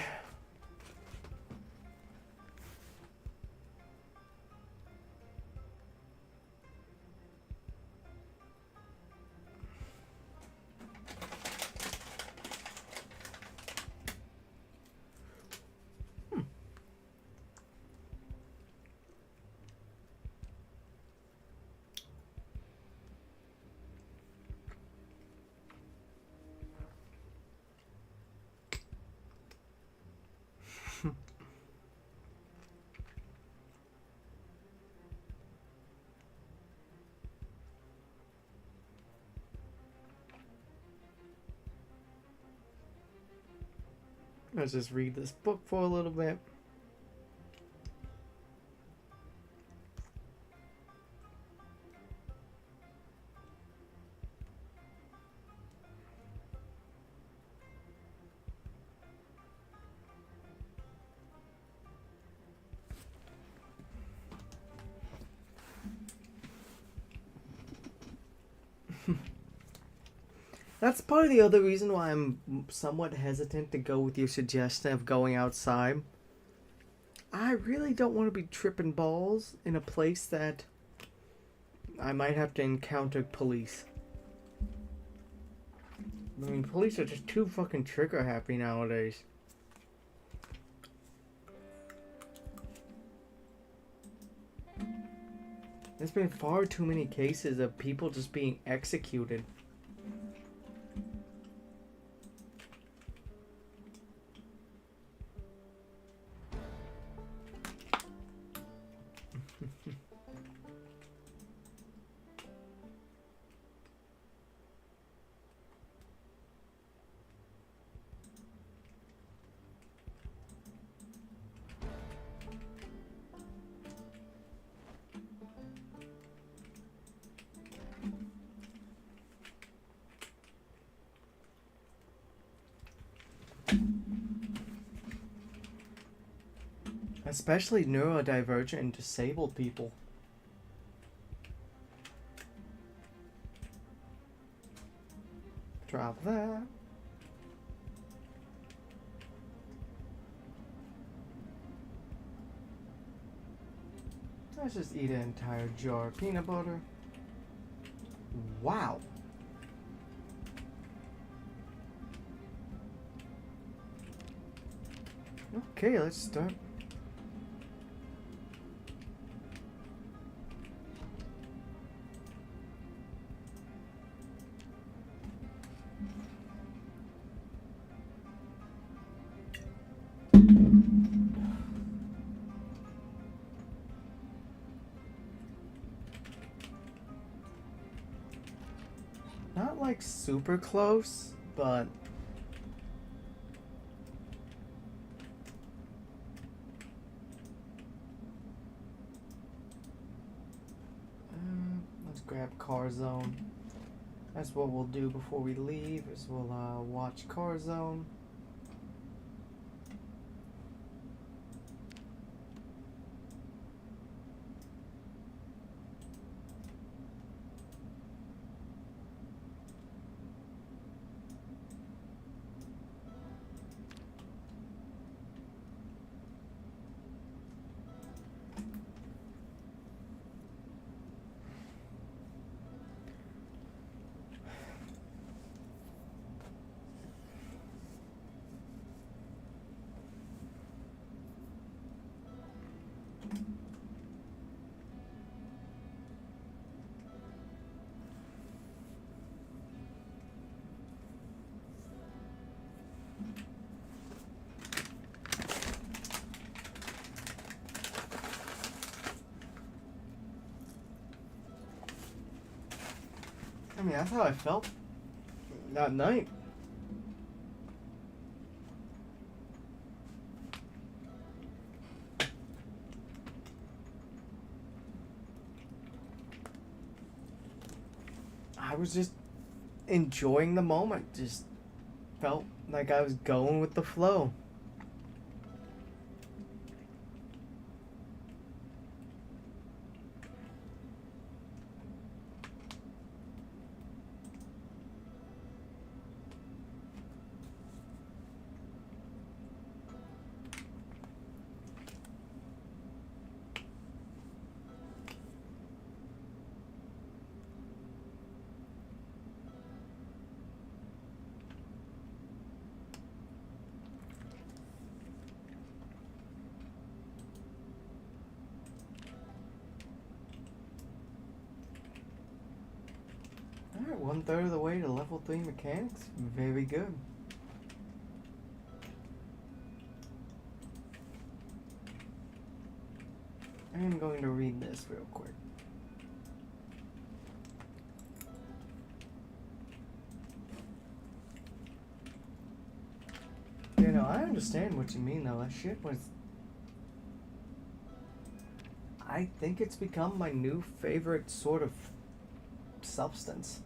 Speaker 1: Let's just read this book for a little bit. That's part of the other reason why I'm somewhat hesitant to go with your suggestion of going outside. I really don't want to be tripping balls in a place that I might have to encounter police. I mean, police are just too fucking trigger happy nowadays. There's been far too many cases of people just being executed Especially neurodivergent and disabled people. Drop that. Let's just eat an entire jar of peanut butter. Wow. Okay, let's start. Not like super close, but let's grab Car Zone. That's what we'll do before we leave. Is we'll watch Car Zone. I mean, that's how I felt that night. I was just enjoying the moment. Just felt like I was going with the flow. Alright, 1/3 of the way to level 3 mechanics. Very good. I'm going to read this real quick. You know, I understand what you mean though. That shit was... I think it's become my new favorite sort of substance.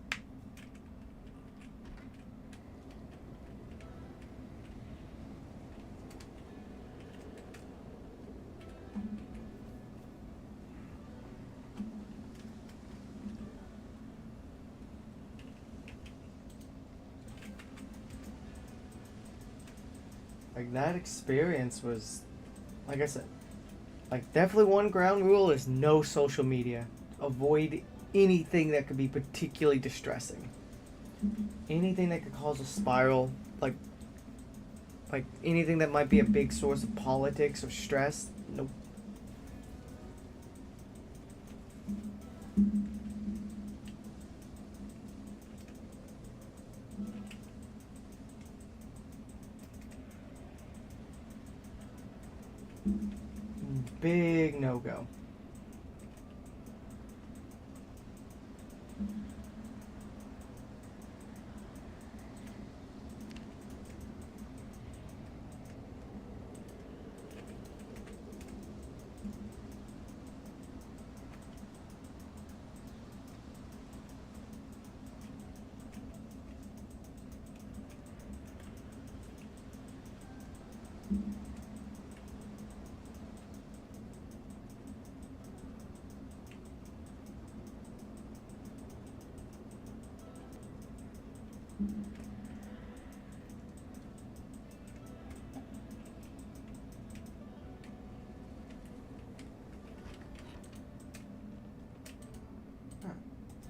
Speaker 1: Like, that experience was, like I said, like, definitely one ground rule is no social media. Avoid anything that could be particularly distressing. Anything that could cause a spiral, like anything that might be a big source of politics or stress, nope. Big no-go.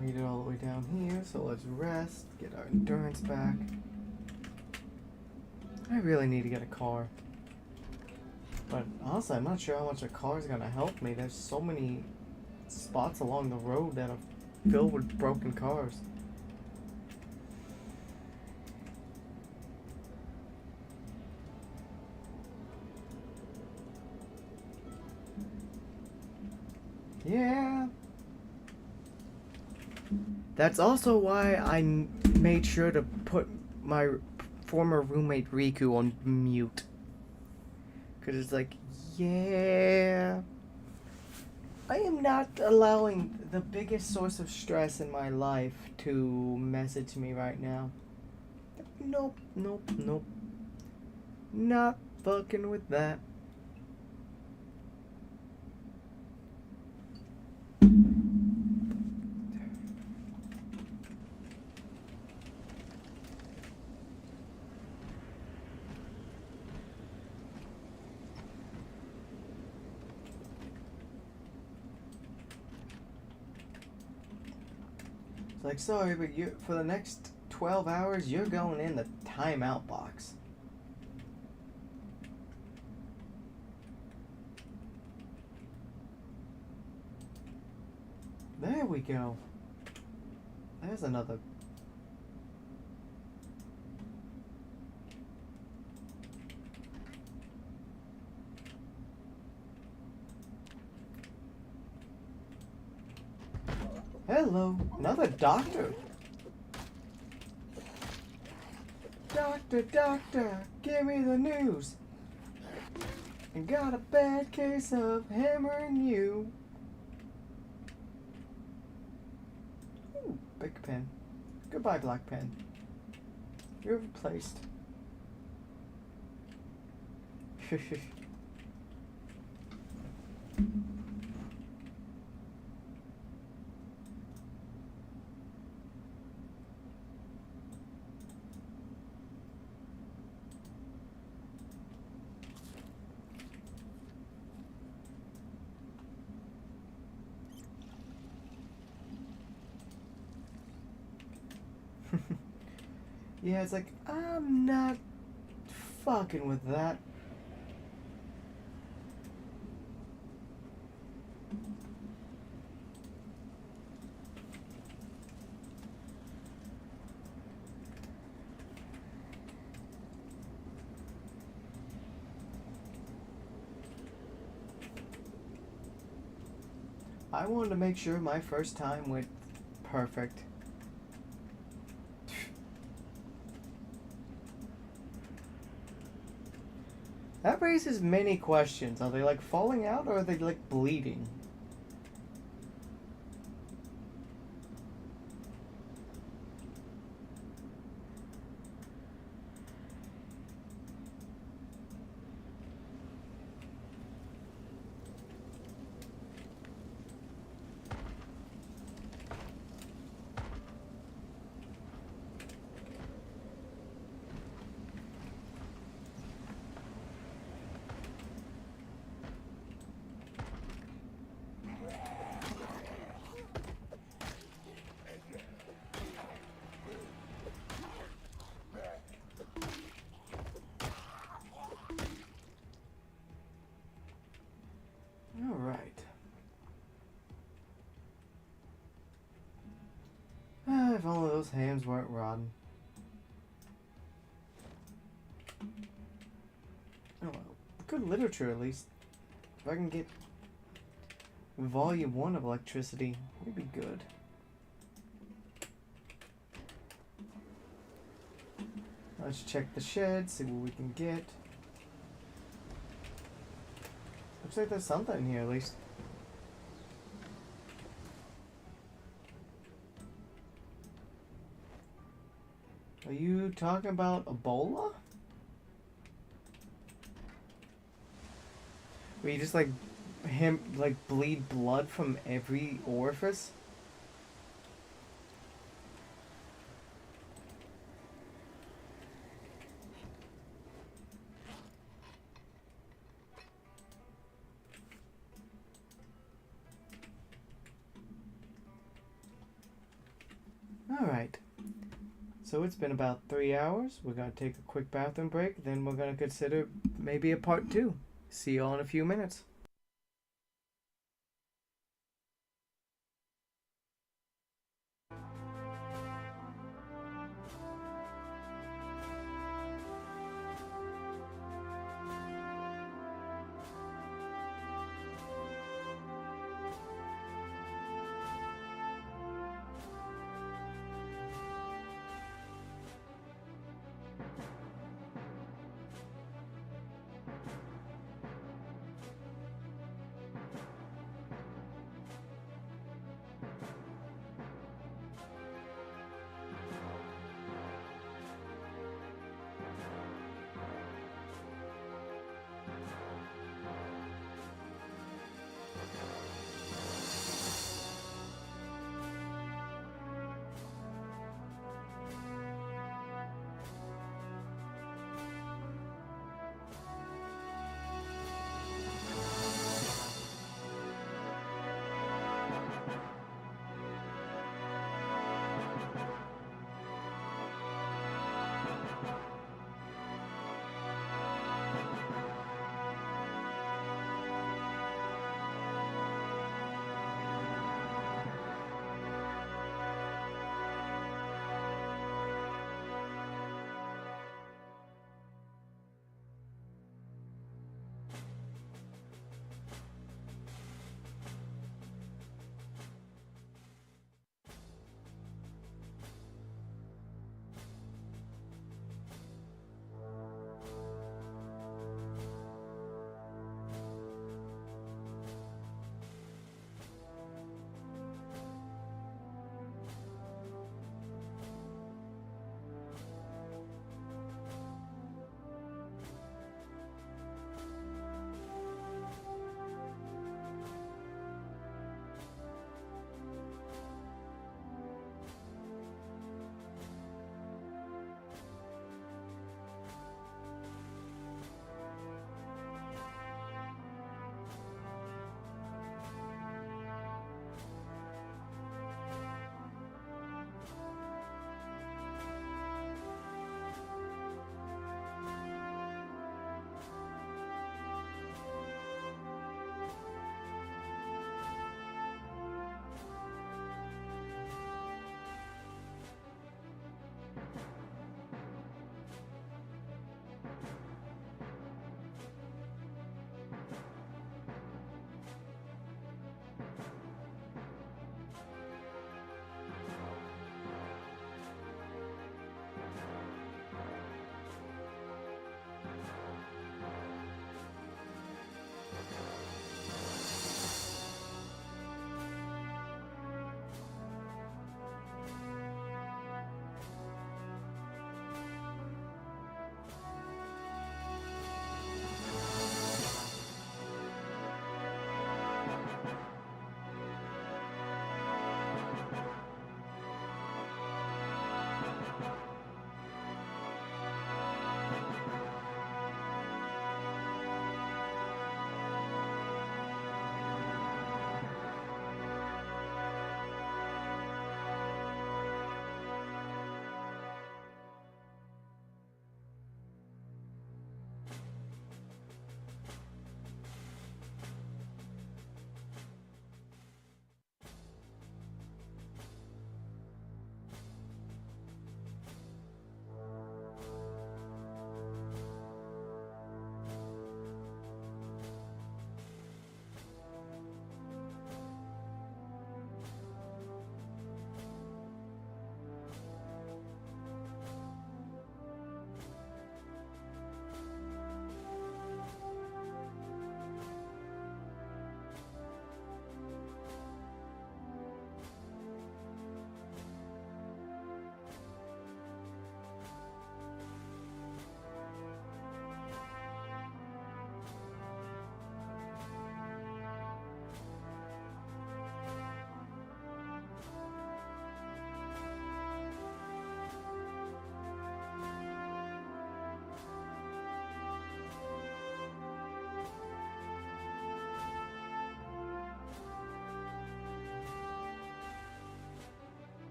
Speaker 1: Made it all the way down here, so let's rest, get our endurance back. I really need to get a car. But honestly, I'm not sure how much a car is going to help me. There's so many spots along the road that are filled with broken cars. Yeah. That's also why I made sure to put my former roommate Riku on mute. Because it's like, yeah. I am not allowing the biggest source of stress in my life to message me right now. Nope, nope, nope. Not fucking with that. It's like, sorry, but you for the next 12 hours, you're going in the timeout box. There we go. There's another. Hello, another doctor. Doctor, doctor, give me the news. I got a bad case of hammering you. Ooh, big pen. Goodbye, black pen. You're replaced. Yeah, it's like, I'm not fucking with that. I wanted to make sure my first time went perfect. That raises many questions. Are they like falling out or are they like bleeding? Alright. If only those hams weren't rotten. Oh well. Good literature at least. If I can get volume 1 of electricity, it'd be good. Let's check the shed, see what we can get. Looks like there's something in here at least. Are you talking about Ebola? Where you just like bleed blood from every orifice? So it's been about 3 hours. We're gonna take a quick bathroom break, then we're gonna consider maybe a part two. See you all in a few minutes.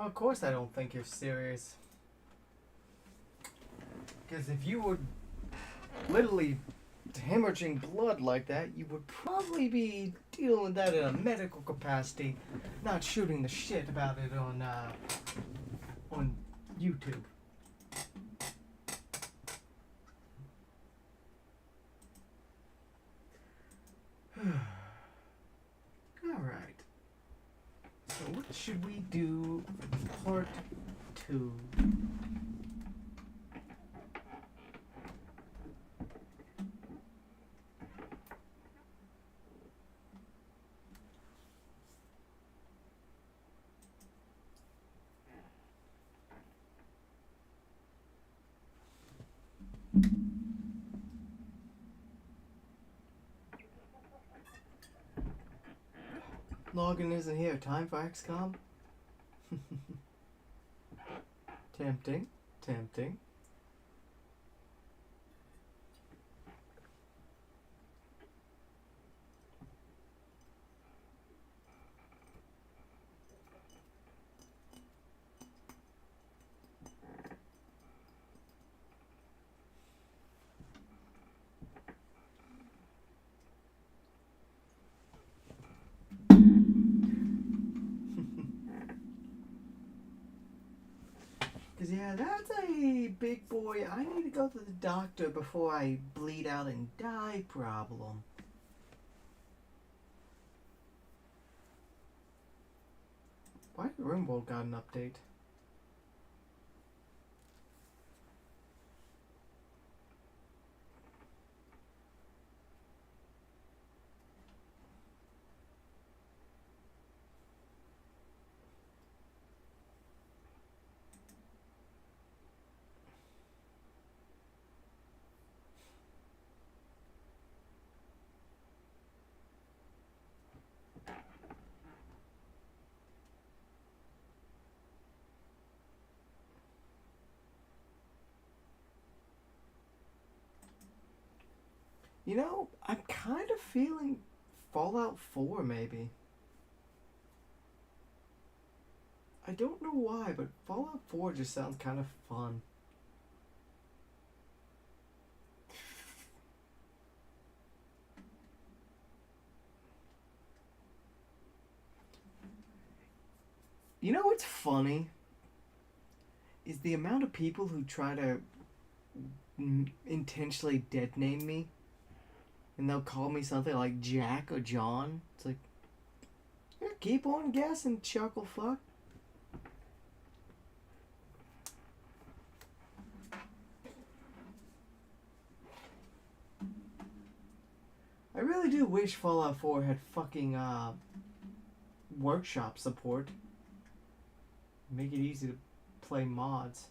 Speaker 1: Well, of course I don't think you're serious. Because if you were literally hemorrhaging blood like that, you would probably be dealing with that in a medical capacity, not shooting the shit about it on YouTube. Alright. So what should we do for part 2? Logan isn't here. Time for XCOM? Tempting. Tempting. Cause yeah, that's a big boy. I need to go to the doctor before I bleed out and die problem. Why did Rimworld got an update? You know, I'm kind of feeling Fallout 4 maybe. I don't know why, but Fallout 4 just sounds kind of fun. You know what's funny? Is the amount of people who try to intentionally dead name me. And they'll call me something like Jack or John. It's like, yeah, keep on guessing, chuckle fuck. I really do wish Fallout 4 had fucking workshop support. Make it easy to play mods.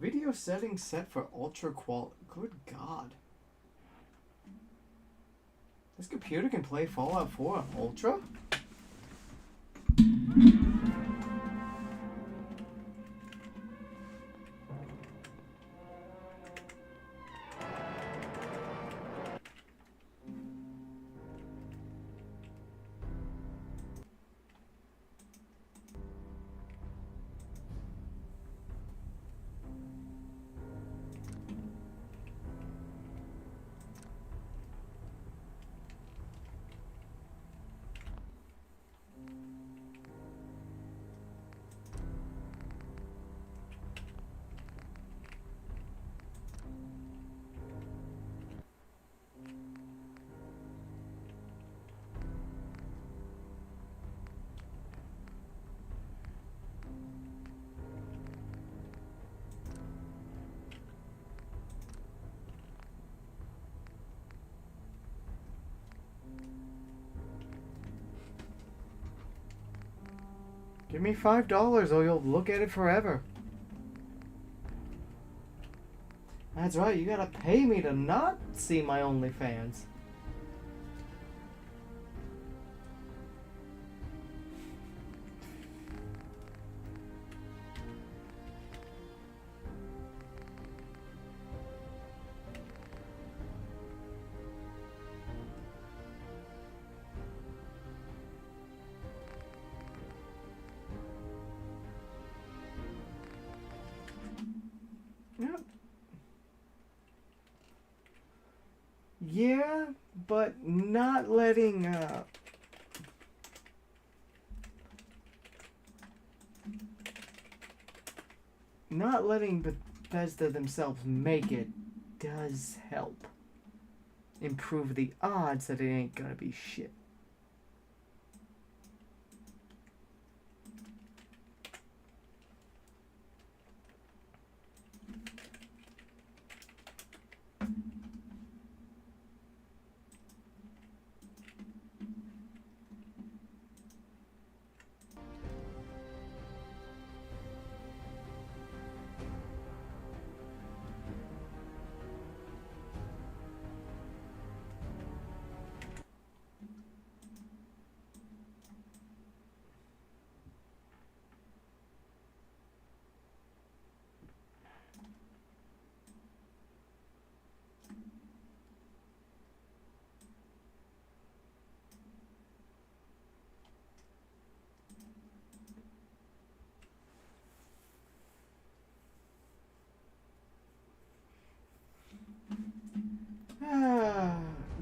Speaker 1: Video settings set for ultra quality. Good God. This computer can play Fallout 4 on ultra? Give me $5 or you'll look at it forever. That's right, you gotta pay me to not see my OnlyFans. Yeah, but not letting Bethesda themselves make it does help improve the odds that it ain't gonna be shit.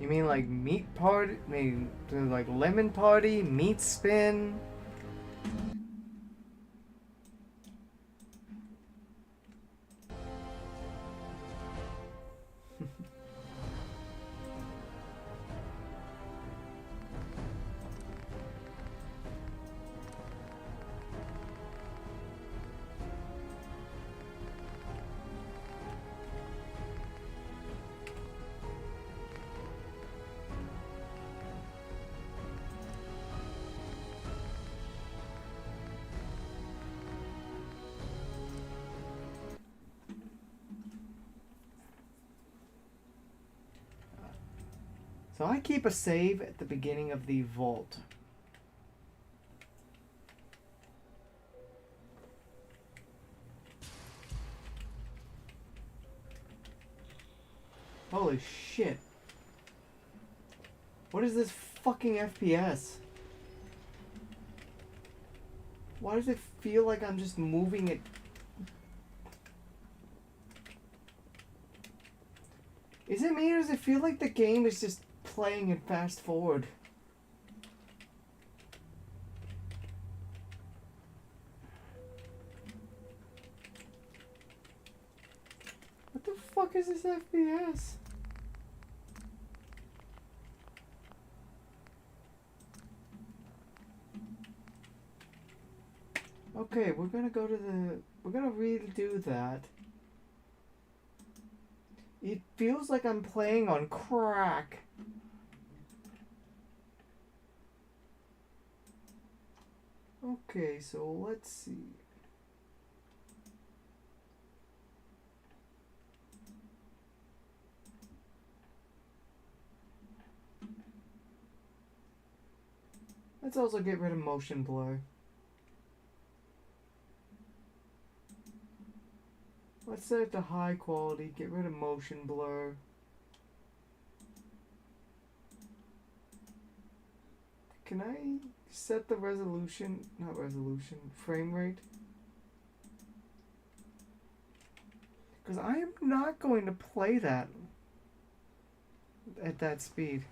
Speaker 1: You mean like meat party? I mean, like lemon party, meat spin? So I keep a save at the beginning of the vault. Holy shit. What is this fucking FPS? Why does it feel like I'm just moving it? Is it me or does it feel like the game is just playing it fast forward? What the fuck is this FPS? Okay, we're gonna redo that. It feels like I'm playing on crack. Okay, so let's see. Let's also get rid of motion blur. Let's set it to high quality, get rid of motion blur. Can I set the resolution, not resolution, frame rate? Because I am not going to play that at that speed.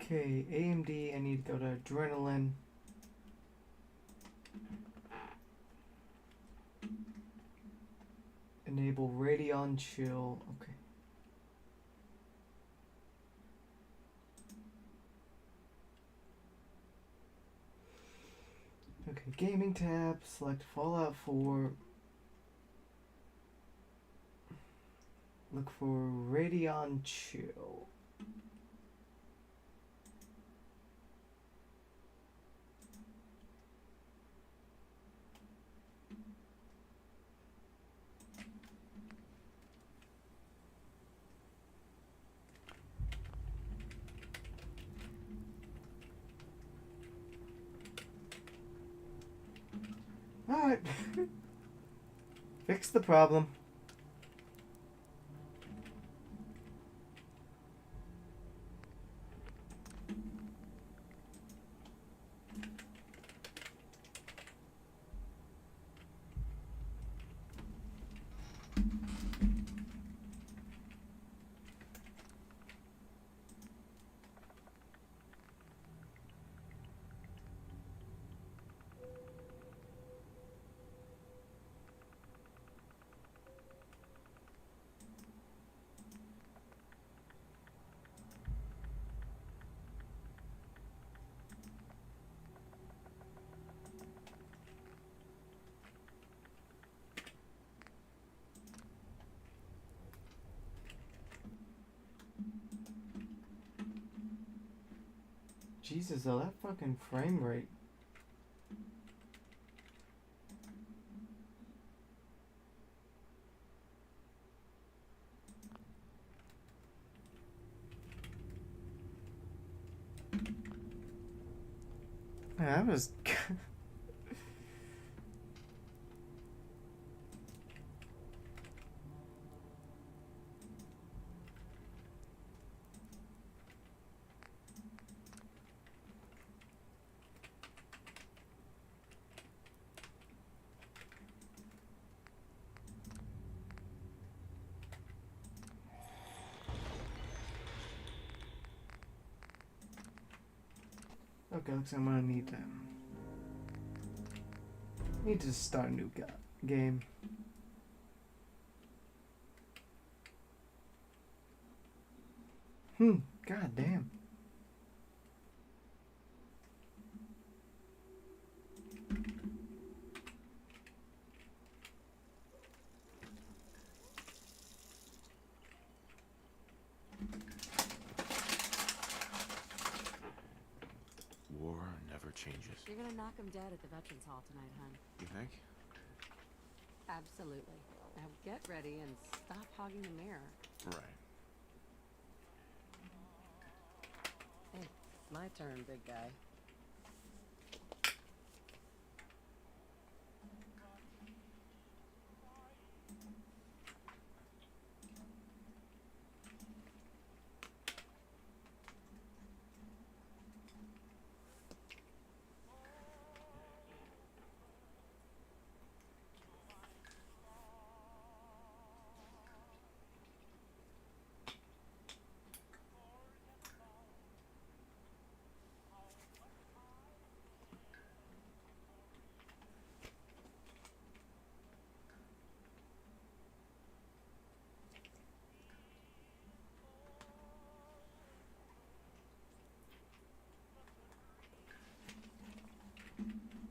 Speaker 1: Okay, AMD, I need to go to Adrenaline. Enable Radeon Chill. Okay. Okay, gaming tab, select Fallout 4. Look for Radeon Chill. Alright. Fix the problem. Jesus, though, that fucking frame rate. Man, that was... Okay, looks like I'm gonna need that. Need to start a new game. God damn.
Speaker 2: War never changes.
Speaker 3: You're gonna knock him dead at the Veterans Hall tonight, hon.
Speaker 2: You think?
Speaker 3: Absolutely. Now get ready and stop hogging the mirror.
Speaker 2: Right.
Speaker 3: Hey, my turn, big guy.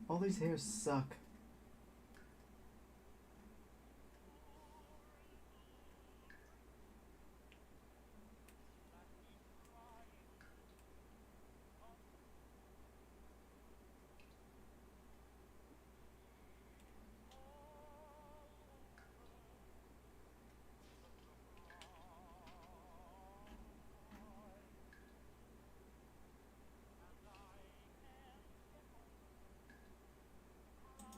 Speaker 1: All these hairs suck.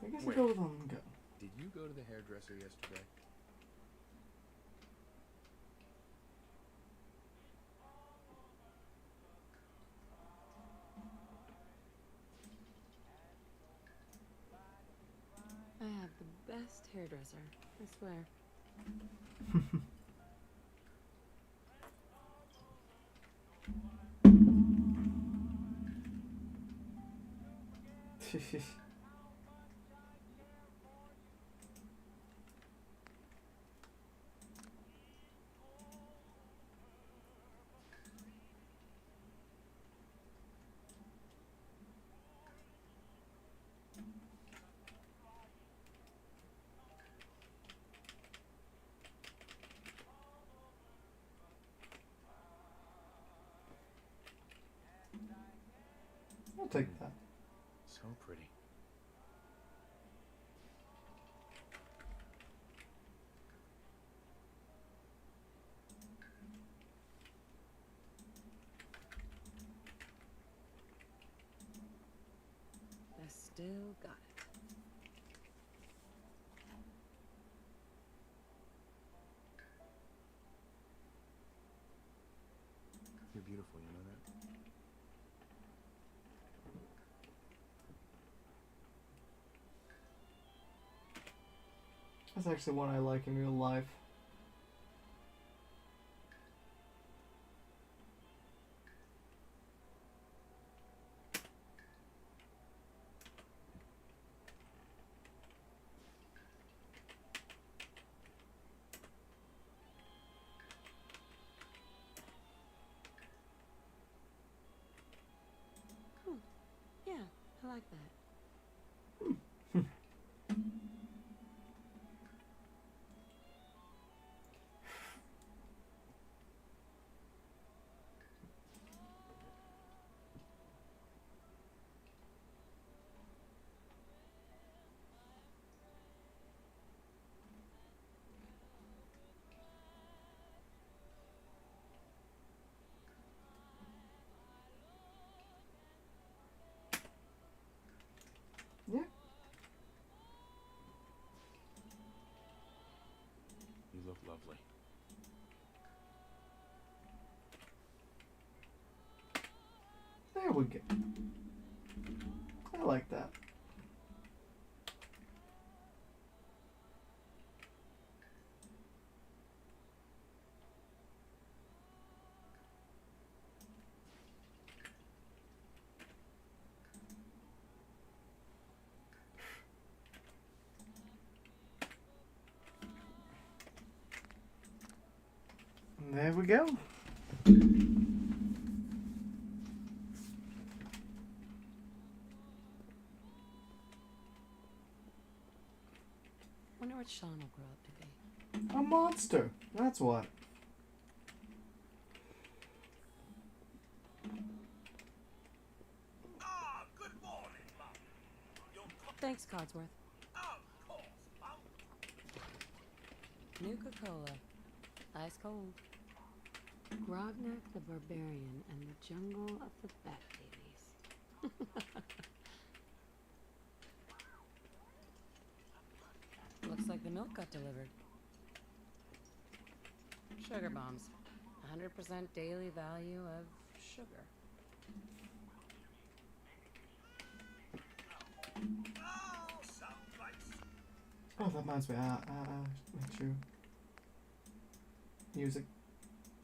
Speaker 1: I guess
Speaker 2: Wait.
Speaker 1: I'll go with them and go.
Speaker 2: Did you go to the hairdresser yesterday?
Speaker 3: I have the best hairdresser, I swear.
Speaker 1: take that.
Speaker 2: So pretty.
Speaker 3: I still got it.
Speaker 2: You're beautiful, you know that?
Speaker 1: That's actually one I like in real life.
Speaker 3: Yeah, I like that.
Speaker 1: Yeah.
Speaker 2: You look lovely.
Speaker 1: There we go. I like that. There we go.
Speaker 3: Wonder what Sean will grow up to be.
Speaker 1: A monster. That's what.
Speaker 4: Ah, good morning, Mum. Your
Speaker 3: Thanks, Codsworth.
Speaker 4: of course, Mum.
Speaker 3: Nuka-Cola. Ice cold. Grognak the Barbarian and the Jungle of the Bat Babies. Looks like the milk got delivered. Sugar bombs. 100% daily value of sugar.
Speaker 4: Oh, sounds like
Speaker 1: Oh, that reminds me. Make sure. Music.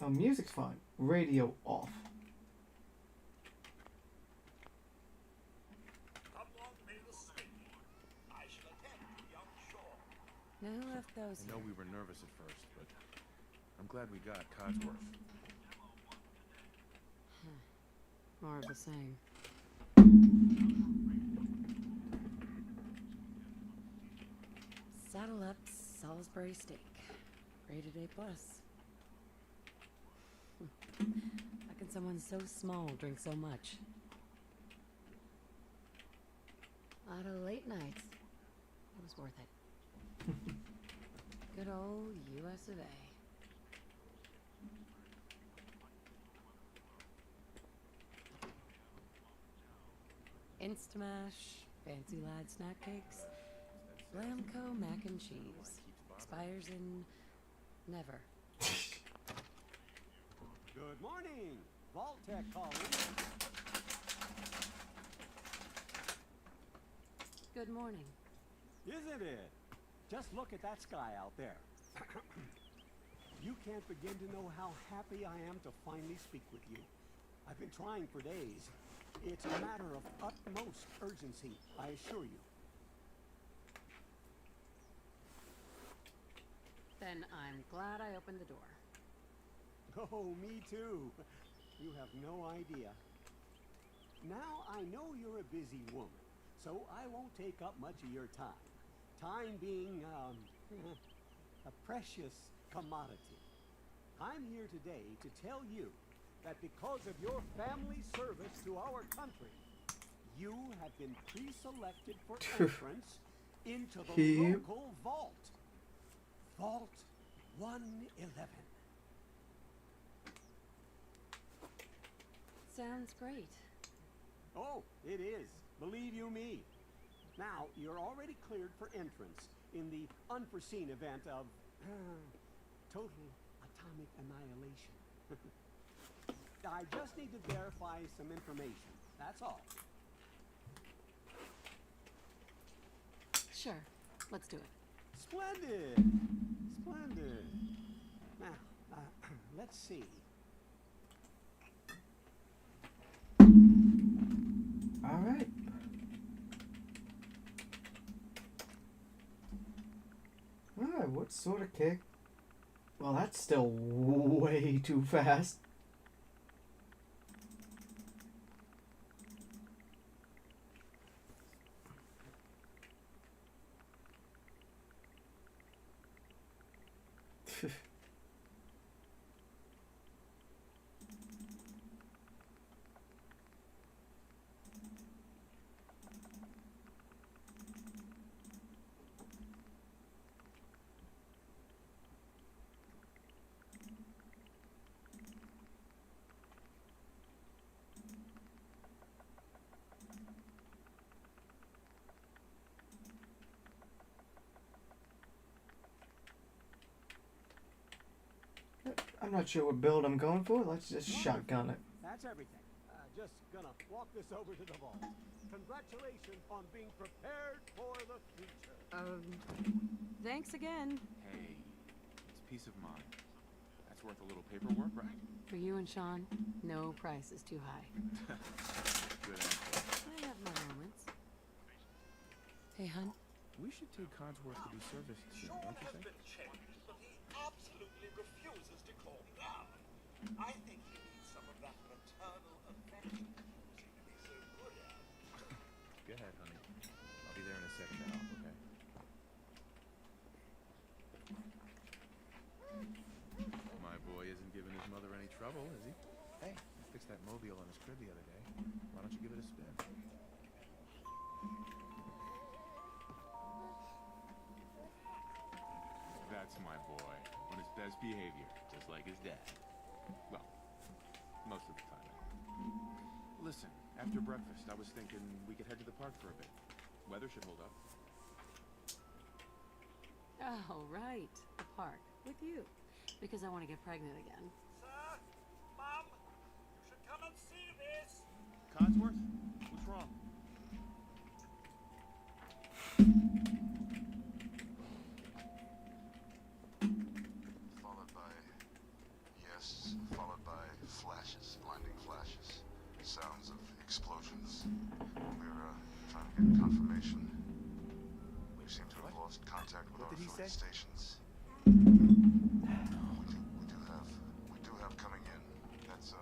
Speaker 1: Oh, music's fine. Radio off.
Speaker 4: someone made a mistake. I shall attend to young Shaw.
Speaker 3: Now who left those
Speaker 2: I know
Speaker 3: here?
Speaker 2: we were nervous at first, but I'm glad we got Codsworth.
Speaker 3: More of the same. Saddle up Salisbury steak. Rated A+. How can someone so small drink so much? A lot of late nights. It was worth it. Good old US of A. Instamash, Fancy Lad snack cakes, Lamco mac and cheese, expires in never.
Speaker 5: Good morning. Vault-Tec calling.
Speaker 3: Good morning.
Speaker 5: Isn't it? Just look at that sky out there. You can't begin to know how happy I am to finally speak with you. I've been trying for days. It's a matter of utmost urgency, I assure you.
Speaker 3: Then I'm glad I opened the door.
Speaker 5: Oh, me too. You have no idea. Now, I know you're a busy woman, so I won't take up much of your time. Time being, a precious commodity. I'm here today to tell you that because of your family service to our country, You have been pre-selected for entrance into the
Speaker 1: Yep.
Speaker 5: local vault. Vault 111.
Speaker 3: Sounds great.
Speaker 5: Oh, it is. Believe you me. Now, you're already cleared for entrance in the unforeseen event of total atomic annihilation. I just need to verify some information. That's all.
Speaker 3: Sure. Let's do it.
Speaker 5: Splendid. Splendid. Now, let's see.
Speaker 1: All right. All right. What sort of kick? Well, that's still way too fast. I'm not sure what build I'm going for. Let's just shotgun it.
Speaker 5: That's everything. Just gonna walk this over to the vault. Congratulations on being prepared for the future.
Speaker 3: Thanks again.
Speaker 2: Hey, it's peace of mind. That's worth a little paperwork, right?
Speaker 3: For you and Sean, no price is too high.
Speaker 2: Good answer.
Speaker 3: I have my moments. Hey, hun.
Speaker 2: We should take Codsworth to do service soon,
Speaker 4: Sean
Speaker 2: don't you
Speaker 4: has
Speaker 2: think?
Speaker 4: been changed, but he absolutely refuses to calm down. I think he needs some of that maternal affection you seem to be so good at.
Speaker 2: Go ahead, honey. I'll be there in a sec to help, okay? My boy isn't giving his mother any trouble, is he? Hey, I fixed that mobile on his crib the other day. Why don't you give it a spin? That's my boy. On his best behavior, just like his dad. Well, most of the time. Listen, after breakfast, I was thinking we could head to the park for a bit. Weather should hold up.
Speaker 3: Oh, right. The park. With you. Because I want to get pregnant again.
Speaker 4: Sir, Mum, you should come and see this.
Speaker 2: Codsworth? What's wrong?
Speaker 6: Followed by yes, followed by flashes, blinding flashes, sounds of explosions. We're trying to get confirmation. We seem to have lost contact with
Speaker 2: What
Speaker 6: our
Speaker 2: did he
Speaker 6: affiliate
Speaker 2: say?
Speaker 6: stations. We do have coming in. That's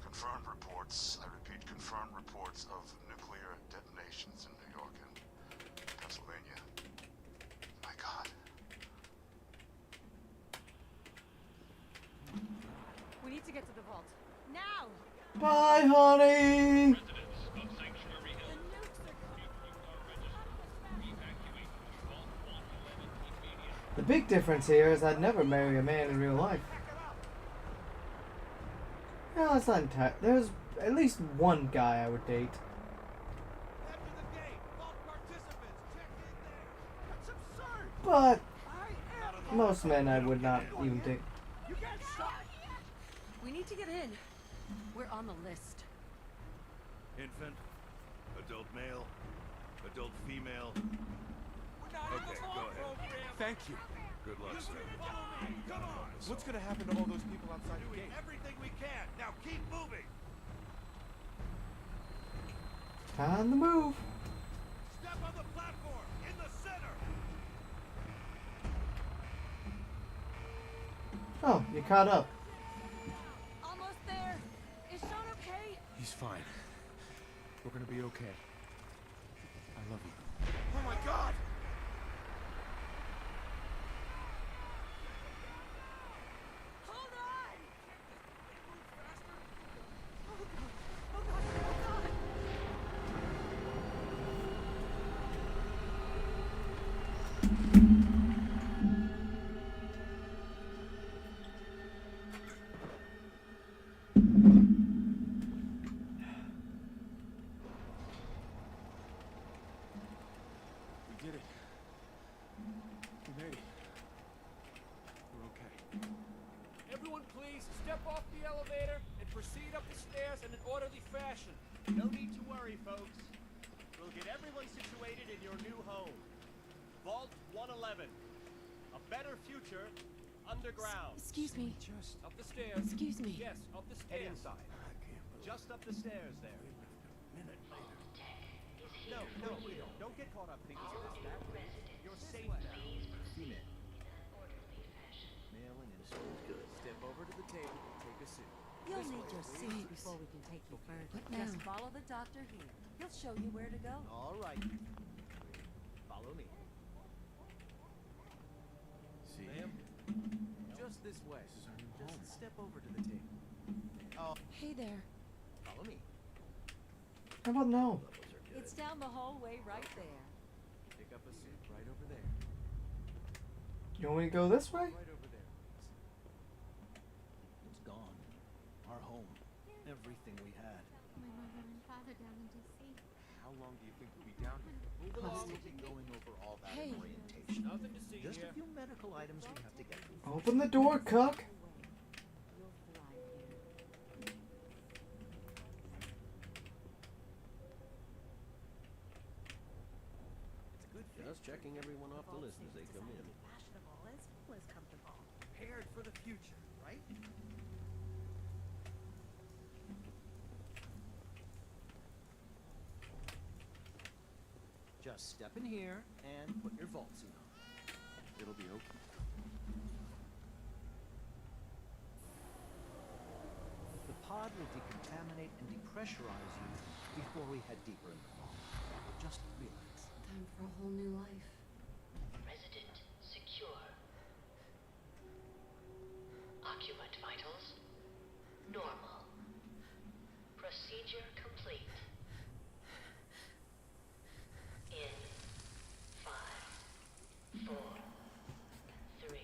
Speaker 6: confirmed reports. I repeat, confirmed reports of nuclear detonations in New York and Pennsylvania. My God.
Speaker 3: We need to get to the vault. Now!
Speaker 1: Bye, honey. The big difference here is I'd never marry a man in real life. No, that's not entirely. There's at least one guy I would date.
Speaker 4: After the game, all participants, check in there.
Speaker 5: That's absurd.
Speaker 1: But
Speaker 5: I am.
Speaker 1: most men I would not even date.
Speaker 5: You can't stop.
Speaker 3: We need to get in. We're on the list.
Speaker 7: Infant, adult male, adult female. Okay, go ahead.
Speaker 2: Thank you.
Speaker 7: Good luck, sir.
Speaker 4: Follow me. Come on.
Speaker 2: What's gonna happen to all those people outside the
Speaker 4: Doing
Speaker 2: gate?
Speaker 4: everything we can. Now keep moving.
Speaker 1: Time to move.
Speaker 4: Step on the platform in the center.
Speaker 1: Oh, you caught up.
Speaker 3: Almost there. Is Sean okay?
Speaker 2: He's fine. We're gonna be okay. I love you.
Speaker 4: Oh my God!
Speaker 3: Hold on! Oh God! Oh God! Oh God!
Speaker 2: We made it. We're okay.
Speaker 8: Everyone please step off the elevator and proceed up the stairs in an orderly fashion.
Speaker 5: No need to worry, folks. We'll get everyone situated in your new home. Vault 111. A better future underground.
Speaker 3: Excuse me.
Speaker 2: Just
Speaker 8: Up the stairs.
Speaker 3: Excuse me.
Speaker 8: Yes, up the
Speaker 5: Head
Speaker 8: stairs.
Speaker 5: inside.
Speaker 2: I can't believe
Speaker 5: Just up the stairs there.
Speaker 2: a minute later.
Speaker 5: No, don't get caught up thinking of this that way. You're safe now.
Speaker 9: Female. Male and innocent is good.
Speaker 2: Step over to the table and take a seat.
Speaker 10: You'll
Speaker 2: This
Speaker 10: need
Speaker 2: way,
Speaker 10: your
Speaker 2: please.
Speaker 10: suit before we can take you further.
Speaker 3: What
Speaker 10: Just
Speaker 3: now?
Speaker 10: follow the doctor here. He'll show you where to go.
Speaker 5: All right. Follow me.
Speaker 2: See?
Speaker 5: Ma'am?
Speaker 2: Just this way. This is our new home.
Speaker 5: Just step over to the table. Oh,
Speaker 3: Hey there.
Speaker 5: follow me.
Speaker 1: How about no?
Speaker 9: Levels are good.
Speaker 10: It's down the hallway right there.
Speaker 2: Pick up a seat right over there.
Speaker 1: You want me to go this way?
Speaker 2: Right over there.
Speaker 9: It's gone. Our home. Everything we had.
Speaker 11: My mother and father down in D.C.
Speaker 2: How long do you think we'll be down here?
Speaker 9: Move along. We'll be going over all that
Speaker 3: Hey.
Speaker 9: in orientation.
Speaker 8: Nothing to see
Speaker 9: Just
Speaker 8: here.
Speaker 9: a few medical items we have to get through.
Speaker 1: Open the door, Cook.
Speaker 10: You'll thrive here.
Speaker 5: It's a good fit.
Speaker 9: Just checking everyone off the list as they come in.
Speaker 10: Fashionable as well as comfortable.
Speaker 5: Prepared for the future, right?
Speaker 9: Just step in here and put your vault suit on.
Speaker 2: It'll be okay.
Speaker 9: The pod will decontaminate and depressurize you before we head deeper in the vault. Just relax.
Speaker 3: Time for a whole new life.
Speaker 12: Resident secure. Occupant vitals normal. Procedure complete. In 5, 4, 3,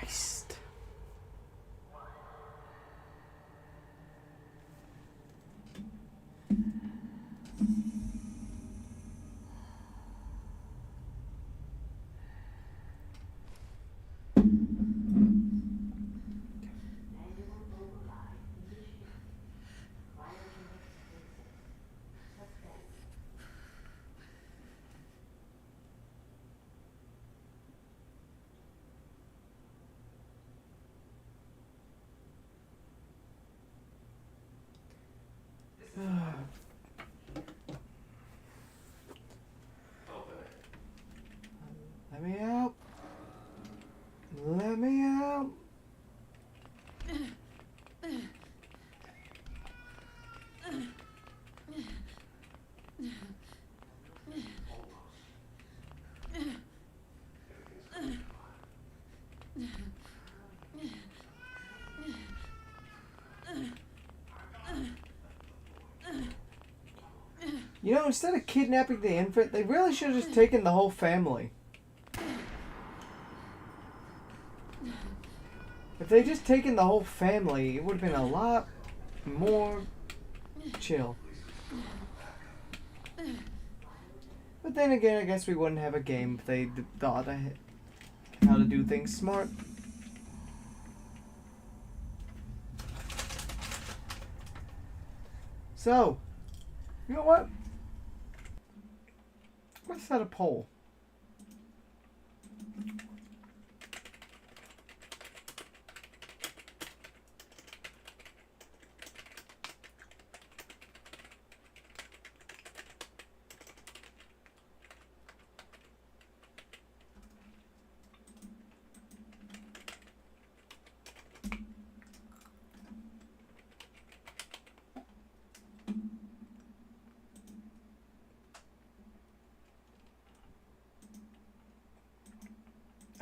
Speaker 1: Iced. Let me out. Let me out. You know, instead of kidnapping the infant, they really should have just taken the whole family. If they just taken the whole family, it would have been a lot more chill. But then again, I guess we wouldn't have a game if they thought how to do things smart. So, you know what? Let's set a poll.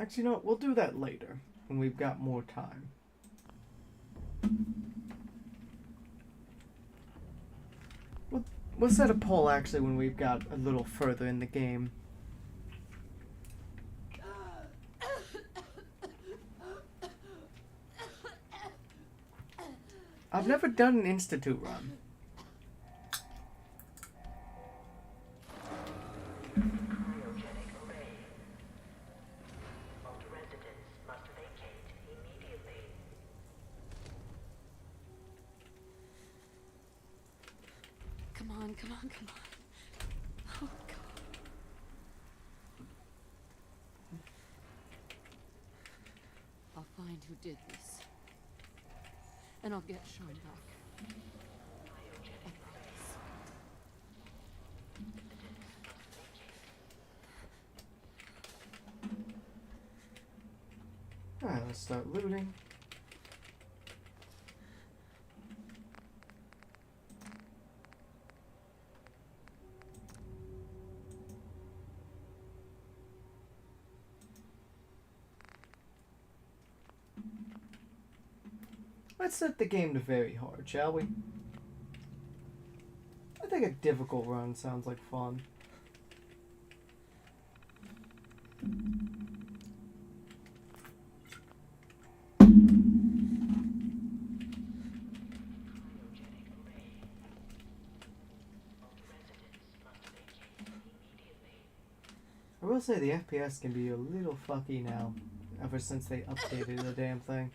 Speaker 1: Actually, you know what? We'll do that later when we've got more time. We'll set a poll actually when we've got a little further in the game. I've never done an Institute run.
Speaker 3: come on, come on. Oh, God. I'll find who did this. And I'll get Sean back. I promise.
Speaker 1: Alright, let's start looting. Let's set the game to very hard, shall we? I think a difficult run sounds like fun. I will say the FPS can be a little fucky now, ever since they updated the damn thing.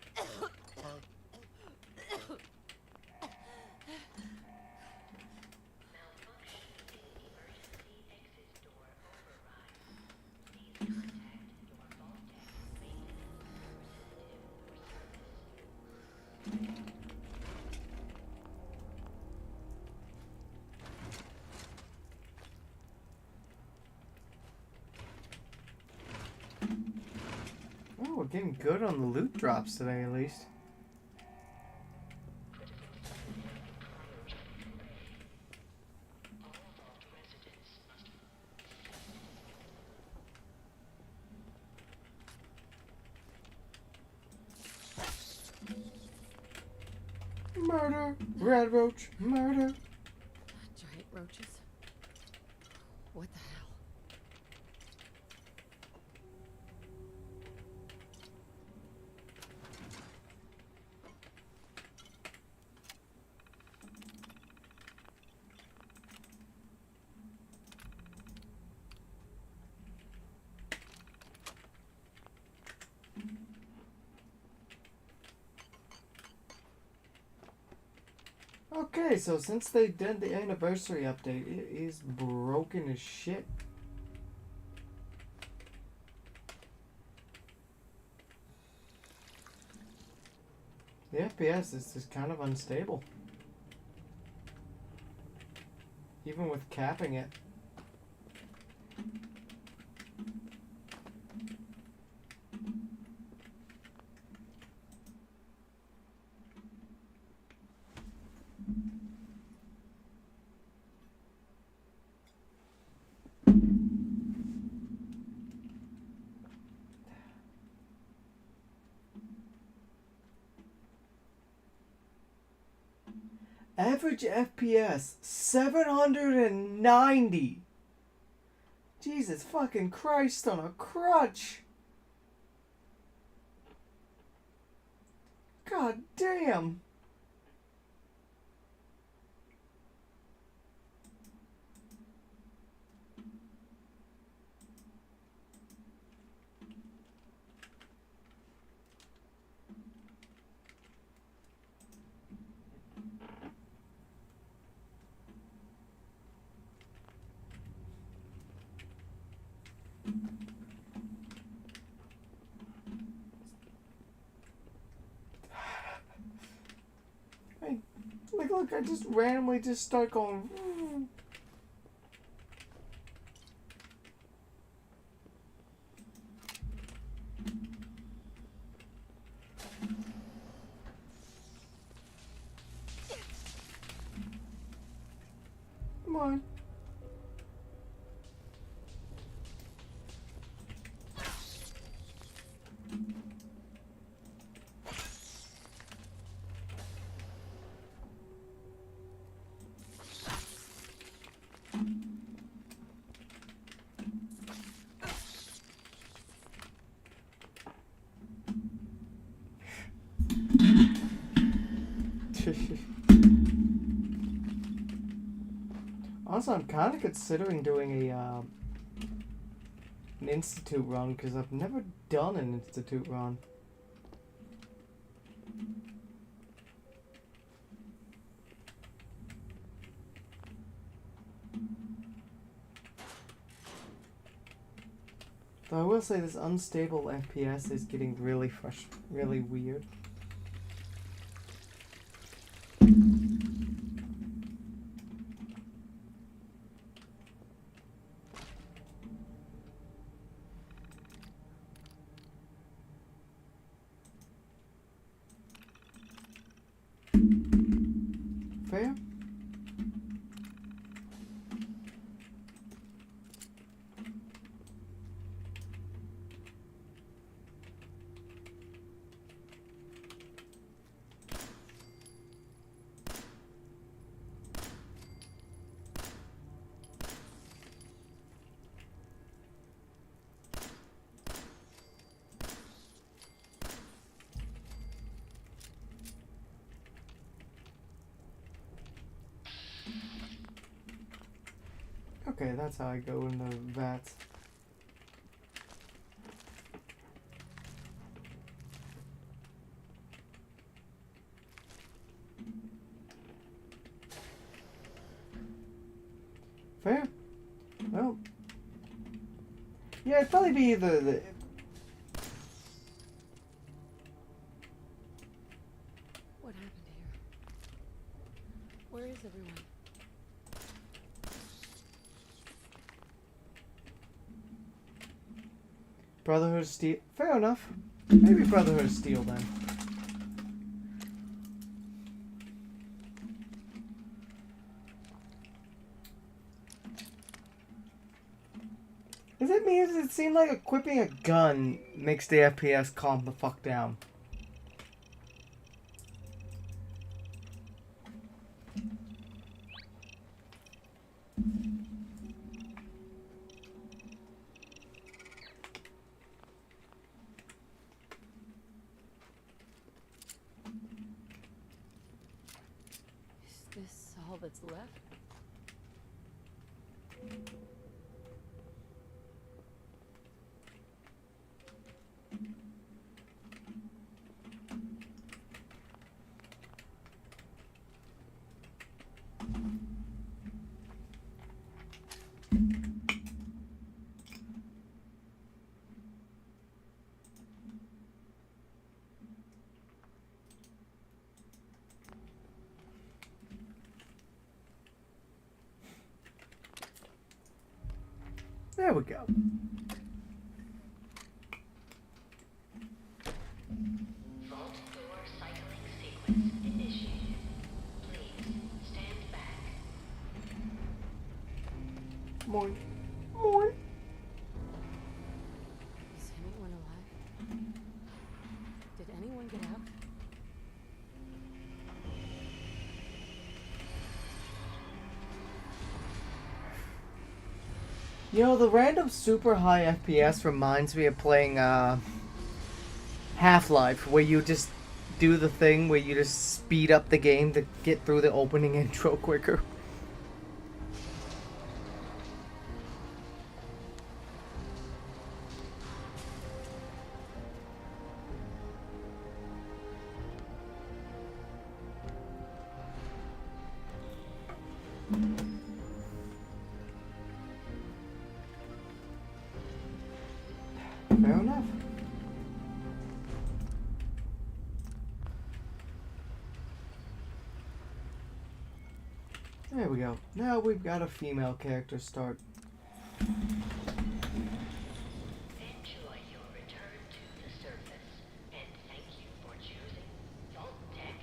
Speaker 1: Oh, we're getting good on the loot drops today, at least. Murder! Red roach! Murder!
Speaker 3: Giant roaches? What the hell?
Speaker 1: Okay, so since they did the anniversary update, it is broken as shit. The FPS is just kind of unstable. Even with capping it. Average FPS 790. Jesus fucking Christ on a crutch. God damn. Hey, look, I just randomly just start going. Come on. Also, I'm kind of considering doing an institute run because I've never done an institute run. Though I will say this unstable FPS is getting really really weird. Fair? Okay, that's how I go in the vats. Fair? Well, yeah, it'd probably be either the...
Speaker 3: What happened here? Where is everyone?
Speaker 1: Brotherhood of Steel. Fair enough. Maybe Brotherhood of Steel then. Is it me? Does it seem like equipping a gun makes the FPS calm the fuck down?
Speaker 3: Is this all that's left?
Speaker 1: There we go.
Speaker 12: Vault door cycling sequence initiated. Please stand back.
Speaker 1: Morning. Morning.
Speaker 3: Is anyone alive? Did anyone get out?
Speaker 1: You know, the random super high FPS reminds me of playing Half-Life, where you just do the thing where you just speed up the game to get through the opening intro quicker. Fair enough. There we go. Now we've got a female character start.
Speaker 12: Enjoy your return to the surface, and thank you for choosing Vault Tech.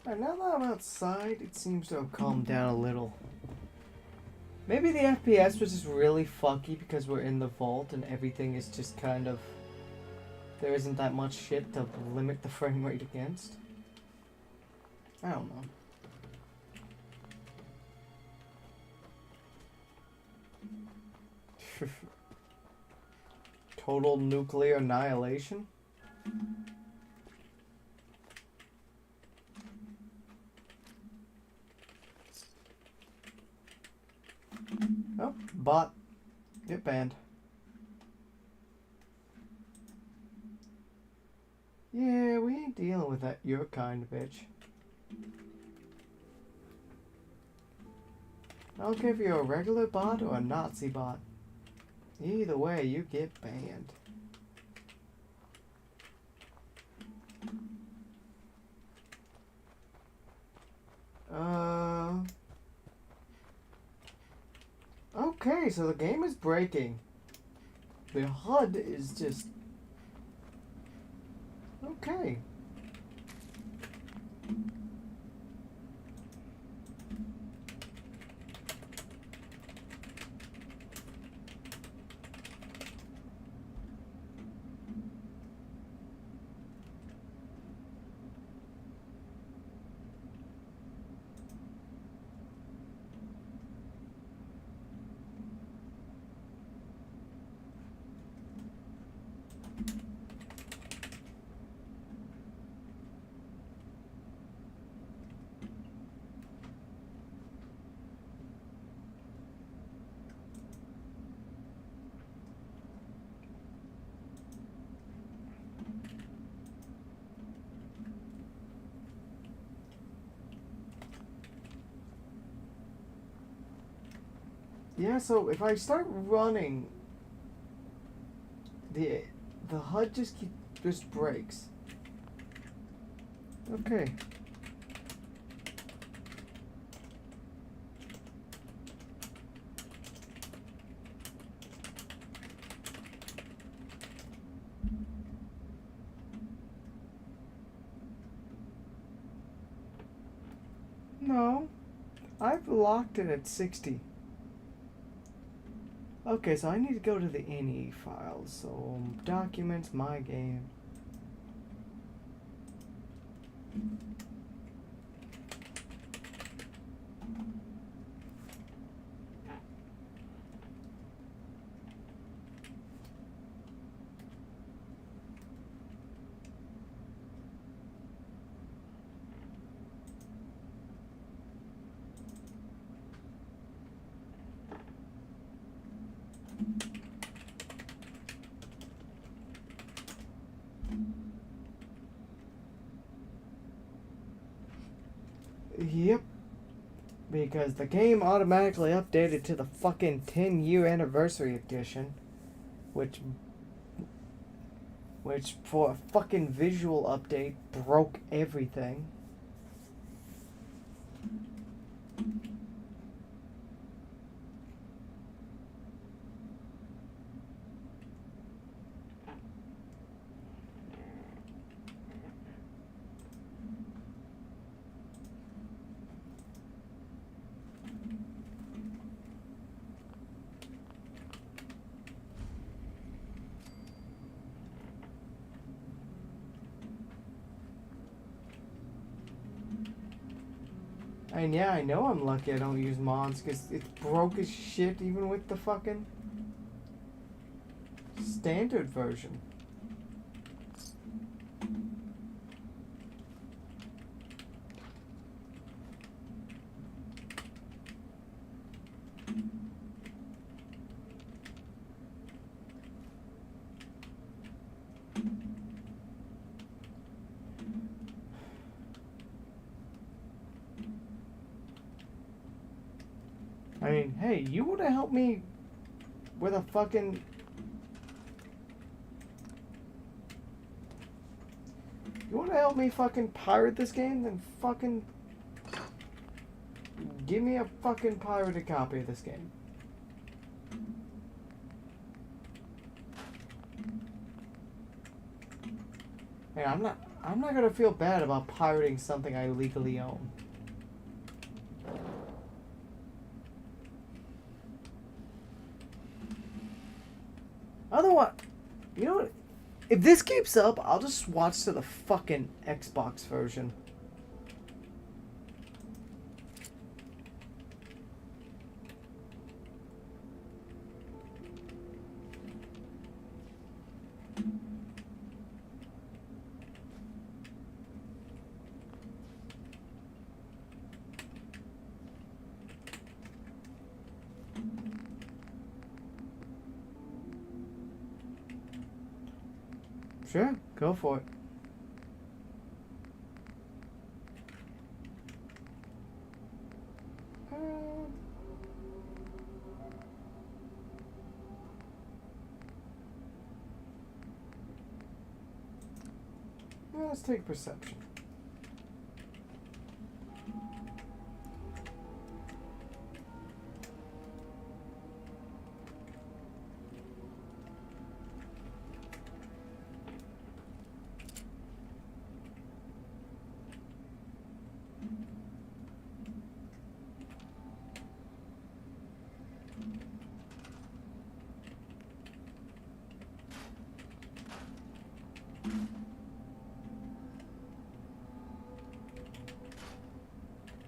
Speaker 1: Alright, now that I'm outside, it seems to have calmed down a little. Maybe the FPS was just really fucky because we're in the vault and everything is just kind of... There isn't that much shit to limit the frame rate against. I don't know. Total nuclear annihilation? Oh, bot. Get banned. Yeah, we ain't dealing with that your kind, bitch. I don't care if you're a regular bot or a Nazi bot. Either way, you get banned. Okay, so the game is breaking. The HUD is just... Okay. Yeah, so if I start running, the HUD just breaks. Okay. No, I've locked it at 60. Okay, so I need to go to the INI files. So, documents, my game. Yep. Because the game automatically updated to the fucking 10-year anniversary edition. Which for a fucking visual update broke everything. And yeah, I know I'm lucky I don't use mods, because it's broke as shit even with the fucking standard version. I mean, hey, you would have helped me with a fucking... You want to help me fucking pirate this game? Then fucking... Give me a fucking pirated copy of this game. Hey, I'm not gonna feel bad about pirating something I legally own. Otherwise, you know what? If this keeps up, I'll just watch to the fucking Xbox version. Sure, go for it. Let's take perception.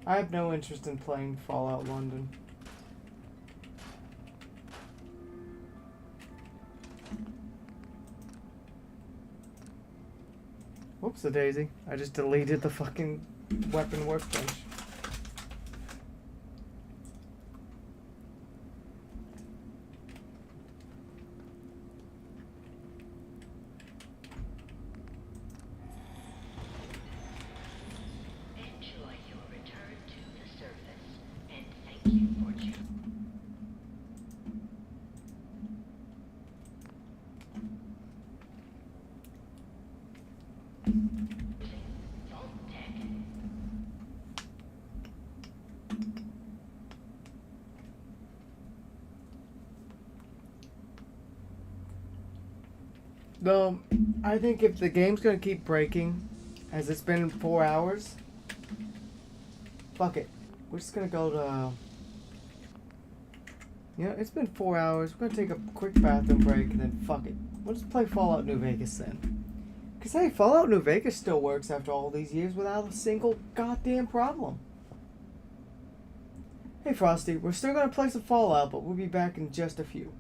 Speaker 1: I have no interest in playing Fallout London. Whoops, a daisy. I just deleted the fucking weapon workbench.
Speaker 12: Enjoy your return to the surface, and thank you for choosing.
Speaker 1: Though, I think if the game's gonna keep breaking, as it's been 4 hours, fuck it. We're just gonna go to... You know, it's been 4 hours. We're gonna take a quick bathroom break and then fuck it. We'll just play Fallout New Vegas then. Cause hey, Fallout New Vegas still works after all these years without a single goddamn problem. Hey Frosty, we're still gonna play some Fallout, but we'll be back in just a few.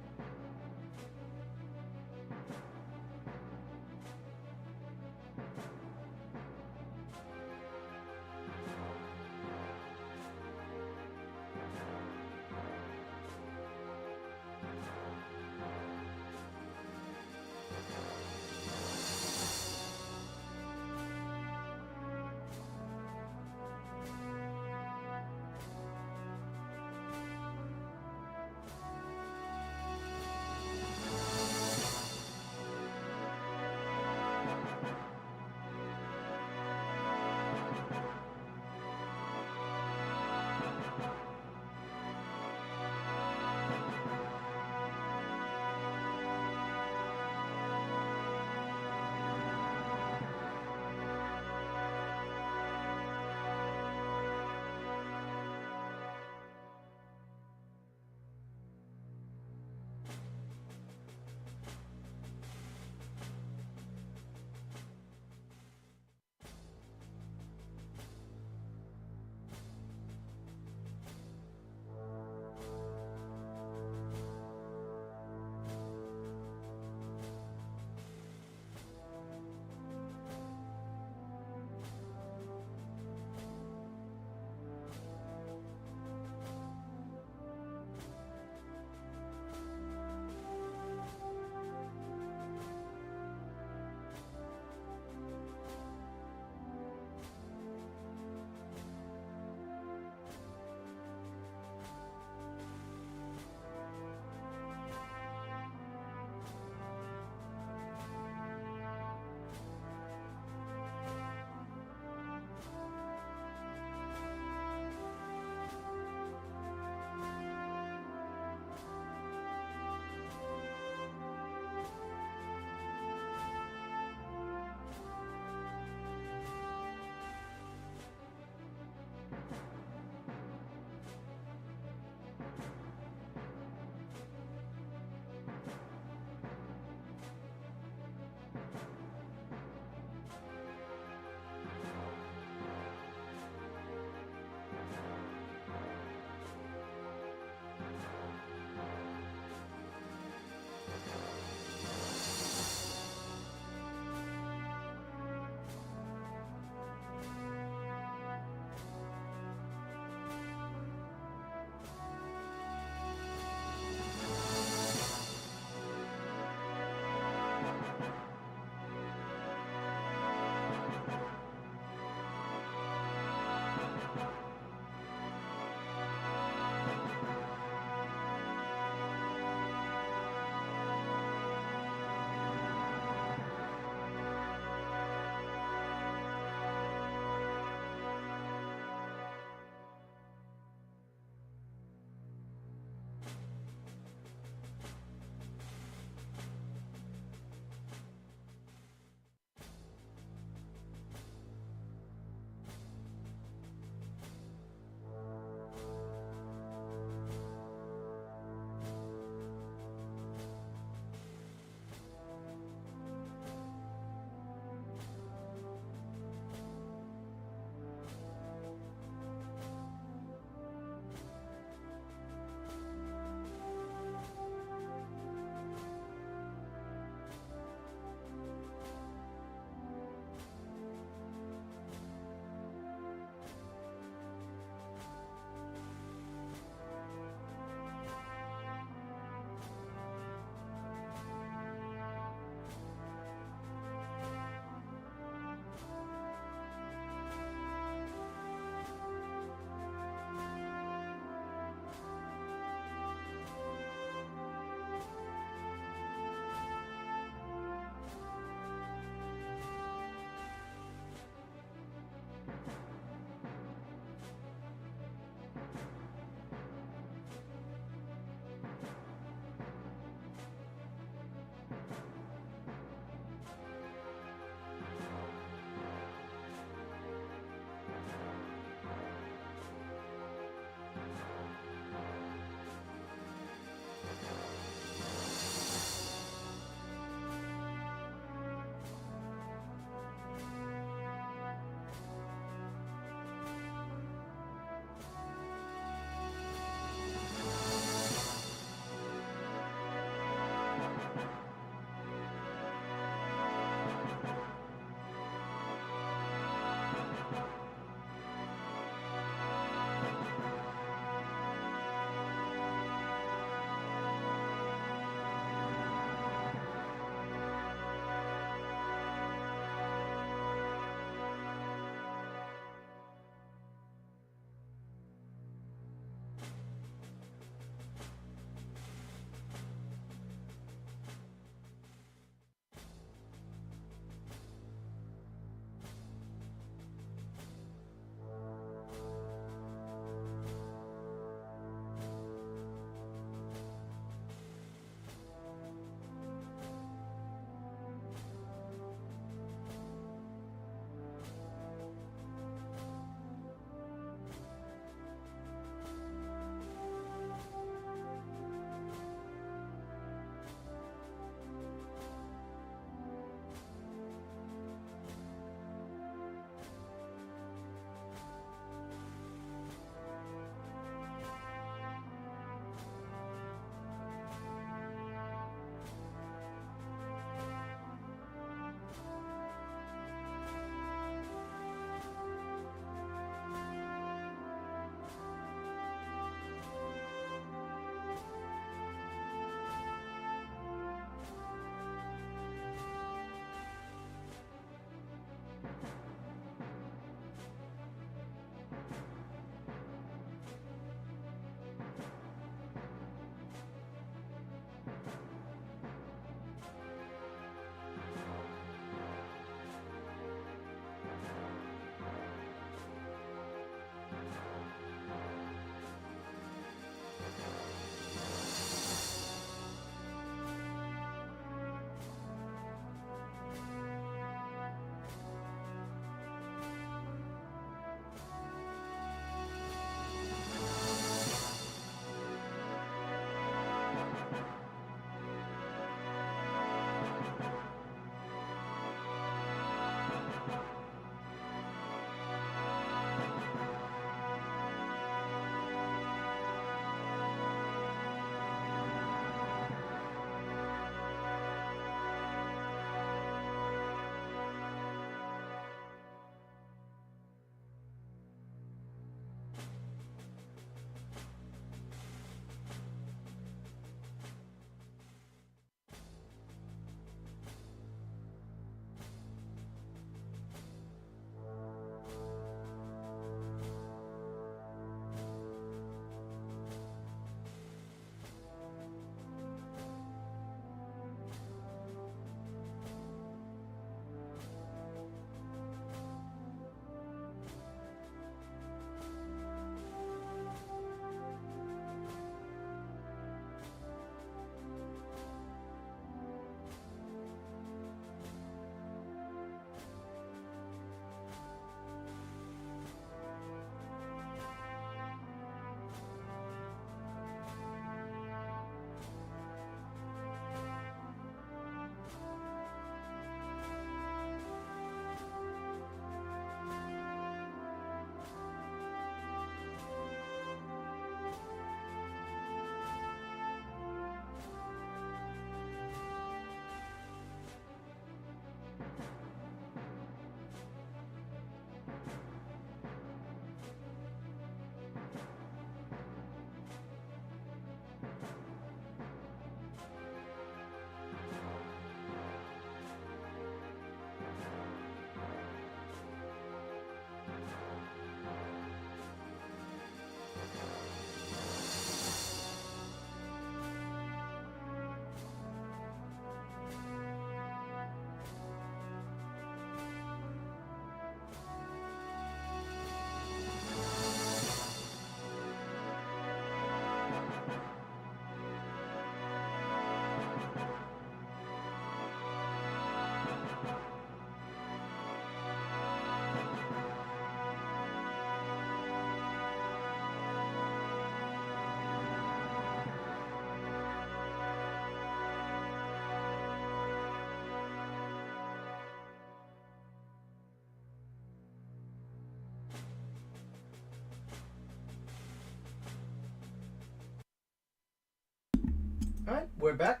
Speaker 1: Alright, we're back.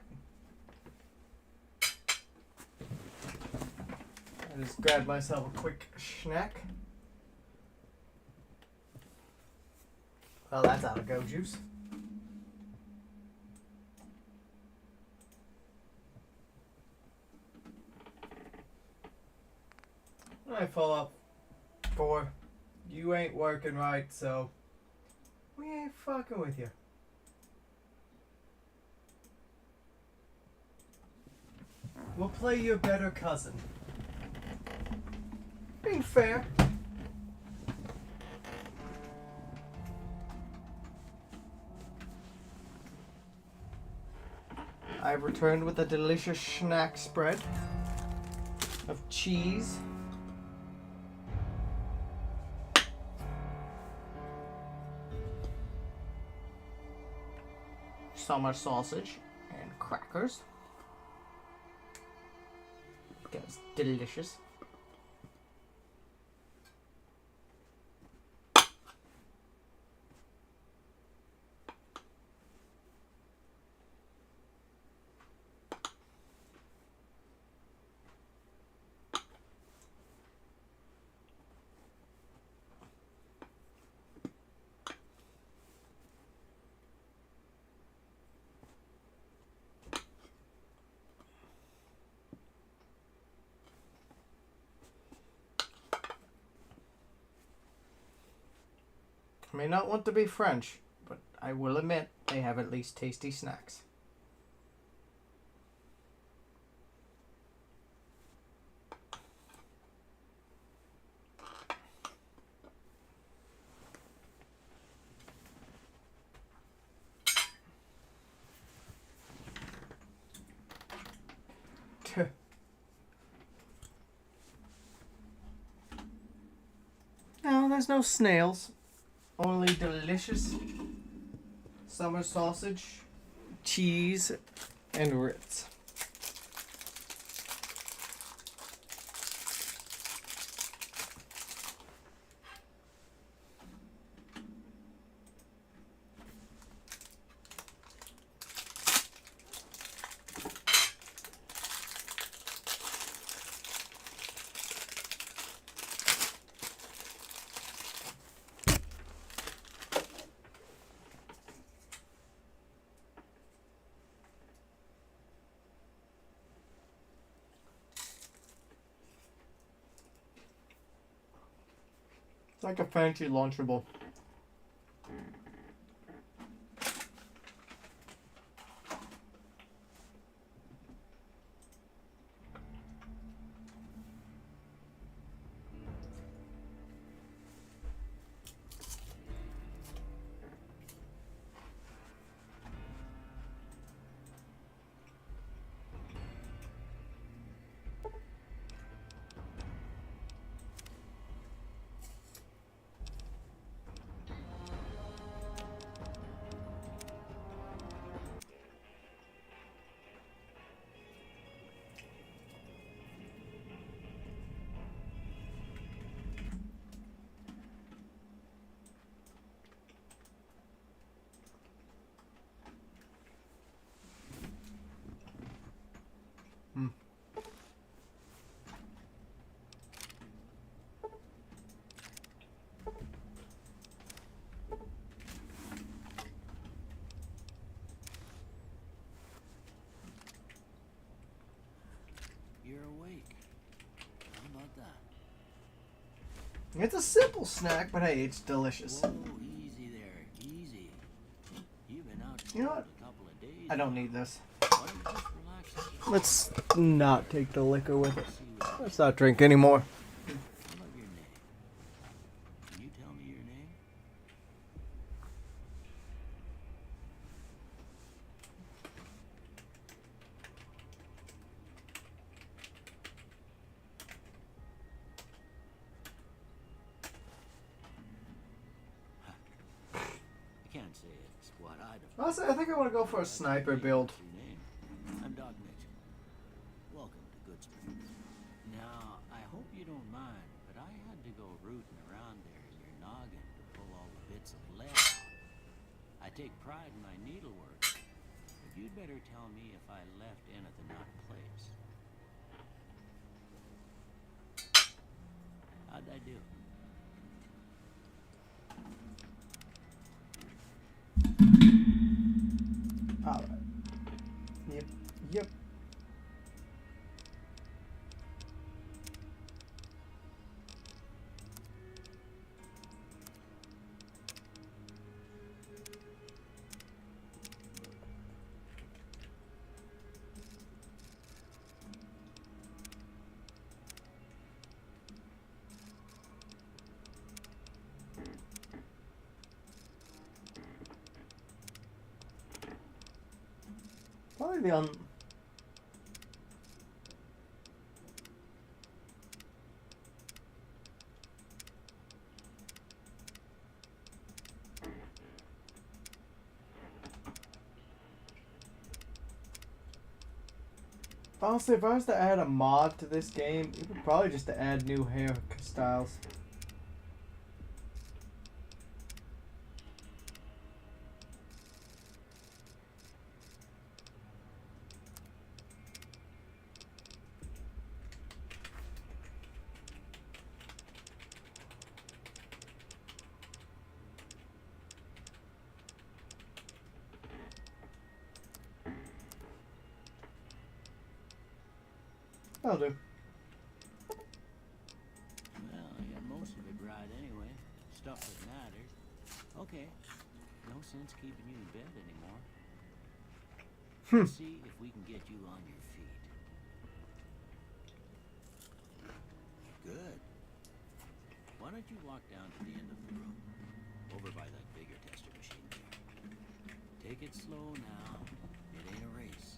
Speaker 1: I just grabbed myself a quick snack. Well, that's out of go juice. Alright, follow-up 4. You ain't working right, so we ain't fucking with you. We'll play your better cousin. Being fair. I've returned with a delicious snack spread of cheese, summer sausage, and crackers. It's delicious. I may not want to be French, but I will admit they have at least tasty snacks. No, there's no snails. Only delicious summer sausage, cheese, and Ritz. It's like a fancy Lunchable.
Speaker 9: You're awake. How about that?
Speaker 1: It's a simple snack, but hey, it's delicious.
Speaker 9: Whoa, easy there, easy. You've been out
Speaker 1: You know what?
Speaker 9: a couple of days.
Speaker 1: I don't need this.
Speaker 9: Why don't you just relax?
Speaker 1: Let's not take the liquor with it. Let's not drink anymore.
Speaker 9: I love your name. Can you tell me your name? I can't say it's what I'd have.
Speaker 1: Honestly, I think I want to go for a sniper build.
Speaker 9: Your name? I'm Doc Mitchell. Welcome to Good Springs. Now, I hope you don't mind, but I had to go rooting around there in your noggin to pull all the bits of lead out. I take pride in my needlework, but you'd better tell me if I left anything out of place. How'd I do?
Speaker 1: Alright. Yep. Yep. Probably the honestly, if I was to add a mod to this game, it would probably just to add new hairstyles. I'll do.
Speaker 9: Well, I got most of it right anyway. Stuff that matters. Okay. No sense keeping you in bed anymore. Let's see if we can get you on your feet. Good. Why don't you walk down to the end of the room? Over by that bigger tester machine there. Take it slow now. It ain't a race.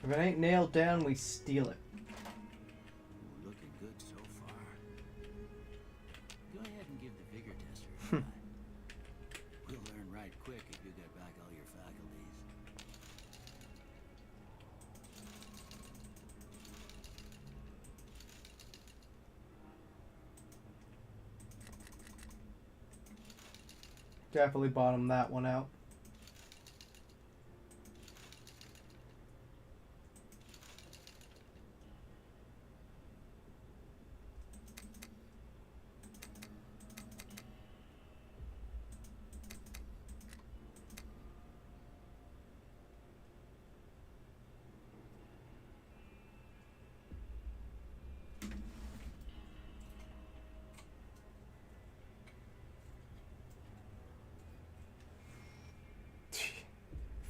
Speaker 1: If it ain't nailed down, we steal it.
Speaker 9: Looking good so far. Go ahead and give the vigor tester a try. We'll learn right quick if you get back all your faculties.
Speaker 1: Definitely bottom that one out.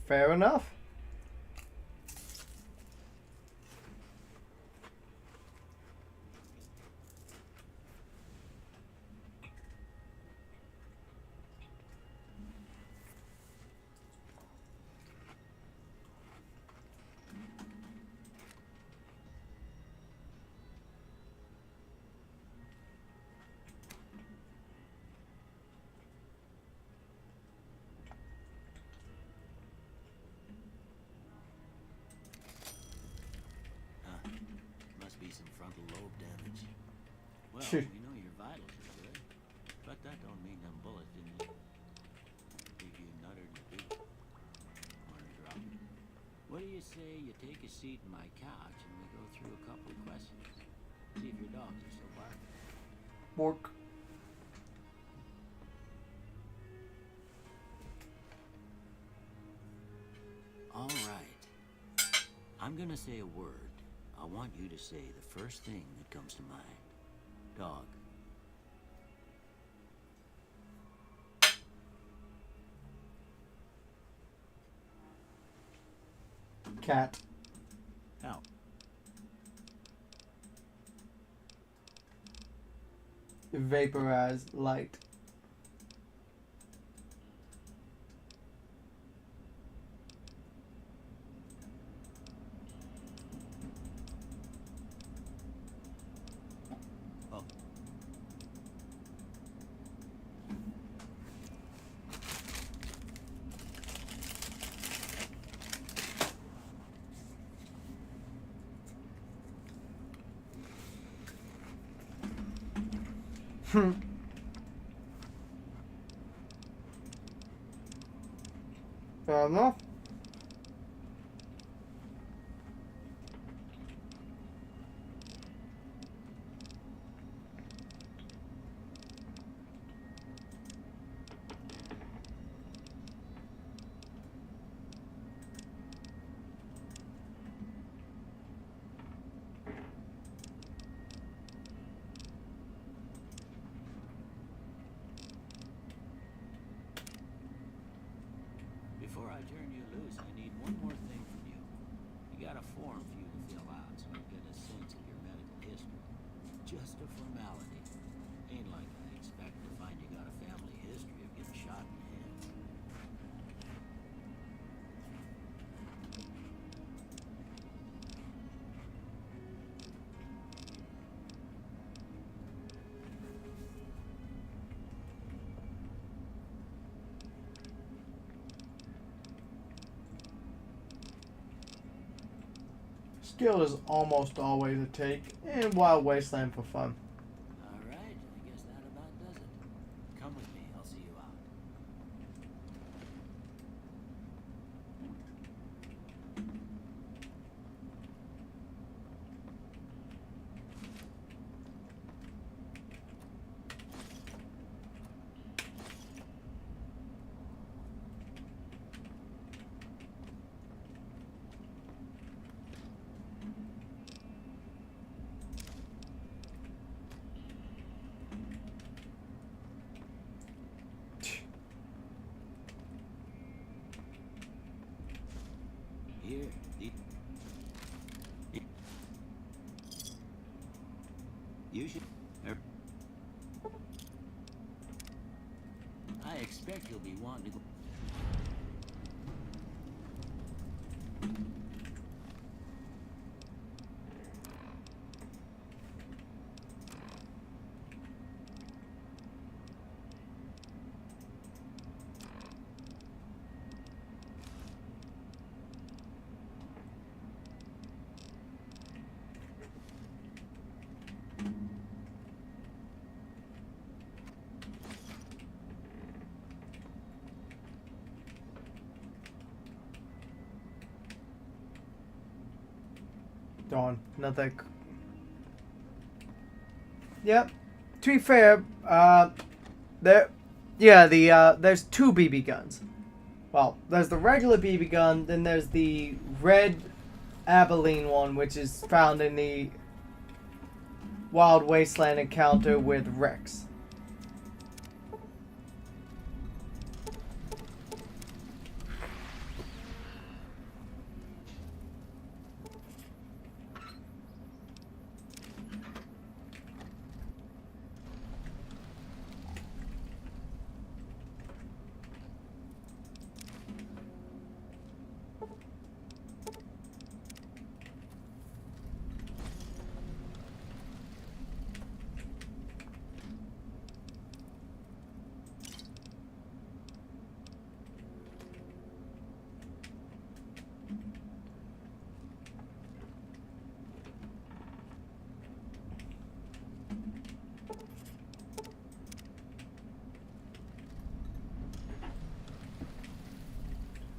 Speaker 1: Fair enough.
Speaker 9: Must be some frontal lobe damage. Well,
Speaker 1: Sure.
Speaker 9: we know your vitals are good, but that don't mean them bullets didn't leave you nuttered and beat. Wanna drop it? What do you say you take a seat in my couch and we go through a couple of questions? See if your dogs are still barking.
Speaker 1: Work.
Speaker 9: All right. I'm gonna say a word. I want you to say the first thing that comes to mind. Dog.
Speaker 1: Cat.
Speaker 9: Out.
Speaker 1: Vaporize light.
Speaker 9: Oh.
Speaker 1: Fair enough.
Speaker 9: Before I turn you loose, I need one more thing from you. You got a form for you to fill out so I get a sense of your medical history. Just a formality. Ain't like I expect to find you got a family history of getting shot in the head.
Speaker 1: Skill is almost always a take in Wild Wasteland for fun.
Speaker 9: All right, I guess that about does it. Come with me, I'll see you out. Here, you should. I expect you'll be wanting to go.
Speaker 1: Darn, nothing. Yep. To be fair, there's two BB guns. Well, there's the regular BB gun, then there's the red Abilene one, which is found in the Wild Wasteland encounter with Rex.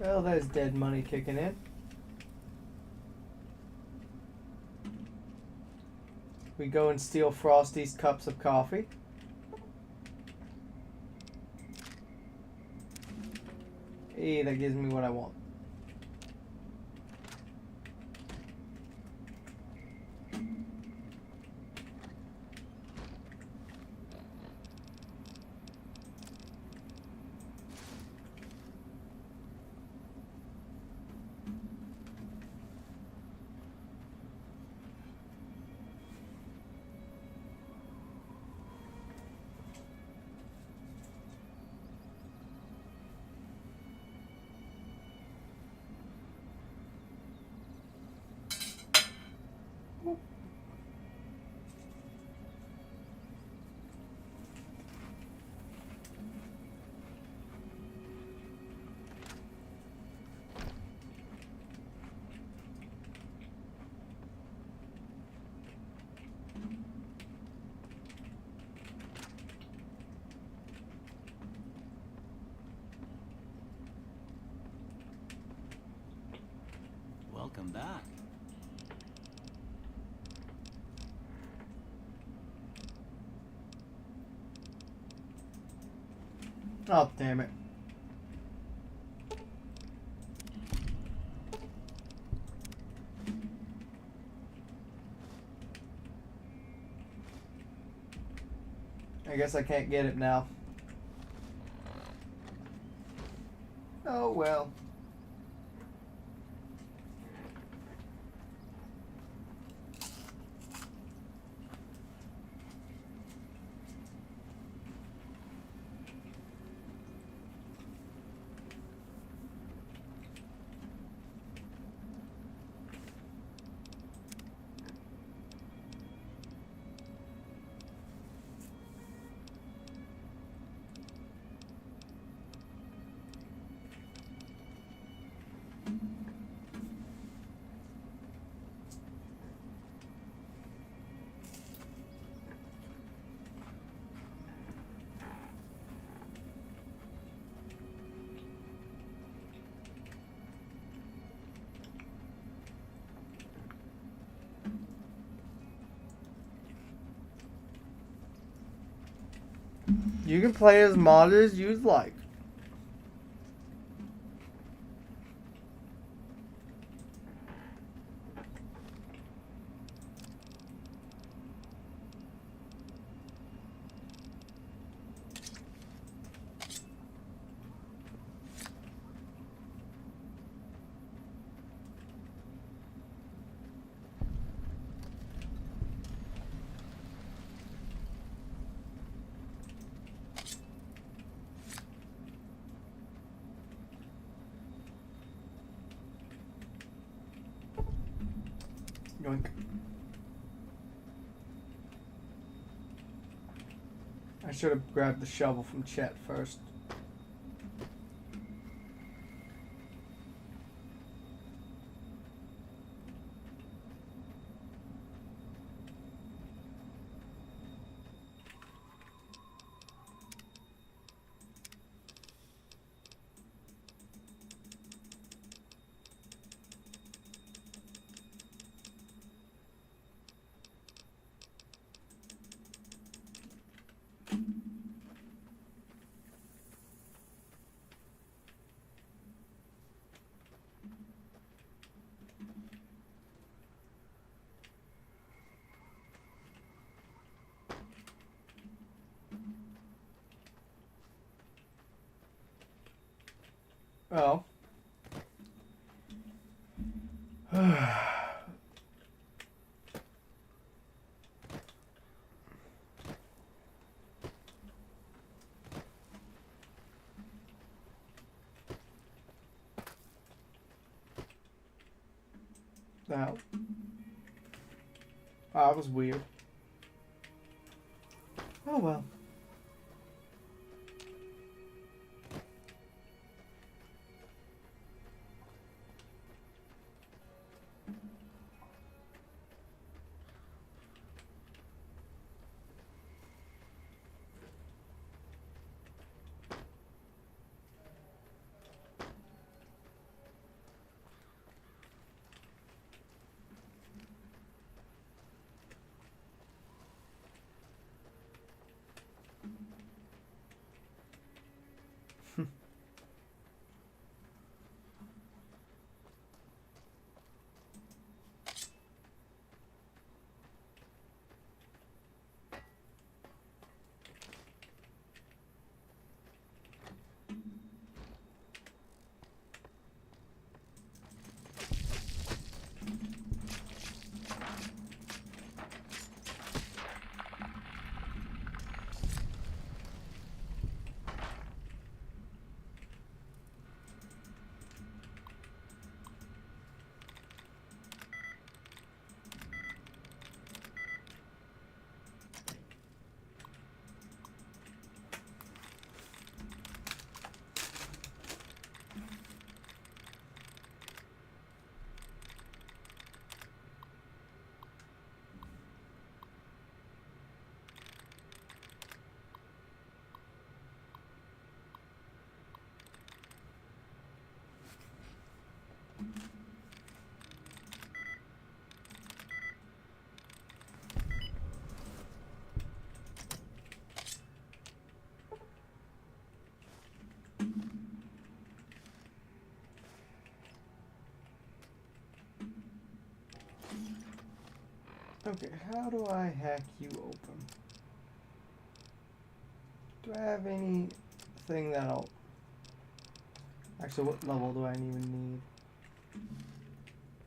Speaker 1: Well, there's dead money kicking in. We go and steal Frosty's cups of coffee. Hey, that gives me what I want.
Speaker 9: Welcome back.
Speaker 1: Oh, damn it. I guess I can't get it now. Oh well. You can play as modded as you'd like. Yoink. I should have grabbed the shovel from Chet first. Oh. That. Oh, that was weird. Oh well. Okay, how do I hack you open? Do I have anything that'll... Actually, what level do I even need?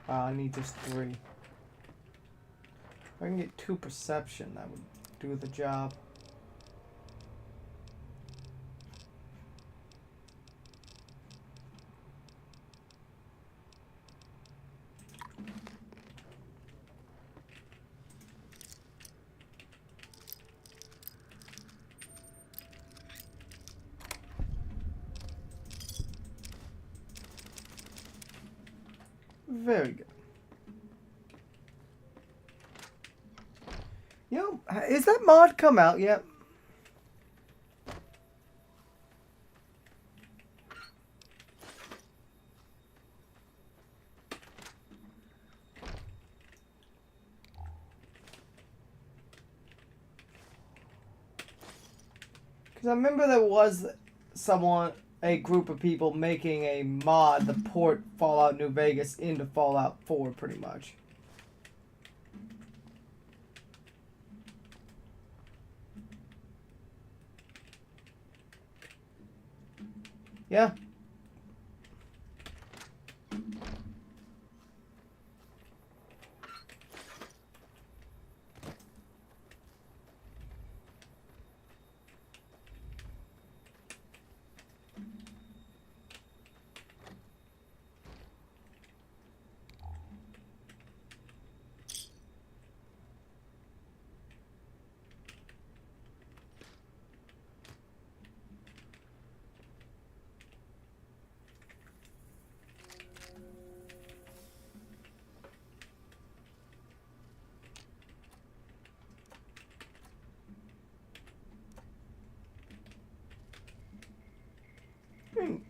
Speaker 1: I need just 3. If I can get 2 perception, that would do the job. Very good. Yo, is that mod come out yet? Because I remember there was a group of people making a mod to port Fallout New Vegas into Fallout 4 pretty much. Yeah.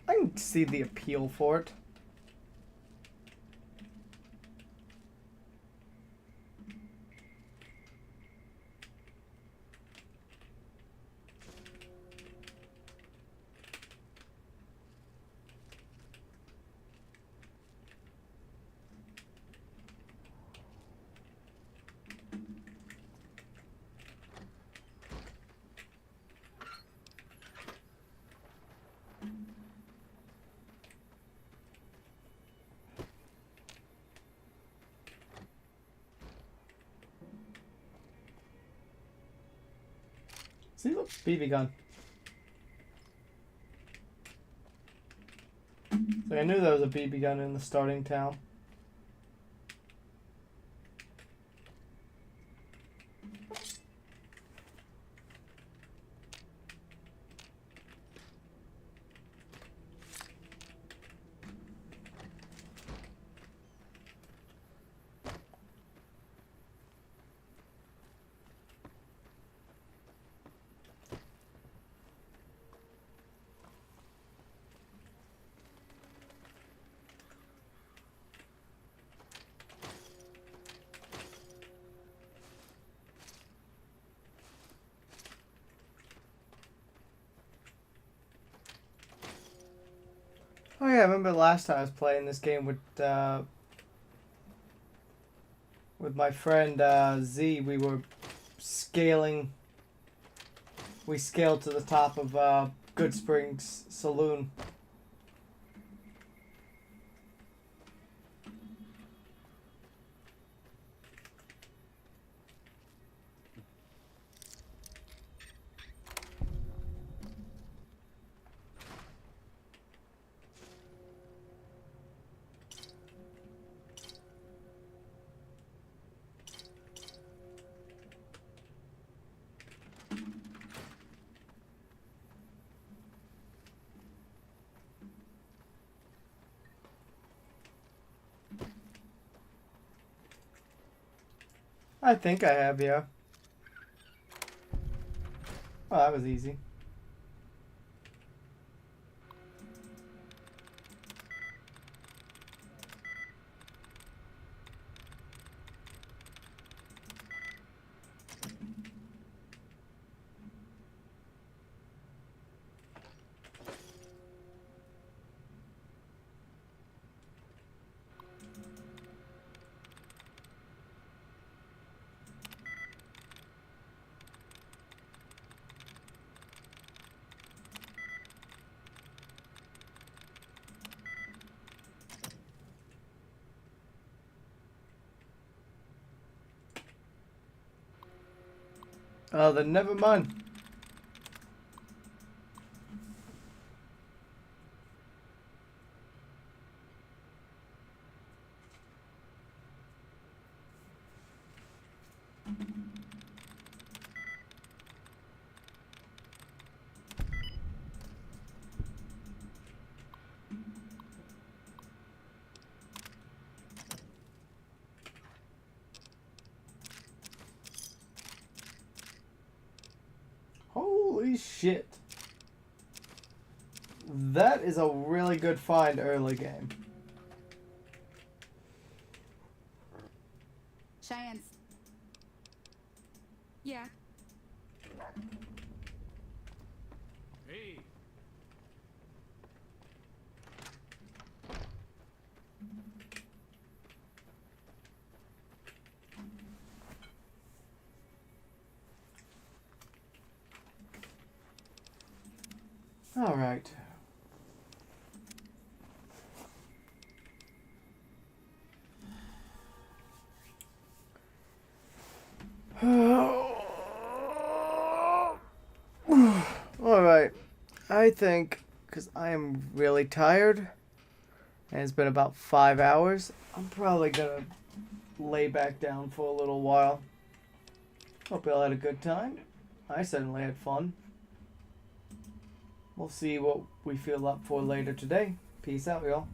Speaker 1: I can see the appeal for it. See, look, BB gun. So I knew there was a BB gun in the starting town. Oh yeah, I remember the last time I was playing this game with my friend Z. We were scaling. We scaled to the top of Good Springs Saloon. I think I have, yeah. Oh, that was easy. Oh, then never mind. Holy shit. That is a really good find early game.
Speaker 13: Cheyenne's. Yeah.
Speaker 8: Hey.
Speaker 1: All right. Alright, I think, because I am really tired, and it's been about 5 hours, I'm probably gonna lay back down for a little while. Hope y'all had a good time. I certainly had fun. We'll see what we feel up for later today. Peace out, y'all.